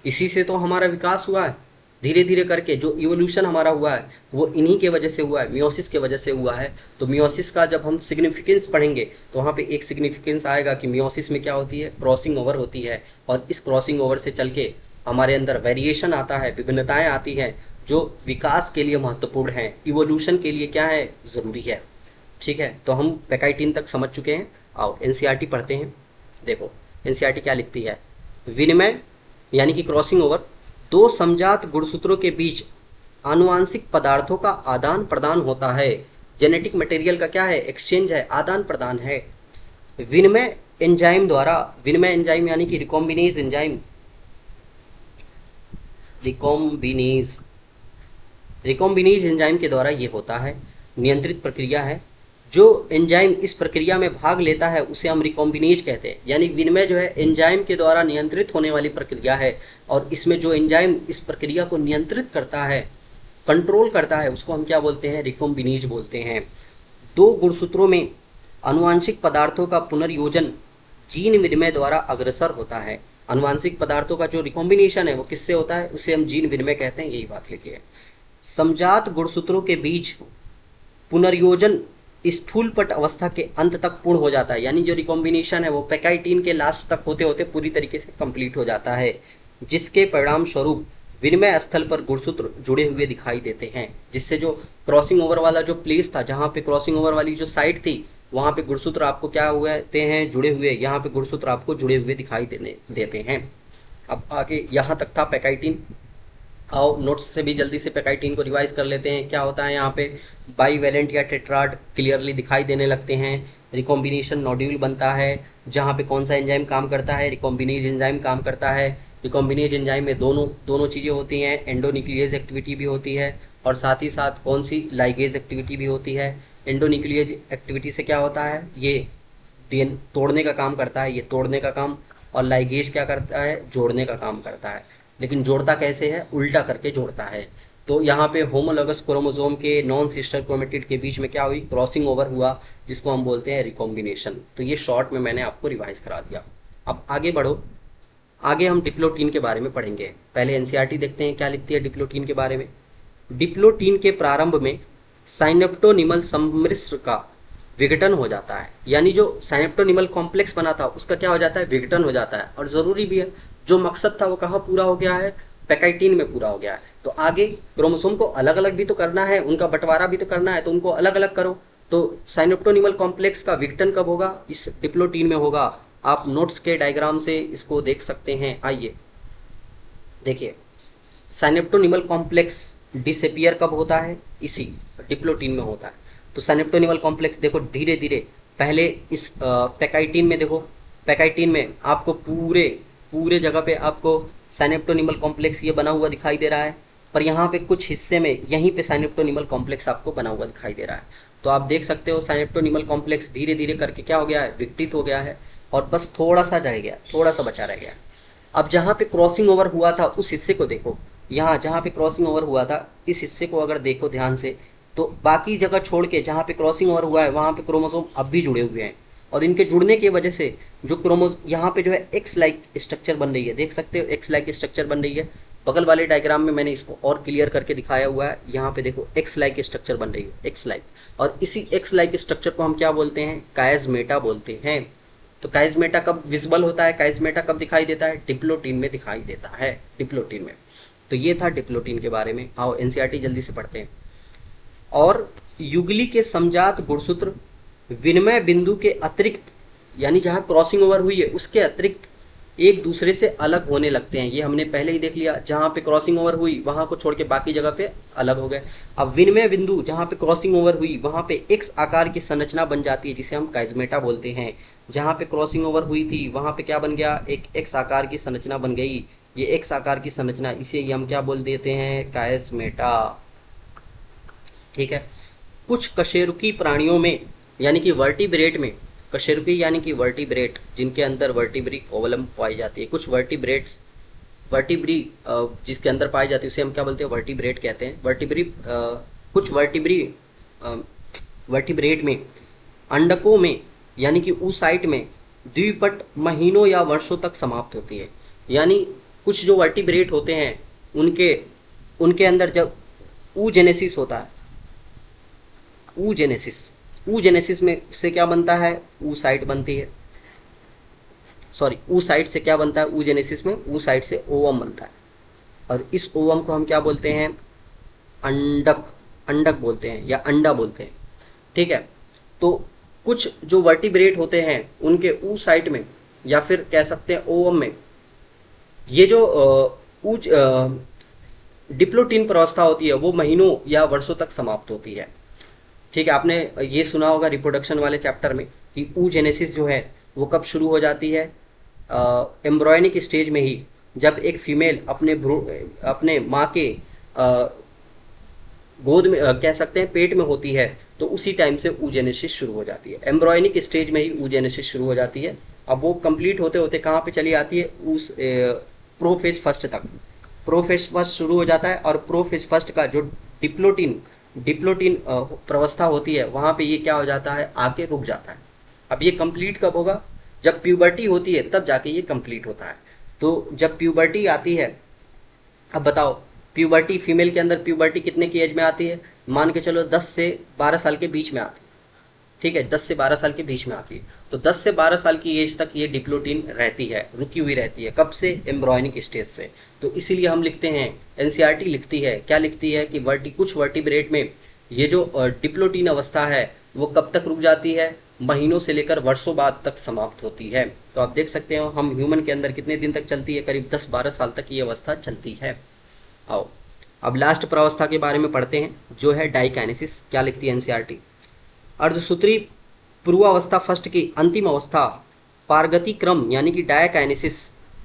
Speaker 1: इसी से तो हमारा विकास हुआ है। धीरे धीरे करके जो इवोल्यूशन हमारा हुआ है वो इन्हीं के वजह से हुआ है, मियोसिस के वजह से हुआ है। तो मियोसिस का जब हम सिग्निफिकेंस पढ़ेंगे तो वहाँ पे एक सिग्निफिकेंस आएगा कि मियोसिस में क्या होती है, क्रॉसिंग ओवर होती है। और इस क्रॉसिंग ओवर से चल के हमारे अंदर वेरिएशन आता है, विभिन्नताएं आती हैं, जो विकास के लिए महत्वपूर्ण हैं, इवोल्यूशन के लिए क्या है, ज़रूरी है। ठीक है, तो हम पैकाइटिन तक समझ चुके हैं। आओ एनसीईआरटी पढ़ते हैं। देखो एनसीईआरटी क्या लिखती है, विनिमय यानी कि क्रॉसिंग ओवर दो समजात गुणसूत्रों के बीच आनुवांशिक पदार्थों का आदान प्रदान होता है। जेनेटिक मटेरियल का क्या है, एक्सचेंज है, आदान प्रदान है। विनिमय एंजाइम द्वारा, विनिमय एंजाइम यानी कि रिकॉम्बिनेज एंजाइम, रिकॉम्बिनेज एंजाइम के द्वारा ये होता है, नियंत्रित प्रक्रिया है। जो एंजाइम इस प्रक्रिया में भाग लेता है उसे हम रिकॉम्बिनेज कहते हैं। यानी विनिमय जो है एंजाइम के द्वारा नियंत्रित होने वाली प्रक्रिया है, और इसमें जो एंजाइम इस प्रक्रिया को नियंत्रित करता है, कंट्रोल करता है, उसको हम क्या बोलते हैं, रिकॉम्बिनेज बोलते हैं। दो गुणसूत्रों में आनुवांशिक पदार्थों का पुनर्योजन जीन विनिमय द्वारा अग्रसर होता है। आनुवांशिक पदार्थों का जो रिकॉम्बिनेशन है वो किससे होता है, उसे हम जीन विनिमय कहते हैं। यही बात लिखिए। समजात गुणसूत्रों के बीच पुनर्योजन स्थूलपट अवस्था के अंत तक पूर्ण हो जाता है। यानी जो रिकॉम्बिनेशन है वो पैकाइटिन के लास्ट तक होते होते पूरी तरीके से कंप्लीट हो जाता है, जिसके परिणाम स्वरूप विनिमय स्थल पर गुणसूत्र जुड़े हुए दिखाई देते हैं, जिससे जो क्रॉसिंग ओवर वाला जो प्लेस था, जहाँ पे क्रॉसिंग ओवर वाली जो साइड थी, वहाँ पे गुणसूत्र आपको क्या हुए थे हैं, जुड़े हुए। यहाँ पे गुणसूत्र आपको जुड़े हुए दिखाई देने देते हैं। अब आगे यहाँ तक था पैकाइटिन। आओ नोट्स से भी जल्दी से पैकाइटिन को रिवाइज कर लेते हैं। क्या होता है यहाँ पे, बाईवैलेंट या टेट्राड क्लियरली दिखाई देने लगते हैं। रिकॉम्बिनेशन नोड्यूल बनता है, जहाँ पे कौन सा एंजाइम काम करता है, रिकॉम्बिनेज एंजाइम काम करता है। रिकॉम्बिनेज एंजाइम में दोनों दोनों चीज़ें होती हैं, एंडोन्यूक्लियेज एक्टिविटी भी होती है और साथ ही साथ कौन सी, लाइगेज एक्टिविटी भी होती है। एंडोन्यूक्लियेज एक्टिविटी से क्या होता है, ये डीएन तोड़ने का काम करता है, ये तोड़ने का काम। और लाइगेज क्या करता है, जोड़ने का काम करता है। लेकिन जोड़ता कैसे है, उल्टा करके जोड़ता है। तो यहाँ पे होमोलॉगस क्रोमोसोम के नॉन सिस्टर क्रोमेटिड के बीच में क्या हुई, क्रॉसिंग ओवर हुआ, जिसको हम बोलते हैं रिकॉम्बिनेशन। तो ये शॉर्ट में मैंने आपको रिवाइज करा दिया। अब आगे बढ़ो, आगे हम डिप्लोटीन के बारे में पढ़ेंगे। पहले एनसीईआरटी देखते हैं क्या लिखती है डिप्लोटीन के बारे में। डिप्लोटीन के प्रारंभ में साइनेप्टोनिमल सम्मिश्र का विघटन हो जाता है, यानी जो साइनेप्टोनिमल कॉम्प्लेक्स बना था उसका क्या हो जाता है, विघटन हो जाता है। और ज़रूरी भी है, जो मकसद था वो कहाँ पूरा हो गया है, पैकाइटिन में पूरा हो गया है। तो आगे क्रोमोसोम को अलग अलग भी तो करना है, उनका बंटवारा भी तो करना है, तो उनको अलग अलग करो। तो साइनेप्टोनिमल कॉम्प्लेक्स का विघटन कब होगा, इस डिप्लोटीन में होगा। आप नोट्स के डायग्राम से इसको देख सकते हैं। आइए देखिए, साइनेप्टोनिमल कॉम्प्लेक्स डिसअपियर कब होता है, इसी डिप्लोटीन में होता है। तो साइनेप्टोनिमल कॉम्प्लेक्स देखो धीरे धीरे, पहले इस पैकाइटिन में देखो, पैकाइटिन में आपको पूरे पूरे जगह पे आपको साइनेप्टोनिमल कॉम्प्लेक्स ये बना हुआ दिखाई दे रहा है, पर यहाँ पे कुछ हिस्से में यहीं पे साइनेप्टोनिमल कॉम्प्लेक्स आपको बना हुआ दिखाई दे रहा है। तो आप देख सकते हो साइनेप्टोनिमल कॉम्प्लेक्स धीरे धीरे करके क्या हो गया है, विघटित हो गया है और बस थोड़ा सा रह गया, थोड़ा सा बचा रह गया। अब जहाँ पे क्रॉसिंग ओवर हुआ था उस हिस्से को देखो, यहाँ जहाँ पे क्रॉसिंग ओवर हुआ था इस हिस्से को अगर देखो ध्यान से, तो बाकी जगह छोड़ के जहाँ पे क्रॉसिंग ओवर हुआ है वहाँ पे क्रोमोसोम अब भी जुड़े हुए हैं। और इनके जुड़ने की वजह से जो यहाँ पे जो है एक्स लाइक स्ट्रक्चर बन रही है, देख सकते हो एक्स लाइक स्ट्रक्चर बन रही है। बगल वाले डायग्राम में मैंने इसको और क्लियर करके दिखाया हुआ है, यहाँ पे देखो एक्स लाइक स्ट्रक्चर बन रही है, एक्स लाइक। और इसी एक्स लाइक स्ट्रक्चर को हम क्या बोलते हैं, कायस्मेटा बोलते हैं। तो कायस्मेटा कब विजिबल होता है, कायस्मेटा कब दिखाई देता है, डिप्लोटीन में दिखाई देता है, डिप्लोटीन में। तो ये था डिप्लोटीन के बारे में। आओ एनसीईआरटी जल्दी से पढ़ते हैं। और युगली के समजात गुणसूत्र विनिमय बिंदु के अतिरिक्त, यानी जहाँ क्रॉसिंग ओवर हुई है उसके अतिरिक्त एक दूसरे से अलग होने लगते हैं। ये हमने पहले ही देख लिया, जहाँ पे क्रॉसिंग ओवर हुई वहाँ को छोड़ के बाकी जगह पे अलग हो गए। अब विनिमय बिंदु जहाँ पे क्रॉसिंग ओवर हुई वहाँ पे एक्स आकार की संरचना बन जाती है, जिसे हम काइजमेटा बोलते हैं। जहाँ पे क्रॉसिंग ओवर हुई थी वहाँ पे क्या बन गया, एक एक्स आकार की संरचना बन गई। ये एक्स आकार की संरचना, इसे हम क्या बोल देते हैं, काइजमेटा। ठीक है। कुछ कशेरुकी प्राणियों में, यानी कि वर्टिब्रेट में, कशेरुकी यानी कि वर्टिब्रेट जिनके अंदर वर्टिब्री ओवलम पाई जाती है, कुछ वर्टिब्रेट्स, वर्टिब्री जिसके अंदर पाई जाती है उसे हम क्या बोलते हैं, वर्टिब्रेट कहते हैं। वर्टिब्री कुछ वर्टिब्री वर्टिब्रेट में अंडकों में, यानी कि oocyte में द्विपट महीनों या वर्षों तक समाप्त होती है। यानी कुछ जो वर्टिब्रेट होते हैं उनके उनके अंदर जब oogenesis होता है, oogenesis में से क्या बनता है, oocyte बनती है। सॉरी, oocyte से क्या बनता है, oogenesis में oocyte से ओवम बनता है। और इस ओवम को हम क्या बोलते हैं, अंडक, अंडक बोलते हैं या अंडा बोलते हैं। ठीक है। तो कुछ जो वर्टिब्रेट होते हैं उनके oocyte में या फिर कह सकते हैं ओवम में, ये जो डिप्लोटीन प्रावस्था होती है वो महीनों या वर्षों तक समाप्त होती है। ठीक है। आपने ये सुना होगा रिप्रोडक्शन वाले चैप्टर में कि oogenesis जो है वो कब शुरू हो जाती है, एम्ब्रॉयनिक स्टेज में ही, जब एक फीमेल अपने माँ के गोद में कह सकते हैं पेट में होती है, तो उसी टाइम से oogenesis शुरू हो जाती है। एम्ब्रॉयनिक स्टेज में ही oogenesis शुरू हो जाती है। अब वो कंप्लीट होते होते कहाँ पे चली आती है, उस प्रोफेज फर्स्ट तक। प्रोफेज फर्स्ट शुरू हो जाता है और प्रोफेज फर्स्ट का जो डिप्लोटीन प्रावस्था होती है वहाँ पे ये क्या हो जाता है, आके रुक जाता है। अब ये कंप्लीट कब होगा, जब प्यूबर्टी होती है तब जाके ये कंप्लीट होता है। तो जब प्यूबर्टी आती है, अब बताओ प्यूबर्टी, फीमेल के अंदर प्यूबर्टी कितने की एज में आती है, मान के चलो 10 से 12 साल के बीच में आती है। ठीक है, 10 से 12 साल के बीच में आती है। तो 10 से 12 साल की एज तक ये डिप्लोटीन रहती है, रुकी हुई रहती है। कब से? एम्ब्रॉयनिक स्टेज से। तो इसीलिए हम लिखते हैं, एनसीईआरटी लिखती है, क्या लिखती है कि कुछ वर्टिब्रेट में ये जो डिप्लोटीन अवस्था है वो कब तक रुक जाती है? महीनों से लेकर वर्षों बाद तक समाप्त होती है। तो आप देख सकते हो हम ह्यूमन के अंदर कितने दिन तक चलती है? करीब 10-12 साल तक ये अवस्था चलती है। आओ अब लास्ट प्रावस्था के बारे में पढ़ते हैं, जो है डाइकाइनेसिस। क्या लिखती है एनसीईआरटी? अर्धसूत्री पूर्वावस्था फर्स्ट की अंतिम अवस्था पारगति क्रम यानी कि डायकाइनेसिस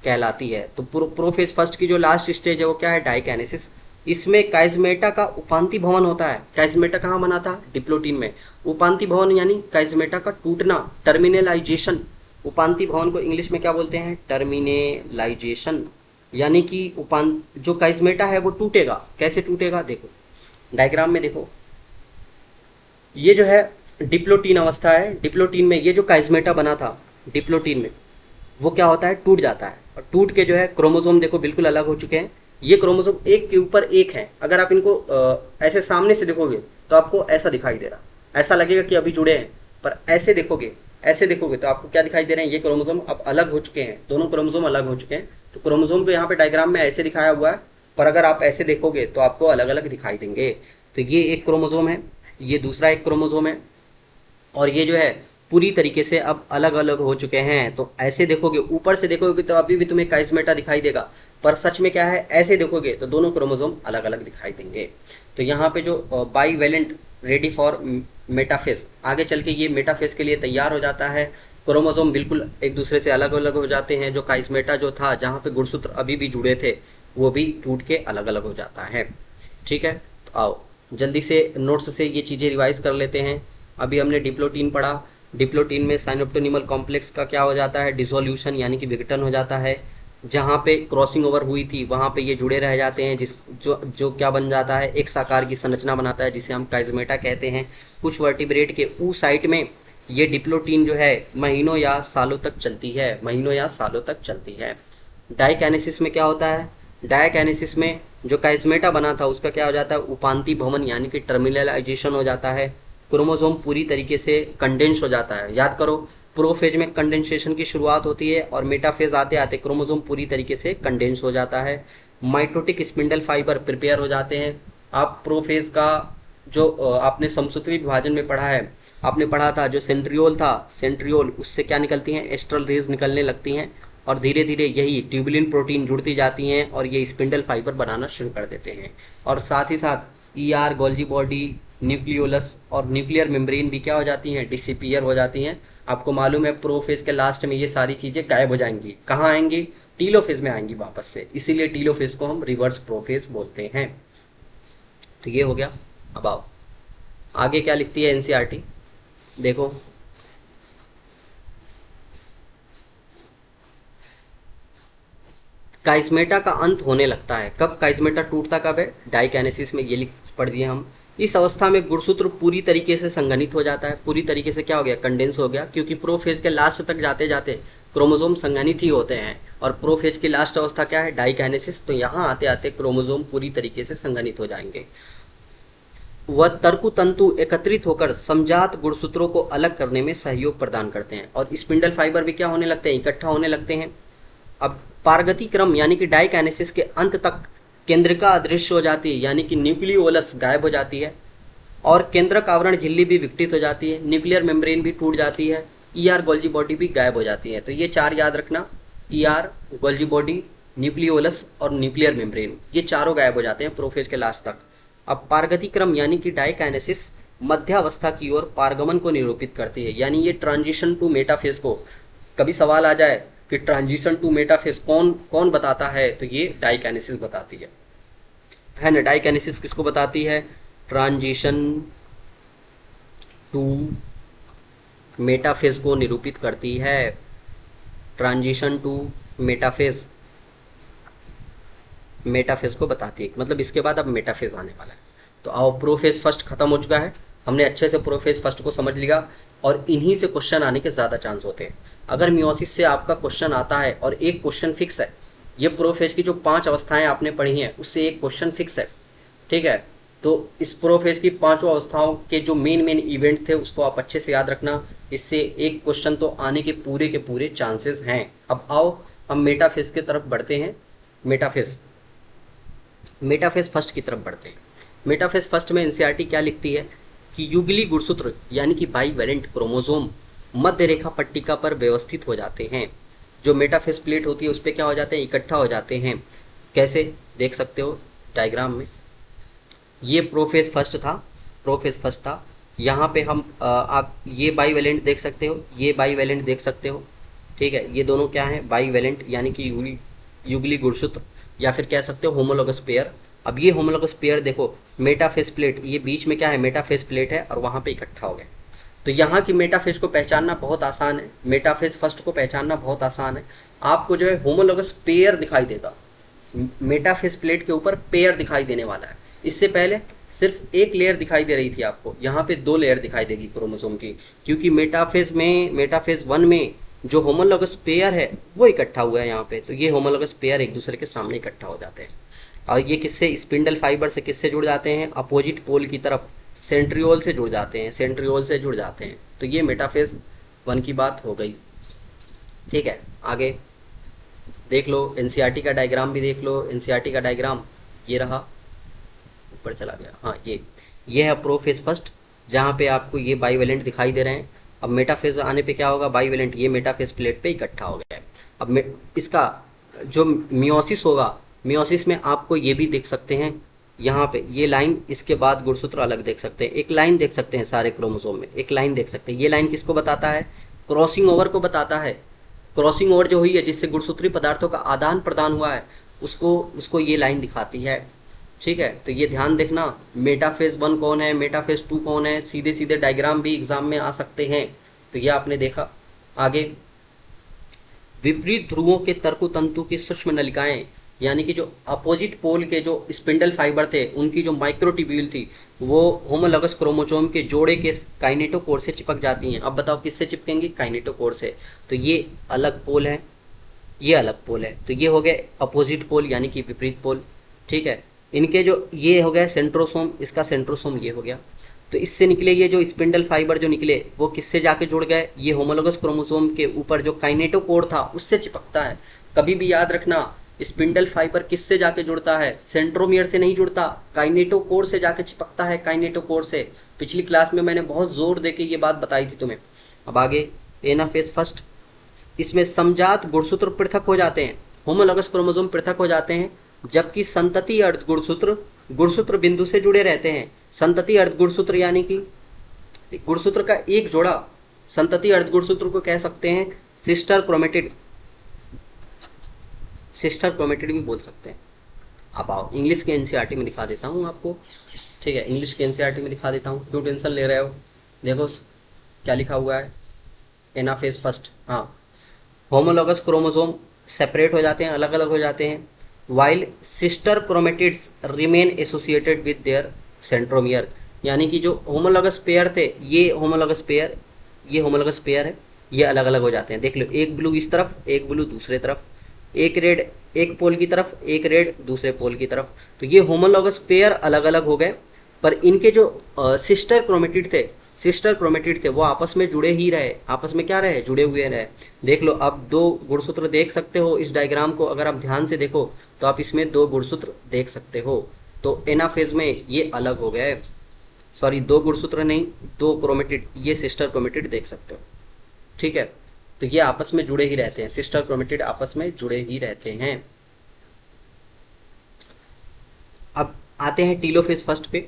Speaker 1: कहलाती है। तो प्रोफेज फर्स्ट की जो लास्ट स्टेज है वो क्या है? डाइकाइनेसिस। इसमें काइजमेटा का उपांति भवन होता है। काइजमेटा कहाँ बना था? डिप्लोटीन में। उपांति भवन यानी काइजमेटा का टूटना, टर्मिनलाइजेशन। उपांति भवन को इंग्लिश में क्या बोलते हैं? टर्मिनलाइजेशन। यानी कि जो काइजमेटा है वो टूटेगा। कैसे टूटेगा? देखो डायग्राम में देखो, ये जो है डिप्लोटीन अवस्था है। डिप्लोटीन में ये जो काइजमेटा बना था डिप्लोटीन में, वो क्या होता है? टूट जाता है। और टूट के जो है क्रोमोसोम देखो बिल्कुल अलग हो चुके हैं। ये क्रोमोसोम एक के ऊपर एक है। अगर आप इनको ऐसे सामने से देखोगे तो आपको ऐसा दिखाई दे रहा, ऐसा लगेगा कि अभी जुड़े हैं। पर ऐसे देखोगे तो आपको क्या दिखाई दे रहे हैं? ये क्रोमोसोम अब अलग हो चुके हैं, दोनों क्रोमोसोम अलग हो चुके हैं। तो क्रोमोसोम को यहाँ पे डायग्राम में ऐसे दिखाया हुआ है, पर अगर आप ऐसे देखोगे तो आपको अलग अलग दिखाई देंगे। तो ये एक क्रोमोसोम है, ये दूसरा एक क्रोमोसोम है, और ये जो है पूरी तरीके से अब अलग अलग हो चुके हैं। तो ऐसे देखोगे, ऊपर से देखोगे तो अभी भी तुम्हें काइजमेटा दिखाई देगा, पर सच में क्या है? ऐसे देखोगे तो दोनों क्रोमोसोम अलग अलग दिखाई देंगे। तो यहाँ पे जो बाईवेलेंट रेडी फॉर मेटाफेज, आगे चल के ये मेटाफेज के लिए तैयार हो जाता है। क्रोमोसोम बिल्कुल एक दूसरे से अलग अलग हो जाते हैं। जो काइजमेटा जो था, जहाँ पे गुणसूत्र अभी भी जुड़े थे, वो भी टूट के अलग अलग हो जाता है। ठीक है, तो आओ जल्दी से नोट्स से ये चीज़ें रिवाइज कर लेते हैं। अभी हमने डिप्लोटीन पढ़ा। डिप्लोटीन में साइनोप्टोनिमल कॉम्प्लेक्स का क्या हो जाता है? डिसोल्यूशन यानी कि विघटन हो जाता है। जहाँ पे क्रॉसिंग ओवर हुई थी वहाँ पे ये जुड़े रह जाते हैं, जो क्या बन जाता है? एक साकार की संरचना बनाता है, जिसे हम काइजमेटा कहते हैं। कुछ वर्टिब्रेट के ऊ साइट में ये डिप्लोटीन जो है महीनों या सालों तक चलती है। डाइकाइनेसिस में क्या होता है? डाइकाइनेसिस में जो काइजमेटा बना था उसका क्या हो जाता है? उपांति भवन यानी कि टर्मिनलाइजेशन हो जाता है। क्रोमोसोम पूरी तरीके से कंडेंस हो जाता है। याद करो, प्रोफेज में कंडेंसेशन की शुरुआत होती है और मेटाफेज आते आते क्रोमोसोम पूरी तरीके से कंडेंस हो जाता है। माइटोटिक स्पिंडल फाइबर प्रिपेयर हो जाते हैं। आप प्रोफेज का जो आपने समसूत्री विभाजन में पढ़ा है, आपने पढ़ा था जो सेंट्रियोल था, सेंट्रियोल उससे क्या निकलती हैं? एस्ट्रल रेज निकलने लगती हैं, और धीरे धीरे यही ट्यूबुलिन प्रोटीन जुड़ती जाती हैं और ये स्पिंडल फाइबर बनाना शुरू कर देते हैं। और साथ ही साथ ईआर, गोल्जी बॉडी, न्यूक्लियोलस और न्यूक्लियर मेम्ब्रेन भी क्या हो जाती हैं? डिसअपीयर हो जाती हैं। आपको मालूम है प्रोफेज के लास्ट में ये सारी चीज़ें गायब हो जाएंगी। कहाँ आएंगी? टीलोफेज में आएंगी वापस से। इसीलिए टीलोफेज को हम रिवर्स प्रोफेज बोलते हैं। तो ये हो गया। अब आओ आगे क्या लिखती है एनसीईआरटी, देखो। काइजमेटा का अंत होने लगता है। कब काइजमेटा टूटता कब है? डाइकाइनेसिस में। ये लिख पढ़ दिए हम। इस अवस्था में गुणसूत्र पूरी तरीके से संघनित हो जाता है। पूरी तरीके से क्या हो गया? कंडेंस हो गया, क्योंकि प्रोफेज के लास्ट तक जाते जाते क्रोमोसोम संघनित ही होते हैं। और प्रोफेज की लास्ट अवस्था क्या है? डाइकाइनेसिस। तो यहाँ आते आते क्रोमोसोम पूरी तरीके से संघनित हो जाएंगे। वह तर्कु तंतु एकत्रित होकर समजात गुणसूत्रों को अलग करने में सहयोग प्रदान करते हैं, और स्पिंडल फाइबर भी क्या होने लगते हैं? इकट्ठा होने लगते हैं। अब पारगति क्रम यानी कि डाइकाइनेसिस के अंत तक केंद्रिका अदृश्य हो जाती है, यानी कि न्यूक्लियोलस गायब हो जाती है, और केंद्रक आवरण झिल्ली भी विघटित हो जाती है, न्यूक्लियर मेम्ब्रेन भी टूट जाती है, ईआर गोल्जी बॉडी भी गायब हो जाती है। तो ये चार याद रखना, ईआर, गोल्जी बॉडी, न्यूक्लियोलस और न्यूक्लियर मेम्ब्रेन, ये चारों गायब हो जाते हैं प्रोफेज के लास्ट तक। अब पारगति क्रम यानी कि डाइकाइनेसिस मध्यावस्था की ओर पारगमन को निरूपित करती है, यानी ये ट्रांजिशन टू मेटाफेज को, कभी सवाल आ जाए कि ट्रांजिशन टू मेटाफेज कौन कौन बताता है, तो ये डाइकाइनेसिस बताती है ना। डाइकाइनेसिस किसको बताती है? ट्रांजिशन टू मेटाफेज को निरूपित करती है। ट्रांजिशन टू मेटाफेज को बताती है, मतलब इसके बाद अब मेटाफेज आने वाला है। तो आओ, प्रोफेज फर्स्ट खत्म हो चुका है, हमने अच्छे से प्रोफेज फर्स्ट को समझ लिया, और इन्हीं से क्वेश्चन आने के ज़्यादा चांस होते हैं। अगर मियोसिस से आपका क्वेश्चन आता है और एक क्वेश्चन फिक्स है, ये प्रोफेज की जो 5 अवस्थाएं आपने पढ़ी हैं उससे एक क्वेश्चन फिक्स है, ठीक है, तो इस प्रोफेज की पांचों अवस्थाओं के जो मेन इवेंट थे उसको आप अच्छे से याद रखना। इससे एक क्वेश्चन तो आने के पूरे चांसेस हैं। अब आओ हम मेटाफेज की तरफ बढ़ते हैं। मेटाफेज मेटाफेज फर्स्ट की तरफ बढ़ते हैं। मेटाफेज फर्स्ट में एनसीईआरटी क्या लिखती है कि युगली गुणसूत्र यानी कि बाईवैलेंट क्रोमोसोम मध्य रेखा पट्टिका पर व्यवस्थित हो जाते हैं। जो मेटाफेज प्लेट होती है उस पर क्या हो जाते हैं, इकट्ठा हो जाते हैं। कैसे देख सकते हो डायग्राम में, ये प्रोफेज फर्स्ट था, प्रोफेज फर्स्ट था। यहाँ पे हम आप ये बाईवैलेंट देख सकते हो, ये बाईवैलेंट देख सकते हो। ठीक है, ये दोनों क्या है, बाईवैलेंट यानी कि युगली गुणसूत्र, या फिर कह सकते हो होमोलोगस पेयर। अब ये होमोलोगस पेयर देखो, मेटाफेज प्लेट, ये बीच में क्या है, मेटाफेज प्लेट है और वहाँ पे इकट्ठा हो गए। तो यहाँ की मेटाफेज को पहचानना बहुत आसान है, मेटाफेज फर्स्ट को पहचानना बहुत आसान है। आपको जो है होमोलोगस पेयर दिखाई देगा, मेटाफेज प्लेट के ऊपर पेयर दिखाई देने वाला है। इससे पहले सिर्फ एक लेयर दिखाई दे रही थी आपको, यहाँ पे दो लेयर दिखाई देगी क्रोमोसोम की, क्योंकि मेटाफेज वन में जो होमोलोगस पेयर है वो इकट्ठा हुआ है यहाँ पे। तो ये होमोलोगस पेयर एक दूसरे के सामने इकट्ठा हो जाते हैं। और ये किससे, स्पिंडल फाइबर से किससे जुड़ जाते हैं, अपोजिट पोल की तरफ सेंट्रियोल से जुड़ जाते हैं, सेंट्रियोल से जुड़ जाते हैं। तो ये मेटाफेज वन की बात हो गई। ठीक है, आगे देख लो, एनसीईआरटी का डायग्राम भी देख लो। एनसीईआरटी का डायग्राम ये रहा, ऊपर चला गया, हाँ ये है प्रोफेज फर्स्ट, जहाँ पे आपको ये बाईवैलेंट दिखाई दे रहे हैं। अब मेटाफेज आने पे क्या होगा, बाईवैलेंट ये मेटाफेज प्लेट पे इकट्ठा हो गया है। अब इसका जो मियोसिस होगा, मियोसिस में आपको ये भी देख सकते हैं, यहाँ पे ये लाइन, इसके बाद गुणसूत्र अलग देख सकते हैं। एक लाइन देख सकते हैं सारे क्रोमोसोम में, एक लाइन देख सकते हैं। ये लाइन किसको बताता है, क्रॉसिंग ओवर को बताता है। क्रॉसिंग ओवर जो हुई है, जिससे गुणसूत्री पदार्थों का आदान प्रदान हुआ है, उसको ये लाइन दिखाती है। ठीक है, तो ये ध्यान देखना, मेटाफेज वन कौन है, मेटाफेज टू कौन है, सीधे सीधे डायग्राम भी एग्जाम में आ सकते हैं। तो ये आपने देखा। आगे, विपरीत ध्रुवों के तर्कु तंतु की सूक्ष्म नलिकाएं, यानी कि जो अपोजिट पोल के जो स्पिंडल फाइबर थे, उनकी जो माइक्रोट्यूब्यूल थी, वो होमोलोगस क्रोमोसोम के जोड़े के काइनेटोकोर से चिपक जाती हैं। अब बताओ किससे चिपकेंगी, काइनेटोकोर से। तो ये अलग पोल है, ये अलग पोल है। तो ये हो गए अपोजिट पोल यानी कि विपरीत पोल। ठीक है, इनके जो ये हो गया सेंट्रोसोम, इसका सेंट्रोसोम ये हो गया। तो इससे निकले ये जो स्पिंडल फाइबर जो निकले, वो किससे जाके जुड़ गए, ये होमोलोगस क्रोमोसोम के ऊपर जो काइनेटोकोर था उससे चिपकता है। कभी भी याद रखना, स्पिंडल फाइबर किससे जाके जुड़ता है, सेंट्रोमियर से नहीं जुड़ता, काइनेटोकोर से जाके चिपकता है, काइनेटोकोर से। पिछली क्लास में मैंने बहुत जोर देके ये बात बताई थी तुम्हें। अब आगे, एनाफेज फर्स्ट, इसमें समजात गुणसूत्र पृथक हो जाते हैं, होमोलोगस क्रोमोसोम पृथक हो जाते हैं, जबकि संतति अर्ध गुणसूत्र गुणसूत्र बिंदु से जुड़े रहते हैं। संतति अर्ध गुणसूत्र यानी कि गुणसूत्र का एक जोड़ा, संतति अर्ध गुणसूत्र को कह सकते हैं सिस्टर क्रोमेटिड, सिस्टर क्रोमेटिड भी बोल सकते हैं। अब आओ इंग्लिश के एनसीईआरटी में दिखा देता हूँ आपको। ठीक है, इंग्लिश के एनसीईआरटी में दिखा देता हूँ, क्यों टेंशन ले रहे हो। देखो क्या लिखा हुआ है, एनाफेज फर्स्ट, हाँ, होमोलोगस क्रोमोसोम सेपरेट हो जाते हैं, अलग अलग हो जाते हैं, while sister chromatids remain associated with their centromere. यानी कि जो होमोलोगस पेयर थे, ये होमोलोगस पेयर, ये होमोलोगस पेयर है, ये अलग अलग हो जाते हैं। देख लो, एक ब्लू इस तरफ, एक ब्लू दूसरे तरफ, एक रेड एक पोल की तरफ, एक रेड दूसरे पोल की तरफ। तो ये होमोलोगस पेयर अलग अलग हो गए, पर इनके जो सिस्टर क्रोमेटिड थे वो आपस में जुड़े ही रहे, आपस में क्या रहे, जुड़े हुए रहे। देख लो, अब दो गुणसूत्र देख सकते हो इस डायग्राम को, अगर आप ध्यान से देखो तो आप इसमें दो गुणसूत्र देख सकते हो। तो एनाफेज में ये अलग हो गए, सॉरी दो गुणसूत्र नहीं, दो क्रोमेटिड, ये सिस्टर क्रोमेटिड देख सकते हो। ठीक है, तो ये आपस में जुड़े ही रहते हैं, सिस्टर क्रोमेटिड आपस में जुड़े ही रहते हैं। अब आते हैं टीलोफेज फर्स्ट पे।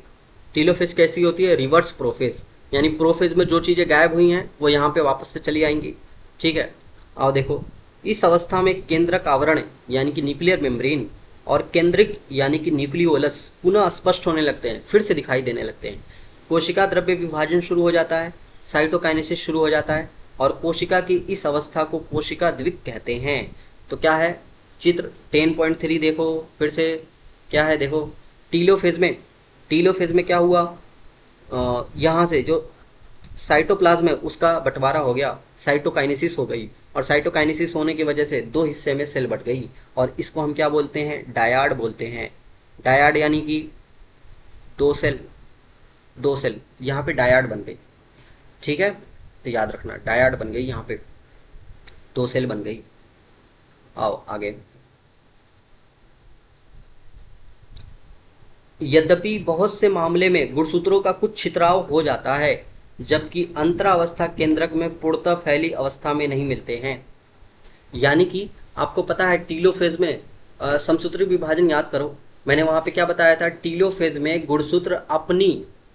Speaker 1: टीलोफेज कैसी होती है, रिवर्स प्रोफेज, यानी प्रोफेज में जो चीज़ें गायब हुई हैं वो यहाँ पे वापस से चली आएंगी। ठीक है, आओ देखो, इस अवस्था में केंद्रक आवरण यानी कि न्यूक्लियर मेम्ब्रेन और केंद्रिक यानी कि न्यूक्लियोलस पुनः स्पष्ट होने लगते हैं, फिर से दिखाई देने लगते हैं। कोशिका द्रव्य विभाजन शुरू हो जाता है, साइटोकाइनेसिस शुरू हो जाता है, और कोशिका की इस अवस्था को कोशिका द्विक कहते हैं। तो क्या है, चित्र 10.3 देखो फिर से, क्या है देखो, टीलोफेज में क्या हुआ, यहाँ से जो साइटोप्लाज्म है उसका बंटवारा हो गया, साइटोकाइनेसिस हो गई, और साइटोकाइनेसिस होने की वजह से दो हिस्से में सेल बट गई, और इसको हम क्या बोलते हैं, डायाड बोलते हैं। डायाड यानी कि दो सेल, दो सेल, यहाँ पे डायड बन गई। ठीक है, तो याद रखना डायड बन गई, यहाँ पे दो सेल बन गई। आओ आगे। यद्यपि बहुत से मामले में गुणसूत्रों का कुछ छितराव हो जाता है, जबकि अंतरावस्था केंद्रक में पूर्णतः फैली अवस्था में नहीं मिलते हैं। यानी कि आपको पता है टीलोफेज में समसूत्री विभाजन याद करो, मैंने वहां पे क्या बताया था, टीलोफेज में गुणसूत्र अपनी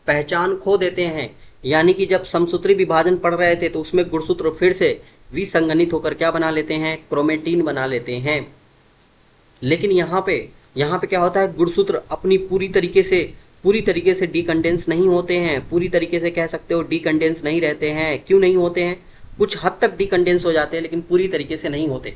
Speaker 1: पहचान खो देते हैं। यानी कि जब समसूत्री विभाजन पढ़ रहे थे तो उसमें गुणसूत्र फिर से विसंगनित होकर क्या बना लेते हैं, क्रोमेटीन बना लेते हैं। लेकिन यहाँ पे क्या होता है, गुणसूत्र अपनी पूरी तरीके से डीकंडेंस नहीं होते हैं, पूरी तरीके से कह सकते हो डीकंडेंस नहीं रहते हैं। क्यों नहीं होते हैं, कुछ हद तक डीकंडेंस हो जाते हैं लेकिन पूरी तरीके से नहीं होते।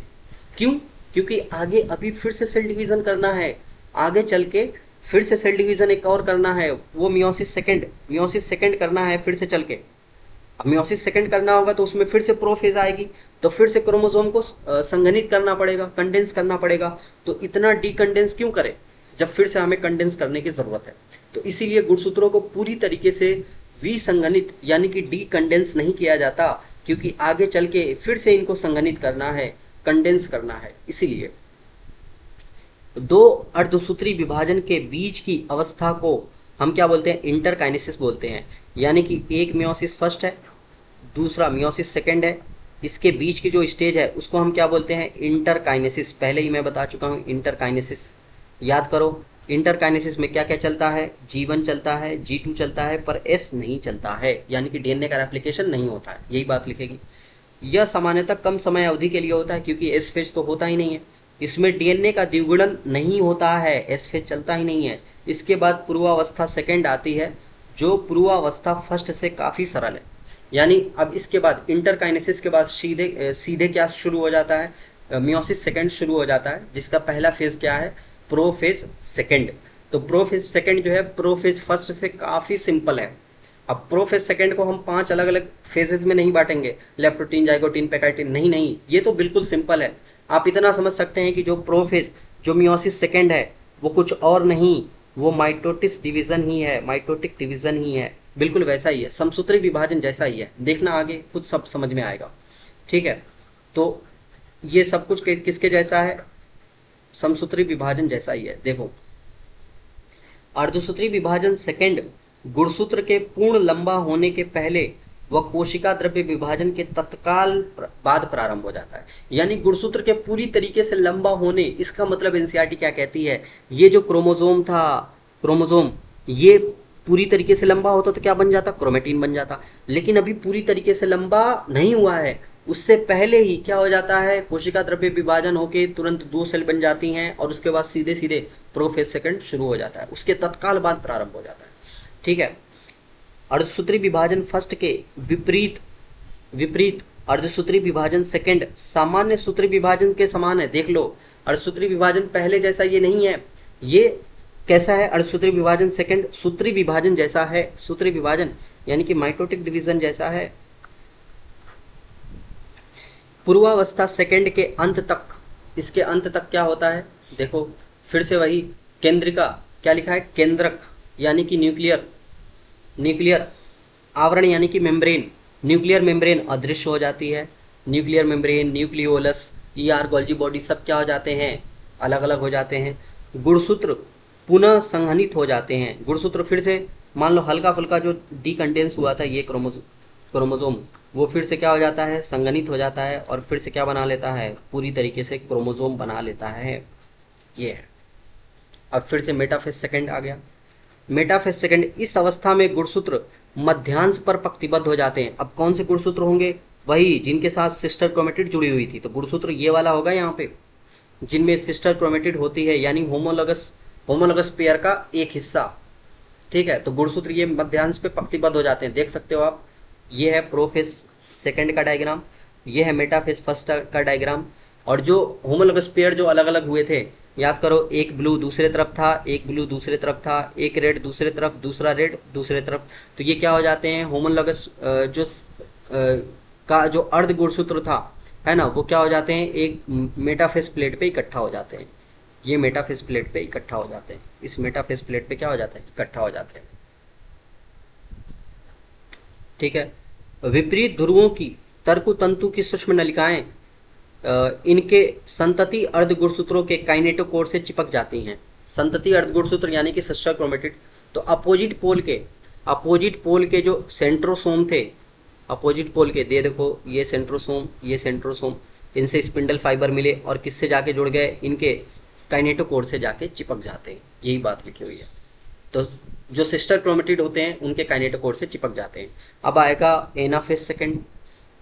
Speaker 1: क्यों, क्योंकि आगे अभी फिर से सेल डिवीजन करना है, आगे चल के फिर से सेल डिवीजन एक और करना है, वो मियोसिस सेकेंड करना है फिर से चल के। अब मियोसिस सेकेंड करना होगा तो उसमें फिर से प्रोफेज आएगी, तो फिर से क्रोमोसोम को संघनित करना पड़ेगा, कंडेंस करना पड़ेगा। तो इतना डीकंडेंस क्यों करें जब फिर से हमें कंडेंस करने की जरूरत है। तो इसीलिए गुणसूत्रों को पूरी तरीके से विसंगनित यानी कि डीकंडेंस नहीं किया जाता, क्योंकि आगे चल के फिर से इनको संघनित करना है, कंडेंस करना है। इसीलिए दो अर्धसूत्री विभाजन के बीच की अवस्था को हम क्या बोलते हैं, इंटरकाइनेसिस बोलते हैं। यानी कि एक मियोसिस फर्स्ट है, दूसरा मियोसिस सेकेंड है, इसके बीच की जो स्टेज है उसको हम क्या बोलते हैं, इंटरकाइनेसिस। पहले ही मैं बता चुका हूँ इंटरकाइनेसिस, याद करो। इंटरकाइनेसिस में क्या क्या चलता है, G1 चलता है, G2 चलता है, पर S नहीं चलता है, यानी कि डीएनए का रेप्लिकेशन नहीं होता है, यही बात लिखेगी। यह सामान्यतः कम समय अवधि के लिए होता है, क्योंकि एस फेज तो होता ही नहीं है, इसमें डीएनए का द्विगुणन नहीं होता है, एस फेज चलता ही नहीं है। इसके बाद पूर्वावस्था सेकेंड आती है, जो पूर्वावस्था फर्स्ट से काफ़ी सरल है। यानी अब इसके बाद इंटरकाइनेसिस के बाद सीधे क्या शुरू हो जाता है, मियोसिस सेकेंड शुरू हो जाता है, जिसका पहला फेज क्या है, प्रोफेज सेकेंड। तो प्रोफेज सेकेंड जो है प्रोफेज फर्स्ट से काफ़ी सिंपल है। अब प्रोफेज सेकेंड को हम 5 अलग अलग फेजेस में नहीं बांटेंगे, लेप्टोटीन, जाइगोटीन, पैकाइटिन, नहीं, ये तो बिल्कुल सिंपल है। आप इतना समझ सकते हैं कि जो प्रोफेज, जो मियोसिस सेकेंड है, वो कुछ और नहीं, वो माइटोटिस डिवीजन ही है, माइटोटिक डिवीजन ही है, बिल्कुल वैसा ही है, समसूत्री विभाजन जैसा ही है। देखना आगे खुद सब समझ में आएगा। ठीक है, तो ये सब कुछ किसके जैसा है, समसूत्री विभाजन जैसा ही है। देखो, अर्धसूत्री विभाजन सेकेंड गुणसूत्र के पूर्ण लंबा होने के पहले व कोशिका द्रव्य विभाजन के तत्काल बाद प्रारंभ हो जाता है। यानी गुणसूत्र के पूरी तरीके से लंबा होने, इसका मतलब एनसीईआरटी क्या कहती है, ये जो क्रोमोसोम था, क्रोमोसोम ये पूरी तरीके से लंबा होता तो क्या बन जाता, क्रोमेटिन बन जाता। लेकिन अभी पूरी तरीके से लंबा नहीं हुआ है, उससे पहले ही क्या हो जाता है, कोशिका द्रव्य विभाजन होके तुरंत 2 सेल बन जाती हैं और उसके बाद सीधे सीधे प्रोफेज सेकंड शुरू हो जाता है, उसके तत्काल बाद प्रारंभ हो जाता है। ठीक है, अर्धसूत्री विभाजन फर्स्ट के विपरीत अर्धसूत्री विभाजन सेकंड सामान्य सूत्री विभाजन के समान है। देख लो, अर्धसूत्री विभाजन पहले जैसा ये नहीं है, ये कैसा है, अर्धसूत्री विभाजन सेकंड सूत्री विभाजन जैसा है, सूत्री विभाजन यानी कि माइटोटिक डिवीजन जैसा है। पूर्वावस्था सेकंड के अंत तक, इसके अंत तक क्या होता है, देखो फिर से वही केंद्रिका, क्या लिखा है, केंद्रक यानी कि न्यूक्लियर आवरण यानी कि मेम्ब्रेन, न्यूक्लियर मेम्ब्रेन अदृश्य हो जाती है। Nuclear membrane, nucleolus, Golgi body सब क्या हो जाते हैं, अलग अलग हो जाते हैं। गुणसूत्र पुनः संघनित हो जाते हैं। गुणसूत्र फिर से, मान लो हल्का फुल्का जो डीकंडेंस हुआ था ये क्रोमोसोम, वो फिर से क्या हो जाता है, संघनित हो जाता है और फिर से क्या बना लेता है, पूरी तरीके से क्रोमोसोम बना लेता है। ये है। अब फिर से मेटाफेज सेकंड आ गया। मेटाफेज सेकंड, इस अवस्था में गुणसूत्र मध्यांश पर पंक्तिबद्ध हो जाते हैं। अब कौन से गुणसूत्र होंगे, वही जिनके साथ सिस्टर क्रोमेटिड जुड़ी हुई थी, तो गुणसूत्र ये वाला होगा यहाँ पे, जिनमें सिस्टर क्रोमेटिड होती है, यानी होमोलॉगस पेयर का एक हिस्सा। ठीक है, तो गुणसूत्र ये मध्यांश पे पंक्तिबद्ध हो जाते हैं, देख सकते हो आप। ये है प्रोफेज सेकंड का डायग्राम, ये है मेटाफेज फर्स्ट का डायग्राम। और जो होमोलॉगस पेयर जो अलग अलग हुए थे, याद करो, एक ब्लू दूसरे तरफ था, एक ब्लू दूसरे तरफ था, एक रेड दूसरे तरफ, दूसरा रेड दूसरे तरफ, तो ये क्या हो जाते हैं, होमोलॉगस का जो अर्ध गुणसूत्र था, है ना, वो क्या हो जाते हैं, एक मेटाफेज प्लेट पे इकट्ठा हो जाते हैं। ये मेटाफेज प्लेट पे इकट्ठा हो जाते हैं, इस मेटाफेज प्लेट पे क्या हो जाता है, इकट्ठा हो जाते हैं। ठीक है। विपरीत ध्रुवों की तर्कु तंतु की सूक्ष्म नलिकाएं इनके संतति अर्ध गुणसूत्रों के काइनेटोकोर से चिपक जाती हैं। संतति अर्ध गुणसूत्र यानी कि सिस्टर क्रोमेटिड। तो अपोजिट पोल के जो सेंट्रोसोम थे, अपोजिट पोल के दे देखो, ये सेंट्रोसोम, ये सेंट्रोसोम, इनसे स्पिंडल फाइबर मिले और किससे जाके जुड़ गए, इनके काइनेटोकोर से जाके चिपक जाते हैं। यही बात लिखी हुई है। तो जो सिस्टर क्रोमेटिड होते हैं उनके काइनेटोकोर से चिपक जाते हैं। अब आएगा एनाफेज सेकंड।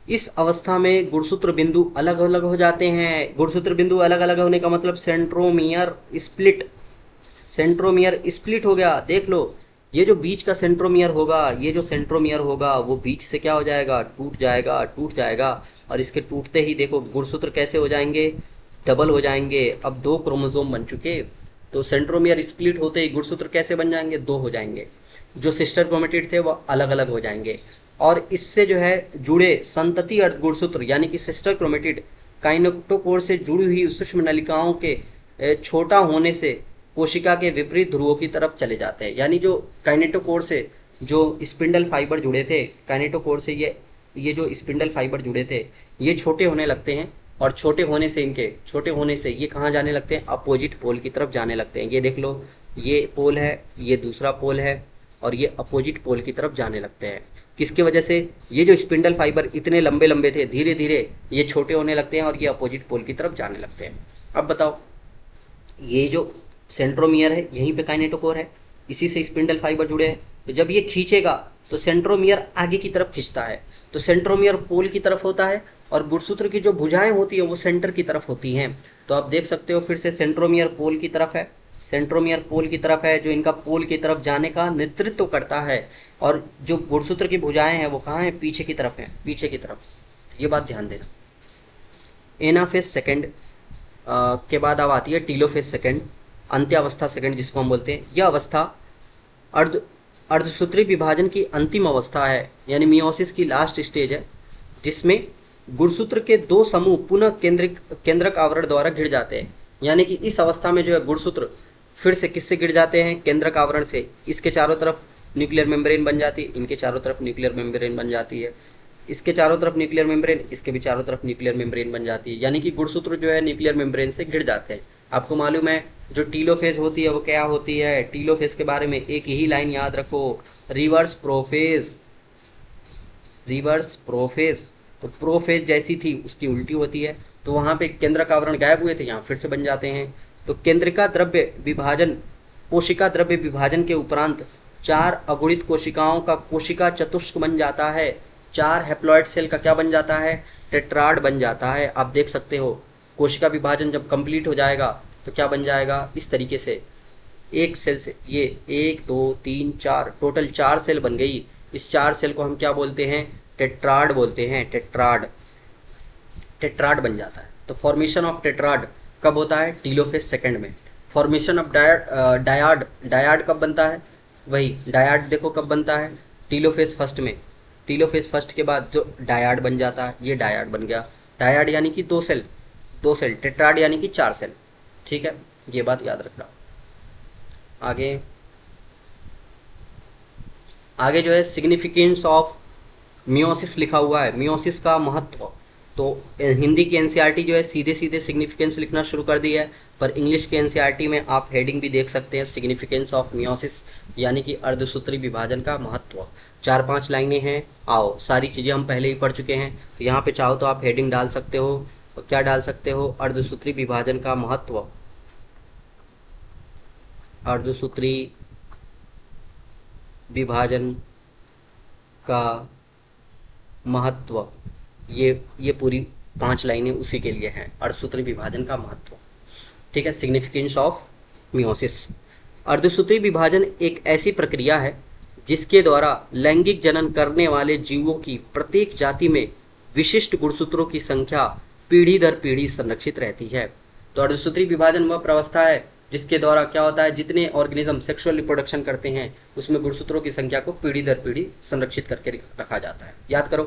Speaker 1: इस अवस्था में गुणसूत्र बिंदु अलग अलग हो जाते हैं। गुणसूत्र बिंदु अलग अलग होने का मतलब सेंट्रोमियर स्प्लिट, सेंट्रोमियर स्प्लिट हो गया। देख लो, ये जो बीच का सेंट्रोमियर होगा, ये जो सेंट्रोमियर होगा वो बीच से क्या हो जाएगा, टूट जाएगा, टूट जाएगा। और इसके टूटते ही देखो गुणसूत्र कैसे हो जाएंगे, डबल हो जाएंगे। अब 2 क्रोमोसोम बन चुके, तो सेंट्रोमियर स्प्लिट होते ही गुणसूत्र कैसे बन जाएंगे, 2 हो जाएंगे। जो सिस्टर क्रोमेटिड थे वो अलग अलग हो जाएंगे। और इससे जो है जुड़े संतति अर्ध गुणसूत्र यानी कि सिस्टर क्रोमेटिड काइनेटोकोर से जुड़ी हुई सूक्ष्म नलिकाओं के छोटा होने से कोशिका के विपरीत ध्रुवों की तरफ चले जाते हैं। यानी जो काइनेटोकोर से जो स्पिंडल फाइबर जुड़े थे, काइनेटोकोर से ये जो स्पिंडल फाइबर जुड़े थे ये छोटे होने लगते हैं। और छोटे होने से ये कहाँ जाने लगते हैं, अपोजिट पोल की तरफ जाने लगते हैं। ये देख लो, ये पोल है, ये दूसरा पोल है, और ये अपोजिट पोल की तरफ जाने लगते हैं। किसकी वजह से, ये जो स्पिंडल फाइबर इतने लंबे लंबे थे, धीरे धीरे ये छोटे होने लगते हैं और ये अपोजिट पोल की तरफ जाने लगते हैं। अब बताओ, ये जो सेंट्रोमियर है यहीं पे काइनेटोकोर है, इसी से स्पिंडल फाइबर जुड़े हैं। तो जब ये खींचेगा तो सेंट्रोमियर आगे की तरफ खींचता है, तो सेंट्रोमियर पोल की तरफ होता है और गुणसूत्र की जो भुजाएं होती हैं वो सेंटर की तरफ होती हैं। तो आप देख सकते हो फिर से सेंट्रोमियर पोल की तरफ है, सेंट्रोमियर पोल की तरफ है जो इनका पोल की तरफ जाने का नेतृत्व करता है। और जो गुणसूत्र की भुजाएं हैं वो कहाँ हैं, पीछे की तरफ हैं, पीछे की तरफ। ये बात ध्यान देना। एनाफेज सेकंड के बाद अब आती है टीलोफेज सेकंड, अंत्यावस्था सेकंड जिसको हम बोलते हैं। यह अवस्था अर्ध अर्धसूत्री विभाजन की अंतिम अवस्था है, यानी मियोसिस की लास्ट स्टेज है, जिसमें गुणसूत्र के 2 समूह पुनः केंद्रक आवरण द्वारा घिर जाते हैं। यानी कि इस अवस्था में जो है गुणसूत्र फिर से किससे घिर जाते हैं, केंद्रक आवरण से। इसके चारों तरफ न्यूक्लियर मेम्ब्रेन बन जाती है, इनके चारों तरफ न्यूक्लियर मेम्ब्रेन बन जाती है, इसके चारों तरफ न्यूक्लियर मेम्ब्रेन, इसके भी चारों तरफ न्यूक्लियर मेम्ब्रेन बन जाती है। यानी कि गुणसूत्र जो है न्यूक्लियर मेम्ब्रेन से घिर जाते हैं। आपको मालूम है जो टीलोफेज होती है वो क्या होती है, टीलोफेज के बारे में एक ही लाइन याद रखो, रिवर्स प्रोफेज, रिवर्स प्रोफेज। तो प्रोफेज जैसी थी उसकी उल्टी होती है। तो वहाँ पे केंद्रक आवरण गायब हुए थे, यहाँ फिर से बन जाते हैं। तो केंद्रिका द्रव्य विभाजन, कोशिका द्रव्य विभाजन के उपरांत 4 अगुणित कोशिकाओं का कोशिका चतुष्क बन जाता है। 4 हैप्लॉइड सेल का क्या बन जाता है, टेट्राड बन जाता है। आप देख सकते हो कोशिका विभाजन जब कंप्लीट हो जाएगा तो क्या बन जाएगा, इस तरीके से एक सेल से ये 1 2 3 4 टोटल 4 सेल बन गई। इस 4 सेल को हम क्या बोलते हैं, टेट्राड बोलते हैं, टेट्राड, टेट्राड बन जाता है। तो फॉर्मेशन ऑफ टेट्राड कब होता है, टीलोफेज सेकंड में। फॉर्मेशन ऑफ डायाड, डायाड कब बनता है, वही डायाड देखो कब बनता है, टीलोफेज फर्स्ट में। टीलोफेज फर्स्ट के बाद जो डायाड बन जाता है, ये डायाड बन गया। डायाड यानी कि 2 सेल, 2 सेल, टेट्राड यानी कि 4 सेल। ठीक है, ये बात याद रखना। आगे आगे जो है सिग्निफिकेंस ऑफ मियोसिस लिखा हुआ है, मियोसिस का महत्व। तो हिंदी की एनसीईआरटी जो है सीधे सीधे सिग्निफिकेंस लिखना शुरू कर दी है, पर इंग्लिश के एनसीईआरटी में आप हेडिंग भी देख सकते हैं, सिग्निफिकेंस ऑफ मियोसिस, यानी कि अर्धसूत्री विभाजन का महत्व। 4-5 लाइनें हैं, आओ सारी चीज़ें हम पहले ही पढ़ चुके हैं। तो यहाँ पे चाहो तो आप हेडिंग डाल सकते हो, और क्या डाल सकते हो, अर्धसूत्री विभाजन का महत्व, अर्धसूत्री विभाजन का महत्व। ये पूरी 5 लाइनें उसी के लिए हैं, अर्धसूत्री विभाजन का महत्व। ठीक है, सिग्निफिकेंस ऑफ मियोसिस। अर्धसूत्री विभाजन एक ऐसी प्रक्रिया है जिसके द्वारा लैंगिक जनन करने वाले जीवों की प्रत्येक जाति में विशिष्ट गुणसूत्रों की संख्या पीढ़ी दर पीढ़ी संरक्षित रहती है। तो अर्धसूत्री विभाजन वह प्रवस्था है जिसके द्वारा क्या होता है, जितने ऑर्गेनिज्म सेक्सुअल रिप्रोडक्शन करते हैं उसमें गुणसूत्रों की संख्या को पीढ़ी दर पीढ़ी संरक्षित करके रखा जाता है। याद करो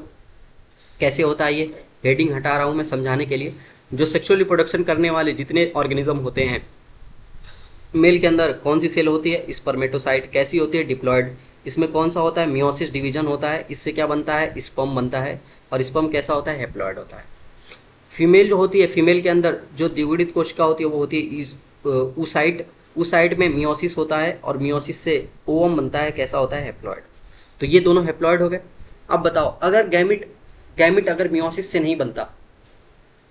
Speaker 1: कैसे होता है, ये हेडिंग हटा रहा हूँ मैं समझाने के लिए। जो सेक्सुअल रिप्रोडक्शन करने वाले जितने ऑर्गेनिज्म होते हैं मेल के अंदर कौन सी सेल होती है? स्पर्मेटोसाइट। कैसी होती है? डिप्लॉयड। इसमें कौन सा होता है? मियोसिस डिवीजन होता है। इससे क्या बनता है? स्पर्म बनता है। और स्पर्म कैसा होता है? हैप्लॉयड होता है। फीमेल जो होती है, फीमेल के अंदर जो द्विगुणित कोशिका होती है वो होती है ऊसाइट। ऊसाइट में मियोसिस होता है और मियोसिस से ओवम बनता है। कैसा होता है? हैप्लॉयड। तो ये दोनों हैप्लॉयड हो गए। अब बताओ, अगर गैमिट गैमिट अगर मियोसिस से नहीं बनता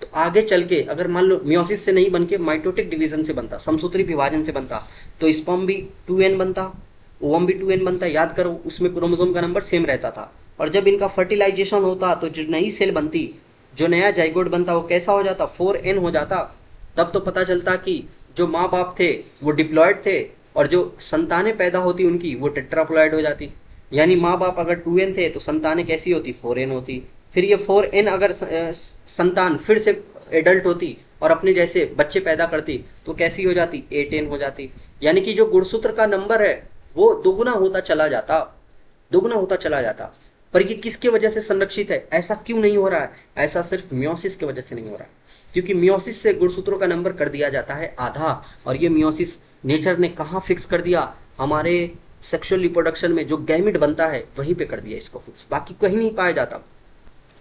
Speaker 1: तो आगे चल के अगर मान लो मियोसिस से नहीं बन के माइटोटिक डिवीजन से बनता, समसूत्री विभाजन से बनता, तो स्पर्म भी 2n बनता, ओवम भी 2n बनता। याद करो, उसमें क्रोमोसोम का नंबर सेम रहता था। और जब इनका फर्टिलाइजेशन होता तो जो नई सेल बनती, जो नया जाइगोट बनता, वो कैसा हो जाता? 4n हो जाता। तब तो पता चलता कि जो माँ बाप थे वो डिप्लॉयड थे और जो संतानें पैदा होती उनकी वो टेट्राप्लॉयड हो जाती। यानी माँ बाप अगर 2n थे तो संतानें कैसी होती? 4n होती। फिर ये 4n अगर संतान फिर से एडल्ट होती और अपने जैसे बच्चे पैदा करती तो कैसी हो जाती? 8n हो जाती। यानी कि जो गुणसूत्र का नंबर है वो दोगुना होता चला जाता, दोगुना होता चला जाता। पर ये किसके वजह से संरक्षित है? ऐसा क्यों नहीं हो रहा है? ऐसा सिर्फ मियोसिस की वजह से नहीं हो रहा है, क्योंकि मियोसिस से गुणसूत्रों का नंबर कर दिया जाता है आधा। और ये मियोसिस नेचर ने कहाँ फिक्स कर दिया? हमारे सेक्सुअल रिप्रोडक्शन में जो गैमिट बनता है वहीं पे कर दिया इसको फिक्स, बाकी कहीं नहीं पाया जाता।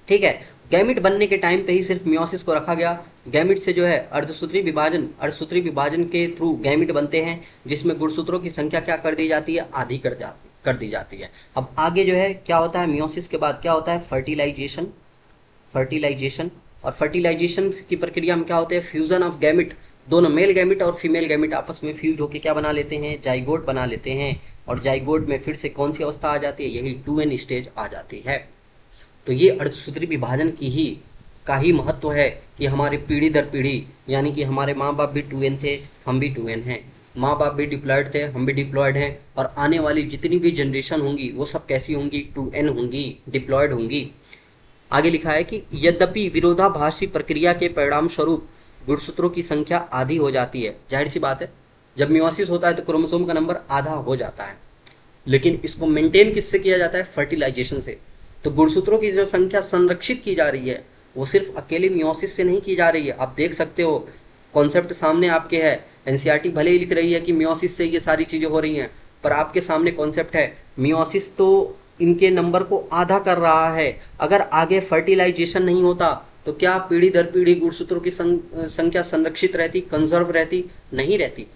Speaker 1: ठीक है, गैमिट बनने के टाइम पे ही सिर्फ मियोसिस को रखा गया। गैमिट से जो है अर्धसूत्री विभाजन के थ्रू गैमिट बनते हैं, जिसमें गुणसूत्रों की संख्या क्या कर दी जाती है? आधी कर दी जाती है। अब आगे जो है क्या होता है? मियोसिस के बाद क्या होता है? फर्टिलाइजेशन। फर्टिलाइजेशन और फर्टिलाइजेशन की प्रक्रिया में क्या होते हैं? Fusion of gamete. दोनों मेल गैमिट और फीमेल गैमिट आपस में फ्यूज होकर क्या बना लेते हैं? जाइगोट बना लेते हैं। और जाइगोट में फिर से कौन सी अवस्था आ जाती है? यही 2n स्टेज आ जाती है। तो ये अर्धसूत्री विभाजन का ही महत्व है कि हमारी पीढ़ी दर पीढ़ी, यानी कि हमारे माँ बाप भी 2n थे, हम भी 2n हैं। माँ बाप भी डिप्लॉयड थे, हम भी डिप्लॉयड हैं। और आने वाली जितनी भी जनरेशन होंगी वो सब कैसी होंगी? 2n होंगी, डिप्लॉयड होंगी। आगे लिखा है कि यद्यपि विरोधाभासी प्रक्रिया के परिणाम स्वरूप गुणसूत्रों की संख्या आधी हो जाती है। जाहिर सी बात है, जब मियोसिस होता है तो क्रोमोसोम का नंबर आधा हो जाता है, लेकिन इसको मेंटेन किससे किया जाता है? फर्टिलाइजेशन से। तो गुणसूत्रों की जो संख्या संरक्षित की जा रही है वो सिर्फ अकेले मियोसिस से नहीं की जा रही है। आप देख सकते हो, कॉन्सेप्ट सामने आपके है। एनसीईआरटी भले ही लिख रही है कि मियोसिस से ये सारी चीजें हो रही हैं, पर आपके सामने कॉन्सेप्ट है, मियोसिस तो इनके नंबर को आधा कर रहा है। अगर आगे फर्टिलाइजेशन नहीं होता तो क्या पीढ़ी दर पीढ़ी गुणसूत्रों की संख्या संरक्षित रहती, कंजर्व रहती? नहीं रहती।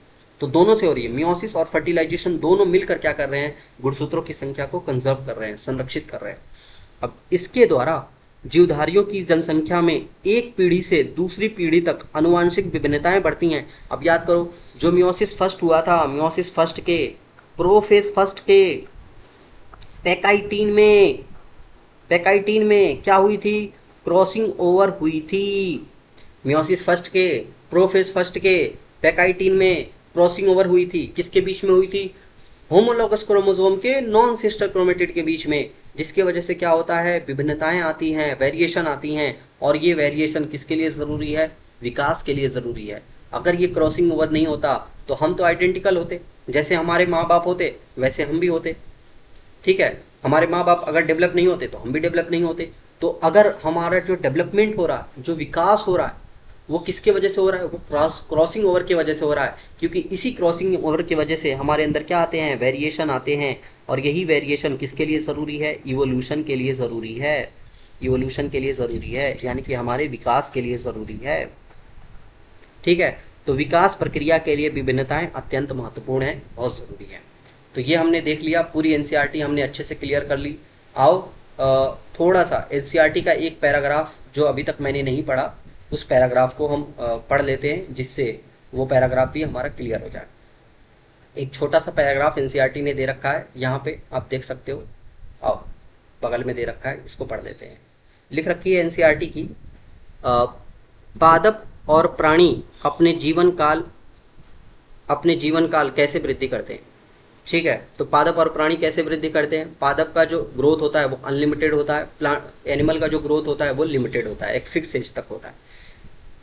Speaker 1: तो दोनों से हो रही है, मियोसिस और फर्टिलाइजेशन दोनों मिलकर क्या कर रहे हैं? गुणसूत्रों की संख्या को कंजर्व कर रहे हैं, संरक्षित कर रहे हैं। अब इसके द्वारा जीवधारियों की जनसंख्या में एक पीढ़ी से दूसरी पीढ़ी तक आनुवांशिक विभिन्नताएं बढ़ती हैं। अब याद करो, जो मियोसिस फर्स्ट हुआ था, मियोसिस फर्स्ट के प्रोफेज फर्स्ट के पैकाइटीन में क्या हुई थी? क्रॉसिंग ओवर हुई थी। मियोसिस फर्स्ट के, प्रोफेज फर्स्ट के, पैकाइटीन में क्रॉसिंग ओवर हुई थी। किसके बीच में हुई थी? होमोलॉगस क्रोमोसोम के नॉन सिस्टर क्रोमेटिड के बीच में, जिसकी वजह से क्या होता है? विभिन्नताएं आती हैं, वेरिएशन आती हैं। और ये वेरिएशन किसके लिए ज़रूरी है? विकास के लिए ज़रूरी है। अगर ये क्रॉसिंग ओवर नहीं होता तो हम तो आइडेंटिकल होते, जैसे हमारे माँ बाप होते वैसे हम भी होते। ठीक है, हमारे माँ बाप अगर डेवलप नहीं होते तो हम भी डेवलप नहीं होते। तो अगर हमारा जो डेवलपमेंट हो रहा है, जो विकास हो रहा है, वो किसके वजह से हो रहा है? वो क्रॉसिंग ओवर की वजह से हो रहा है। क्योंकि इसी क्रॉसिंग ओवर की वजह से हमारे अंदर क्या आते हैं? वेरिएशन आते हैं। और यही वेरिएशन किसके लिए ज़रूरी है? इवोल्यूशन के लिए ज़रूरी है। इवोल्यूशन के लिए ज़रूरी है, यानी कि हमारे विकास के लिए ज़रूरी है। ठीक है, तो विकास प्रक्रिया के लिए विभिन्नताएं अत्यंत महत्वपूर्ण है, बहुत ज़रूरी है। तो ये हमने देख लिया, पूरी एनसीईआरटी हमने अच्छे से क्लियर कर ली। आओ थोड़ा सा एनसीईआरटी का एक पैराग्राफ जो अभी तक मैंने नहीं पढ़ा, उस पैराग्राफ को हम पढ़ लेते हैं, जिससे वो पैराग्राफ भी हमारा क्लियर हो जाए। एक छोटा सा पैराग्राफ एनसीईआरटी ने दे रखा है, यहाँ पे आप देख सकते हो। आओ, बगल में दे रखा है, इसको पढ़ लेते हैं। लिख रखी है एनसीईआरटी की, पादप और प्राणी अपने जीवन काल कैसे वृद्धि करते हैं। ठीक है, तो पादप और प्राणी कैसे वृद्धि करते हैं? पादप का जो ग्रोथ होता है वो अनलिमिटेड होता है, एनिमल का जो ग्रोथ होता है वो लिमिटेड होता है, एक फिक्स एज तक होता है।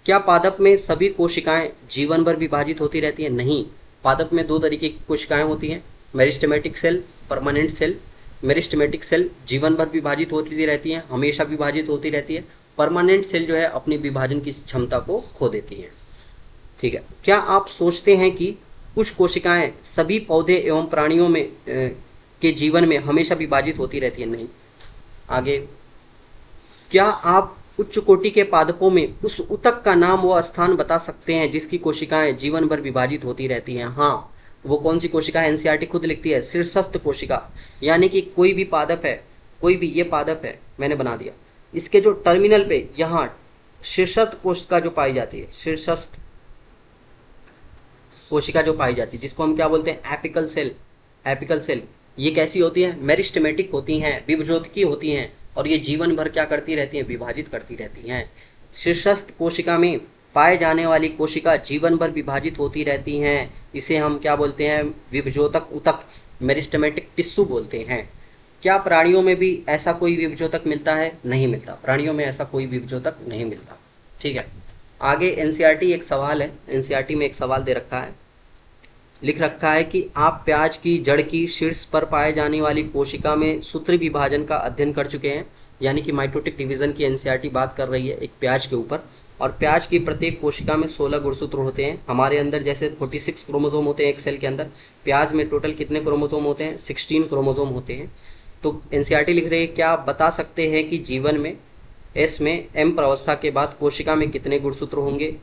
Speaker 1: क्या पादप में सभी कोशिकाएं जीवन भर विभाजित होती रहती हैं? नहीं, पादप में दो तरीके की कोशिकाएं होती हैं, meristematic cell, permanent cell. Meristematic cell जीवन भर विभाजित होती रहती हैं, हमेशा विभाजित होती रहती है। परमानेंट सेल जो है अपनी विभाजन की क्षमता को खो देती है। ठीक है, क्या आप सोचते हैं कि कुछ कोशिकाएं सभी पौधे एवं प्राणियों में के जीवन में हमेशा विभाजित होती रहती है? नहीं। आगे, क्या आप उच्च कोटि के पादपों में उस ऊतक का नाम व स्थान बता सकते हैं जिसकी कोशिकाएं जीवन भर विभाजित होती रहती हैं? हाँ। वो कौन सी कोशिका है? एनसीईआरटी खुद लिखती है, शीर्षस्थ कोशिका। यानी कि कोई भी पादप है, कोई भी, ये पादप है, मैंने बना दिया, इसके जो टर्मिनल पे यहाँ शीर्षस्थ कोशिका जो पाई जाती है, शीर्षस्थ कोशिका जो पाई जाती है, जिसको हम क्या बोलते हैं? Apical cell. एपिकल सेल ये कैसी होती है? मेरिस्टेमेटिक होती हैं, विभजोतकी होती हैं, और ये जीवन भर क्या करती रहती हैं? विभाजित करती रहती हैं। शीर्षस्थ कोशिका में पाए जाने वाली कोशिका जीवन भर विभाजित होती रहती हैं। इसे हम क्या बोलते हैं? विभजोतक ऊतक, मेरिस्टेमेटिक टिश्यू बोलते हैं। क्या प्राणियों में भी ऐसा कोई विभजोतक मिलता है? नहीं मिलता, प्राणियों में ऐसा कोई विभजोतक नहीं मिलता। ठीक है। आगे एनसीईआरटी एक सवाल है, एनसीईआरटी में एक सवाल दे रखा है, लिख रखा है कि आप प्याज की जड़ की शीर्ष पर पाए जाने वाली कोशिका में सूत्री विभाजन का अध्ययन कर चुके हैं। यानी कि माइटोटिक डिवीजन की एनसीईआरटी बात कर रही है एक प्याज के ऊपर, और प्याज की प्रत्येक कोशिका में 16 गुणसूत्र होते हैं। हमारे अंदर जैसे 46 क्रोमोसोम होते हैं एक सेल के अंदर, प्याज में टोटल कितने क्रोमोसोम होते हैं? 16 क्रोमोसोम होते हैं। तो एनसीईआरटी लिख रही है, क्या आप बता सकते हैं कि जीवन में एस में एम प्रावस्था के बाद कोशिका में कितने गुणसूत्र होंगे?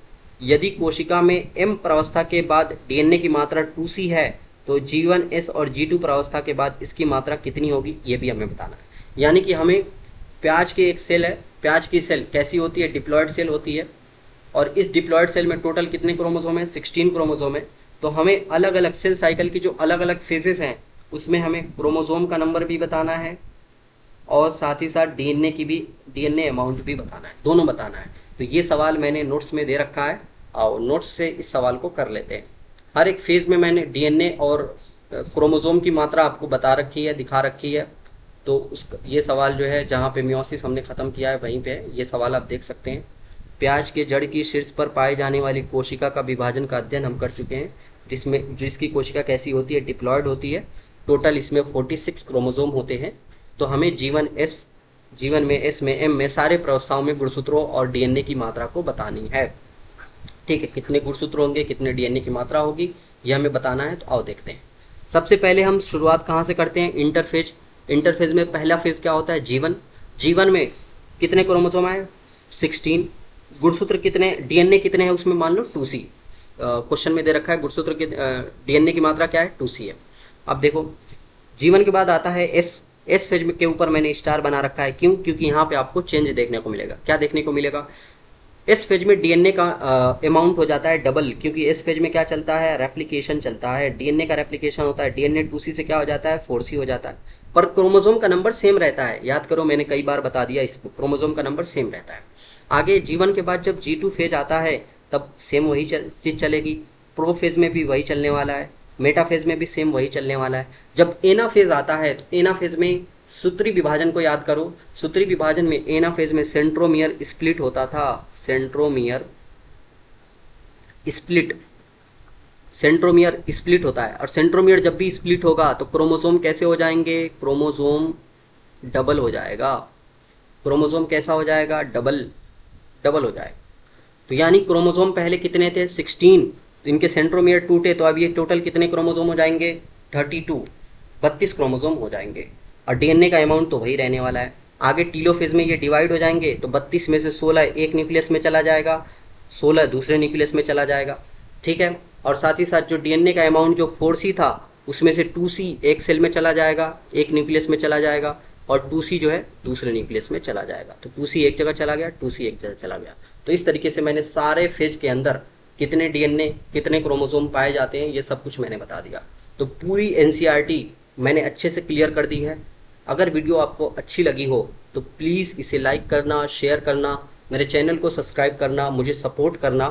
Speaker 1: यदि कोशिका में एम प्रावस्था के बाद डीएनए की मात्रा 2C है, तो G1 S और G2 प्रावस्था के बाद इसकी मात्रा कितनी होगी? ये भी हमें बताना है। यानी कि हमें प्याज की एक सेल है, प्याज की सेल कैसी होती है? डिप्लॉयड सेल होती है, और इस डिप्लॉयड सेल में टोटल कितने क्रोमोसोम है? 16 क्रोमोसोम है। तो हमें अलग अलग सेल साइकिल की जो अलग अलग फेजेस हैं उसमें हमें क्रोमोसोम का नंबर भी बताना है, और साथ ही साथ डीएनए की भी, डीएनए अमाउंट भी बताना है, दोनों बताना है। तो ये सवाल मैंने नोट्स में दे रखा है, और नोट्स से इस सवाल को कर लेते हैं। हर एक फेज में मैंने डीएनए और क्रोमोसोम की मात्रा आपको बता रखी है, दिखा रखी है। तो ये सवाल जो है, जहाँ पे मियोसिस हमने ख़त्म किया है वहीं पे ये सवाल आप देख सकते हैं। प्याज के जड़ की शीर्ष पर पाए जाने वाली कोशिका का विभाजन का अध्ययन हम कर चुके हैं, जिसकी कोशिका कैसी होती है? डिप्लॉयड होती है। टोटल इसमें 46 क्रोमोसोम होते हैं। तो हमें जीवन में एस में एम में सारे प्रावस्थाओं में गुणसूत्रों और डीएनए की मात्रा को बतानी है। ठीक है, कितने गुणसूत्र होंगे, कितने डीएनए की मात्रा होगी, यह हमें बताना है। तो आओ देखते हैं। सबसे पहले हम शुरुआत कहाँ से करते हैं? इंटरफेज। इंटरफेज में पहला फेज क्या होता है? जीवन। जीवन में कितने क्रोमोसोम है? 16। गुणसूत्र कितने, डीएनए कितने हैं उसमें? मान लो 2C। क्वेश्चन में दे रखा है गुणसूत्र की, डीएनए की मात्रा क्या है? 2C है। अब देखो, जीवन के बाद आता है एस फेज के ऊपर मैंने स्टार बना रखा है। क्यों? क्योंकि यहाँ पे आपको चेंज देखने को मिलेगा। क्या देखने को मिलेगा? इस फेज में डीएनए का अमाउंट हो जाता है डबल, क्योंकि इस फेज में क्या चलता है? रेप्लिकेशन चलता है, डीएनए का रेप्लिकेशन होता है। डीएनए 2C से क्या हो जाता है? 4C हो जाता है। पर क्रोमोसोम का नंबर सेम रहता है, याद करो मैंने कई बार बता दिया, इसको क्रोमोसोम का नंबर सेम रहता है। आगे जीवन के बाद जब G2 फेज आता है तब सेम वही चीज चलेगी। प्रो फेज में भी वही चलने वाला है, मेटा फेज में भी सेम वही चलने वाला है। जब एना फेज आता है तो एना फेज में सूत्री विभाजन को याद करो। सूत्री विभाजन में एना फेज में सेंट्रोमियर स्प्लिट होता था, सेंट्रोमियर स्प्लिट होता है। और सेंट्रोमियर जब भी स्प्लिट होगा तो क्रोमोसोम कैसे हो जाएंगे? क्रोमोसोम डबल हो जाएगा। क्रोमोसोम कैसा हो जाएगा? डबल हो जाएगा। तो यानी क्रोमोसोम पहले कितने थे? 16। तो इनके सेंट्रोमियर टूटे तो अब ये टोटल कितने क्रोमोसोम हो जाएंगे? 32 क्रोमोसोम हो जाएंगे। और डीएनए का अमाउंट तो वही रहने वाला है। आगे टीलोफेज में ये डिवाइड हो जाएंगे तो 32 में से 16 एक न्यूक्लियस में चला जाएगा, 16 दूसरे न्यूक्लियस में चला जाएगा। ठीक है। और साथ ही साथ जो डीएनए का अमाउंट जो 4C था उसमें से 2C एक सेल में चला जाएगा, एक न्यूक्लियस में चला जाएगा, और 2C जो है दूसरे न्यूक्लियस में चला जाएगा। तो 2C एक जगह चला गया, 2C एक जगह चला गया। तो इस तरीके से मैंने सारे फेज के अंदर कितने डीएनए कितने क्रोमोसोम पाए जाते हैं ये सब कुछ मैंने बता दिया। तो पूरी एनसीईआरटी मैंने अच्छे से क्लियर कर दी है। अगर वीडियो आपको अच्छी लगी हो तो प्लीज़ इसे लाइक करना, शेयर करना, मेरे चैनल को सब्सक्राइब करना, मुझे सपोर्ट करना।